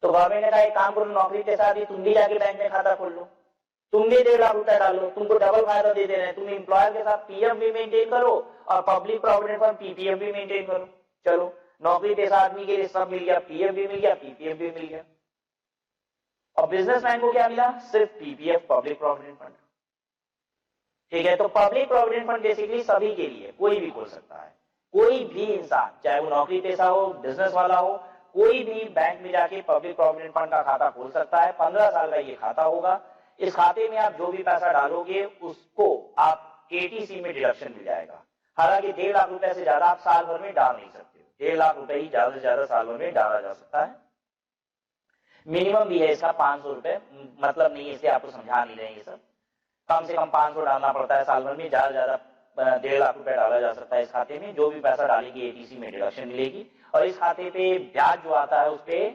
तो गवर्नमेंट ने कहा एक काम करो, नौकरी के साथ ही तुम भी जाके बैंक में खाता खोल लो, तुम भी 1.5 लाख रुपया डालो, तुमको डबल फायदा दे दे रहे हैं, तुम एम्प्लॉयर के साथ पीएफ भी मेंटेन करो और पब्लिक प्रोविडेंट फंड पीपीएफ भी मेंटेन करो। चलो नौकरी पेशा आदमी के लिए सब मिल गया, पीएफ भी मिल गया, पीपीएफ भी मिल गया। और बिजनेसमैन को क्या मिला? सिर्फ पीपीएफ, पब्लिक प्रोविडेंट फंड। ठीक है, तो पब्लिक प्रोविडेंट फंड बेसिकली सभी के लिए, कोई भी खोल सकता है, कोई भी इंसान, चाहे वो नौकरी पेशा हो, बिजनेस वाला हो, कोई भी बैंक में जाके पब्लिक प्रोविडेंट फंड का खाता खोल सकता है। 15 साल का ये खाता होगा, इस खाते में आप जो भी पैसा डालोगे उसको आप एटीसी में डिडक्शन मिल जाएगा। हालांकि 1.5 लाख रुपए से ज्यादा आप साल भर में डाल नहीं सकते, 1.5 लाख रुपए ही ज्यादा से ज्यादा साल भर में डाला जा सकता है। मिनिमम भी है इसका 500 रुपए, मतलब नहीं इसलिए आपको समझा नहीं रहे, ये सब कम से कम 500 डालना पड़ता है साल भर में, ज्यादा ज्यादा 1.5 लाख रुपए डाला जा सकता है इस खाते में। जो भी पैसा डालेगी एटीसी में डिडक्शन मिलेगी, और इस खाते पे ब्याज जो आता है उस पर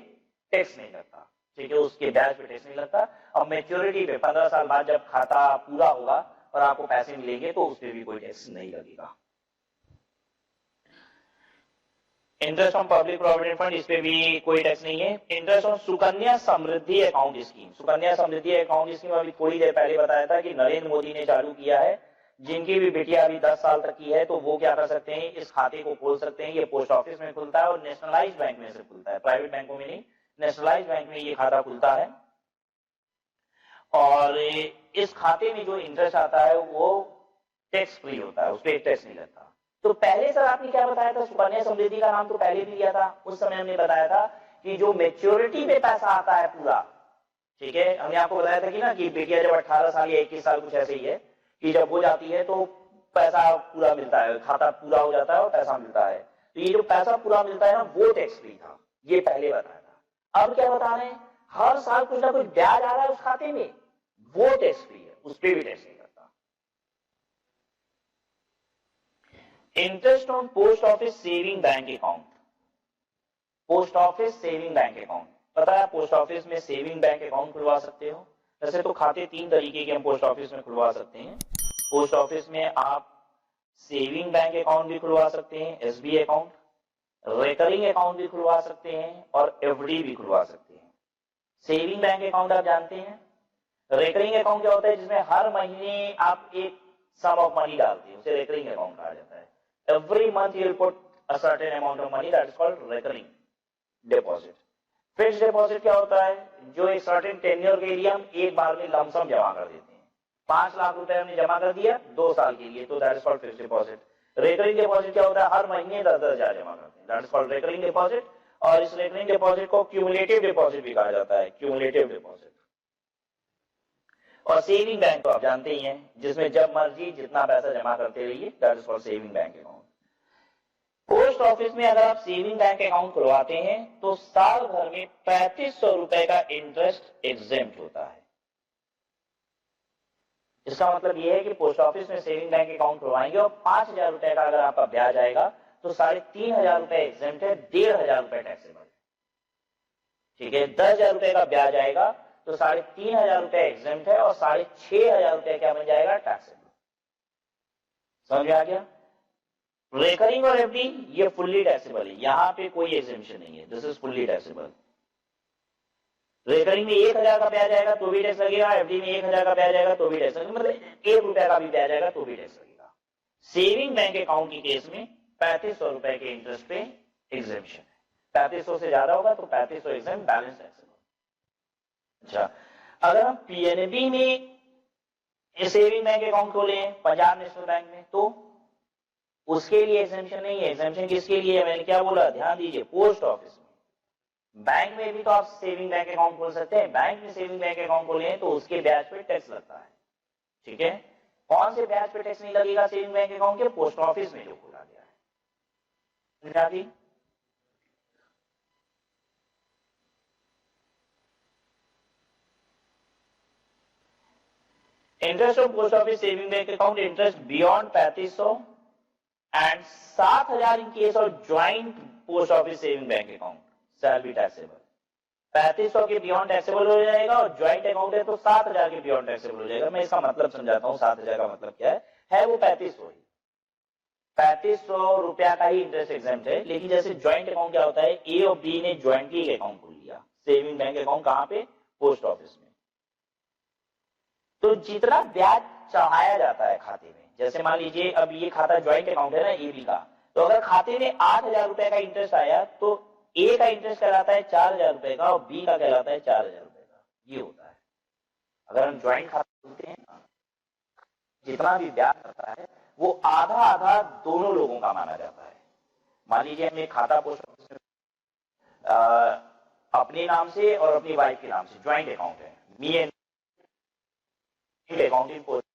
टैक्स नहीं लगता। ठीक है, उसके ब्याज पे टैक्स नहीं लगता। और मैच्योरिटी पे 15 साल बाद जब खाता पूरा होगा और आपको पैसे मिलेंगे तो उस पर भी कोई टैक्स नहीं लगेगा। Interest on public provident fund, इस पे भी कोई टैक्स नहीं है। Interest on Sukanya Samriddhi account scheme, Sukanya Samriddhi account scheme अभी थोड़ी देर पहले बताया था कि नरेंद्र मोदी ने चालू किया है। जिनकी भी बेटियां अभी 10 साल तक की है तो वो क्या कर सकते हैं, इस खाते को खोल सकते हैं। ये पोस्ट ऑफिस में खुलता है और नेशनलाइज बैंक में से खुलता है, प्राइवेट बैंकों में नहीं, नेशनलाइज बैंक में ये खाता खुलता है। और इस खाते में जो इंटरेस्ट आता है वो टैक्स फ्री होता है, उस पर टैक्स नहीं लगता। तो पहले सर आपने क्या बताया था, सुकन्या समृद्धि का नाम तो पहले भी दिया था, उस समय हमने बताया था कि जो मैच्योरिटी पे पैसा आता है पूरा, ठीक है, हमने आपको बताया था कि ना कि बेटियां जब 18 साल या 21 साल कुछ ऐसे ही है कि जब हो जाती है तो पैसा पूरा मिलता है, खाता पूरा हो जाता है और पैसा मिलता है। तो ये जो पैसा पूरा मिलता है ना वो टैक्स फ्री था, ये पहले बताया था। अब क्या बता रहे हैं, हर साल कुछ ना कुछ ब्याज आ रहा है उस खाते में, वो टैक्स फ्री है, उस पर भी टैक्स नहीं लगता। Interest on post office saving bank account, post office saving bank account, पता है पोस्ट ऑफिस में सेविंग बैंक अकाउंट खुलवा सकते हो। वैसे तो खाते 3 तरीके के हम पोस्ट ऑफिस में खुलवा सकते हैं। पोस्ट ऑफिस में आप सेविंग बैंक अकाउंट भी खुलवा सकते हैं, एसबी अकाउंट, रिकरिंग अकाउंट भी खुलवा सकते हैं और एफडी भी खुलवा सकते हैं। सेविंग बैंक अकाउंट आप जानते हैं, रेकरिंग अकाउंट क्या होता है? जिसमें हर महीने आप एक सम ऑफ मनी डालते हैं, उसे रेकरिंग अकाउंट कहा जाता है। Every month you will put a certain amount of money, that is called recurring deposit. Fixed deposit क्या होता है? जो एक सर्टेन टेन्योर के लिए हम एक बार में लमसम जमा कर देते हैं। 5 लाख रुपए हमने जमा कर दिया 2 साल के लिए, तो that is called fixed deposit. Recurring deposit क्या होता है? हर महीने 10-10 हजार जमा करते हैं, that is called recurring deposit. और इस रेकरिंग डिपॉजिट को क्यूमुलेटिव डिपॉजिट भी कहा जाता है, क्यूमुलेटिव डिपॉजिट। और सेविंग बैंक तो आप जानते ही हैं, जिसमें जब मर्जी जितना पैसा जमा करते रहिए, that is called saving bank account. Post office में अगर आप सेविंग बैंक अकाउंट खुलवाते हैं तो साल भर में 3500 रुपए का इंटरेस्ट एग्जेम्प्ट होता है। इसका मतलब यह है कि पोस्ट ऑफिस में सेविंग बैंक अकाउंट खुलवाएंगे और 5000 रुपए का अगर आपका ब्याज आएगा तो 3500 रुपए एग्जेम्प्ट है, 1500 रुपए टैक्सेबल। ठीक है, 10,000 रुपए का ब्याज आएगा तो 3500 रुपए एग्जेम्प्ट है और 6500 रुपए क्या बन जाएगा? टैक्सेबल। समझ आ गया? रेकरिंग और एफडी ये फुल्ली टैक्सेबल है, यहां पे कोई एग्जेम्पशन नहीं है, this is fully taxable. Recurring में 1000 का ब्याज आएगा तो भी टैक्स लगेगा, एफडी में 1000 का ब्याज आएगा तो भी टैक्स लगेगा, मतलब 1 रुपए का भी ब्याज आएगा तो भी टैक्स लगेगा। सेविंग बैंक अकाउंट के केस में 3500 रुपए के इंटरेस्ट पे एग्जेम्पशन है, 3500 से ज्यादा होगा तो 3500 एग्जेम्प्ट, बैलेंस टैक्सेबल। अच्छा, अगर हम पीएनबी में सेविंग बैंक अकाउंट खोले पंजाब नेशनल बैंक में तो उसके लिए एग्जेम्पशन नहीं है। एग्जेम्पशन किसके लिए है? मैंने क्या बोला, ध्यान दीजिए, पोस्ट ऑफिस में। बैंक में भी तो आप सेविंग बैंक अकाउंट खोल सकते हैं, बैंक में सेविंग बैंक अकाउंट खोले तो उसके ब्याज पे टैक्स लगता है। ठीक है, कौन से ब्याज पे टैक्स नहीं लगेगा सेविंग बैंक अकाउंट के? पोस्ट ऑफिस में जो खोला गया है। Interest of post office saving bank account, interest beyond 3500 and 7000 in case of joint post office saving bank account shall be taxable. 3500 के बियॉन्ड टैक्सेबल हो जाएगा और ज्वाइंट अकाउंट है तो 7000 के बियॉन्ड टैक्सेबल हो जाएगा। मैं इसका मतलब समझाता हूं, 7000 का मतलब क्या है वो 3500 ही, 3500 रुपया का ही इंटरेस्ट एग्जेम्प्ट है। लेकिन जैसे ज्वाइंट अकाउंट क्या होता है, ए और बी ने ज्वाइंटली अकाउंट खोल लिया सेविंग बैंक अकाउंट, कहां पे? पोस्ट ऑफिस में। तो जितना ब्याज चढ़ाया जाता है खाते में, जैसे मान लीजिए अब ये खाता ज्वाइंट अकाउंट है ना एबी का, तो अगर खाते में 8000 रुपए का इंटरेस्ट आया तो ए का इंटरेस्ट कहलाता है 4000 रुपए का और बी का कहलाता है 4000 रुपए का। ये होता है अगर हम ज्वाइंट खाता खोलते हैं, जितना भी ब्याज आता है वो आधा आधा दोनों लोगों का माना जाता है। मान लीजिए हमने खाता पोस्ट ऑफिस में अपने नाम से और अपनी वाइफ के नाम से ज्वाइंट अकाउंट है, मी एंड अकाउंटिंग पोस्ट,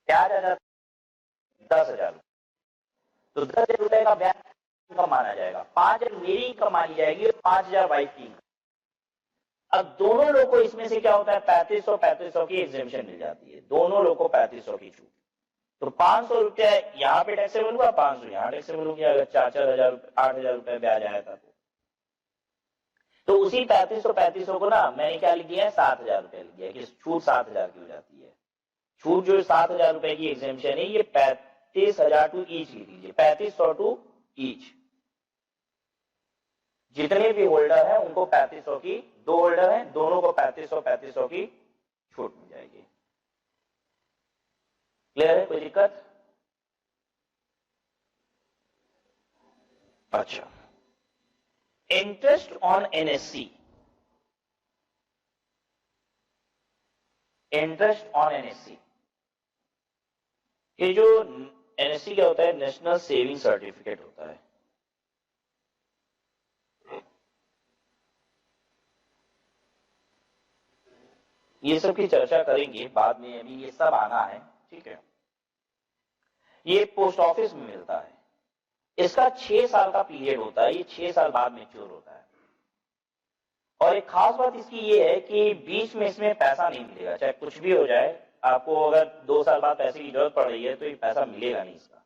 ब्याज आ जाता है 10,000, तो 10,000 रुपए का ब्याज इनकम माना जाएगा, 5,000 मेरी इनकम मानी जाएगी और 5,000 वाइफ की इनकम। अब दोनों लोग को इसमें से क्या होता है, 3500 की एग्जेम्पशन मिल जाती है, दोनों लोग को 3500 की छूट। तो 500 रुपया यहाँ पे टैक्सेबल हुआ, 500 यहाँ टैक्सेबल हो गया। अगर 4,000 8,000 रुपए ब्याज आया था तो उसी 3500 को ना मैंने क्या लिख दिया है, 7,000 रुपए लिख दिया कि छूट 7,000 की हो जाती है। छूट जो 7,000 रुपए की एग्जेम्पशन है ये 35,000 टू ईच लिख लीजिए, 3500 टू ईच। जितने भी होल्डर हैं उनको 3500 की, 2 होल्डर हैं दोनों को 3500 की छूट मिल जाएगी। क्लियर है? कोई दिक्कत? अच्छा, interest on NSC, interest on NSC, ये जो एनएससी क्या होता है, नेशनल सेविंग सर्टिफिकेट होता है। ये सब की चर्चा करेंगे बाद में, अभी ये सब आना है, ठीक है। ये पोस्ट ऑफिस में मिलता है, इसका 6 साल का पीरियड होता है, ये 6 साल बाद मैच्योर होता है। और एक खास बात इसकी ये है कि बीच में इसमें पैसा नहीं मिलेगा, चाहे कुछ भी हो जाए, आपको अगर 2 साल बाद पैसे की जरूरत पड़ रही है तो ये पैसा मिलेगा नहीं इसका।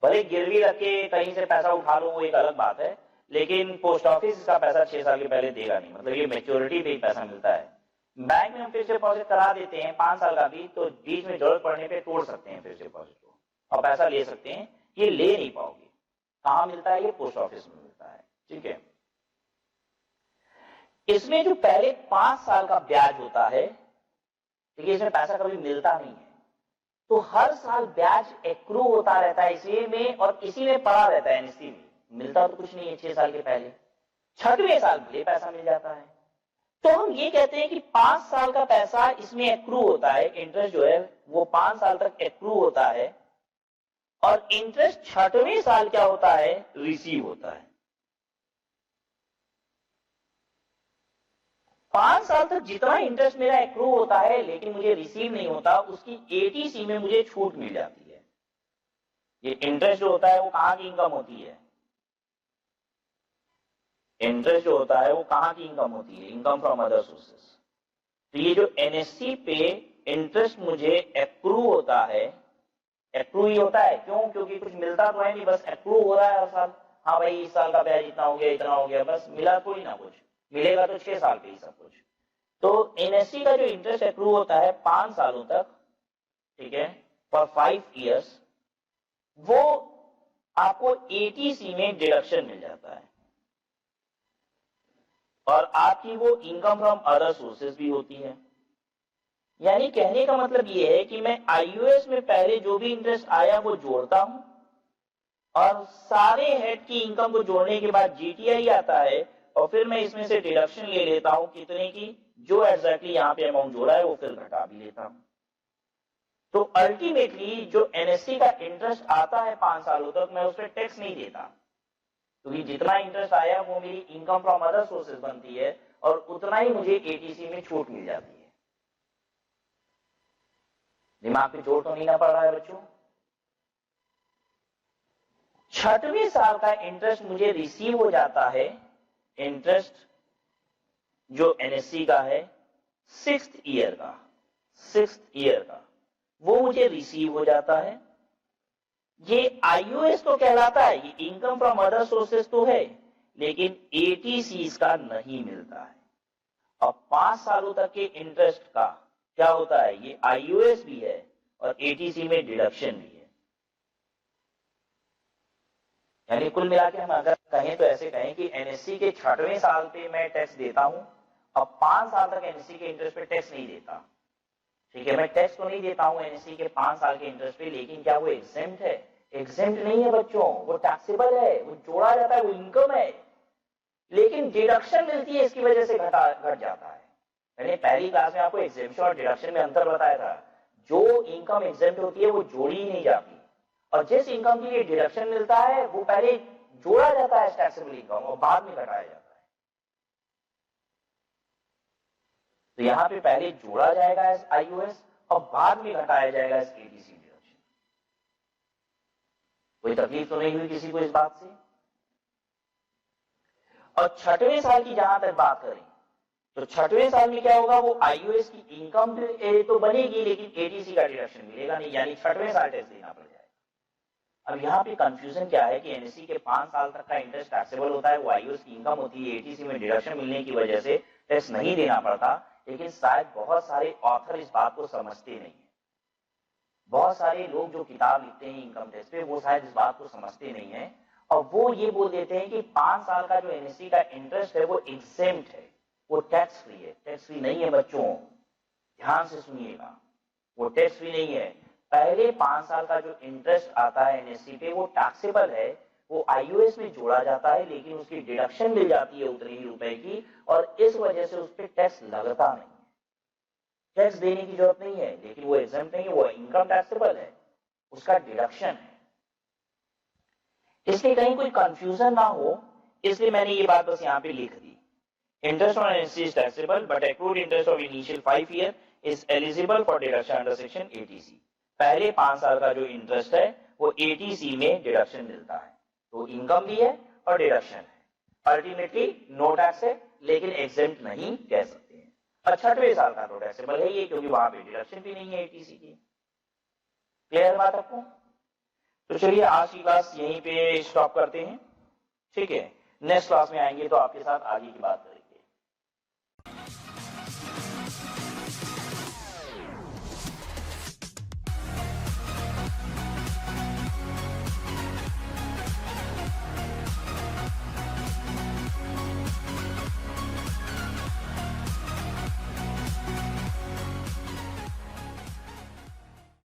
भले गिरवी रख के कहीं से पैसा उठा लो वो एक अलग बात है, लेकिन पोस्ट ऑफिस इसका पैसा 6 साल के पहले देगा नहीं, मतलब ये मैच्योरिटी पे ही पैसा मिलता है। बैंक में हम फिक्स डिपॉजिट करा देते हैं 5 साल का भी, तो बीच में जरूरत पड़ने पे तोड़ सकते हैं फिक्स डिपॉजिट को और पैसा ले सकते हैं, ये ले नहीं पाओगे। कहां मिलता है? ये पोस्ट ऑफिस में मिलता है, ठीक है। इसमें जो पहले 5 साल का ब्याज होता है, देखिए इसमें पैसा कभी मिलता नहीं है, तो हर साल ब्याज एक्रू होता रहता है इसी में, और इसी में पड़ा रहता है एनएससी में, मिलता तो कुछ नहीं है 6 साल के पहले, 6वें साल भले पैसा मिल जाता है। तो हम ये कहते हैं कि 5 साल का पैसा इसमें एक्रू होता है, इंटरेस्ट जो है वो 5 साल तक एक्रू होता है, और इंटरेस्ट 6वें साल क्या होता है, रिसीव होता है। 5 साल तक जितना इंटरेस्ट मेरा एक्रू होता है लेकिन मुझे रिसीव नहीं होता, उसकी एटीसी में मुझे छूट मिल जाती है। ये इंटरेस्ट जो होता है वो कहां की इनकम होती है, इंटरेस्ट जो होता है वो कहां की इनकम होती है, इनकम फ्रॉम अदर सोर्सेस। तो ये जो एनएससी पे इंटरेस्ट मुझे एक्रू होता है, एक्रू ही होता है, क्यों, क्योंकि कुछ मिलता तो है नहीं, बस एक्रू हो रहा है हर साल। हाँ भाई इस साल का ब्याज इतना हो गया, इतना हो गया, बस मिला कोई ना कुछ, मिलेगा तो 6 साल पे ही सब कुछ। तो एनएससी का जो इंटरेस्ट एक्रू होता है 5 सालों तक, ठीक है, फॉर 5 इयर्स, वो आपको एटीसी में डिडक्शन मिल जाता है, और आपकी वो इनकम फ्रॉम अदर सोर्सेज भी होती है। यानी कहने का मतलब ये है कि मैं आईयूएस में पहले जो भी इंटरेस्ट आया वो जोड़ता हूं, और सारे हेड की इनकम को जोड़ने के बाद जीटीआई आता है, और फिर मैं इसमें से डिडक्शन ले लेता हूं कितने की, जो एग्जैक्टली यहां पे अमाउंट जोड़ा है वो फिर घटा भी लेता हूं। तो अल्टीमेटली जो एनएससी का इंटरेस्ट आता है 5 सालों तक, मैं उस पर टैक्स नहीं देता, क्योंकि जितना इंटरेस्ट आया वो मेरी इनकम फ्रॉम अदर सोर्सेज बनती है, और उतना ही मुझे एटीसी में छूट मिल जाती है। दिमाग पे जोर तो नहीं ना पड़ रहा है बच्चों। 6वें साल का इंटरेस्ट मुझे रिसीव हो जाता है, इंटरेस्ट जो एनएससी का है 6th ईयर का, वो मुझे रिसीव हो जाता है। ये आईयूएस तो कहलाता है, ये इनकम फ्रॉम अदर सोर्सेस तो है, लेकिन एटीसी का नहीं मिलता है। और 5 सालों तक के इंटरेस्ट का क्या होता है, ये आईयूएस भी है और एटीसी में डिडक्शन भी है। यानी कुल मिला के हम अगर कहें तो ऐसे कहें कि एनएससी के 6वें साल पे मैं टैक्स देता हूं, अब 5 साल तक एनएससी के इंटरेस्ट पे टैक्स नहीं देता, ठीक है, मैं टैक्स तो नहीं देता हूं एनएससी के 5 साल के इंटरेस्ट पे, लेकिन क्या वो एग्जेम्प्ट है, एग्जेम्प्ट नहीं है बच्चों, वो टैक्सेबल है, वो जोड़ा जाता है, वो इनकम है, लेकिन डिडक्शन मिलती है, इसकी वजह से घट जाता है। मैंने पहली क्लास में आपको एग्जेम्पशन और डिडक्शन में अंतर बताया था। जो इनकम एग्जेम्प्ट होती है वो जोड़ी ही नहीं जाती, और जिस इनकम के लिए डिडक्शन मिलता है वो पहले जोड़ा जाता है टैक्सेबल इनकम और बाद में घटाया जाता है। तो यहां पे पहले जोड़ा जाएगा एज आईयूएस और बाद में घटाया जाएगा एज एटीसी डिडक्शन। कोई तकलीफ तो नहीं हुई किसी को इस बात से? और 6वें साल की जहां तक बात करें तो 6वें साल में क्या होगा, वो आईयूएस की इनकम तो बनेगी लेकिन एटीसी का डिडक्शन मिलेगा नहीं, यानी 6वें साल टैक्स देना पड़ जाएगा। अब यहाँ पे कंफ्यूजन क्या है कि एनएससी के 5 साल तक का इंटरेस्ट टैक्सेबल होता है, वो आईयूएस की इनकम होती है, एटीसी में डिडक्शन मिलने की वजह से टैक्स नहीं देना पड़ता, लेकिन शायद बहुत सारे ऑथर इस बात को समझते नहीं है। बहुत सारे लोग जो किताब लिखते हैं इनकम टैक्स पे वो शायद इस बात को समझते नहीं है, और वो ये बोल देते हैं कि 5 साल का जो एनएससी का इंटरेस्ट है वो एग्जेम्प्ट है, वो टैक्स फ्री है। टैक्स फ्री नहीं है बच्चों, ध्यान से सुनिएगा, वो टैक्स फ्री नहीं है। पहले 5 साल का जो इंटरेस्ट आता है एनएससी पे वो टैक्सेबल है, वो आईयूएस में जोड़ा जाता है, लेकिन उसकी डिडक्शन मिल जाती है उतने ही रुपए की, और इस वजह से उस पर टैक्स लगता नहीं है, टैक्स देने की जरूरत नहीं है, लेकिन वो एग्जेम्प्ट नहीं है, वो इनकम टैक्सेबल है, उसका डिडक्शन है। इसलिए कहीं कोई कंफ्यूजन ना हो, इसलिए मैंने ये बात बस यहाँ पे लिख दी। Interest on NSC is taxable but accrued interest of initial 5 year is eligible for deduction under section eighty C. पहले 5 साल का जो इंटरेस्ट है वो एटीसी में डिडक्शन मिलता है, तो इनकम भी है और डिडक्शन है, अल्टीमेटली नो टैक्स है, लेकिन एग्जेम्प्ट नहीं कह सकते हैं। और 6वें साल का तो टैक्सेबल है ये, क्योंकि वहां पे डिडक्शन भी नहीं है एटीसी की। क्लियर बात आपको? तो चलिए आज की क्लास यहीं पे स्टॉप करते हैं, ठीक है, नेक्स्ट क्लास में आएंगे तो आपके साथ आगे की बात करेंगे।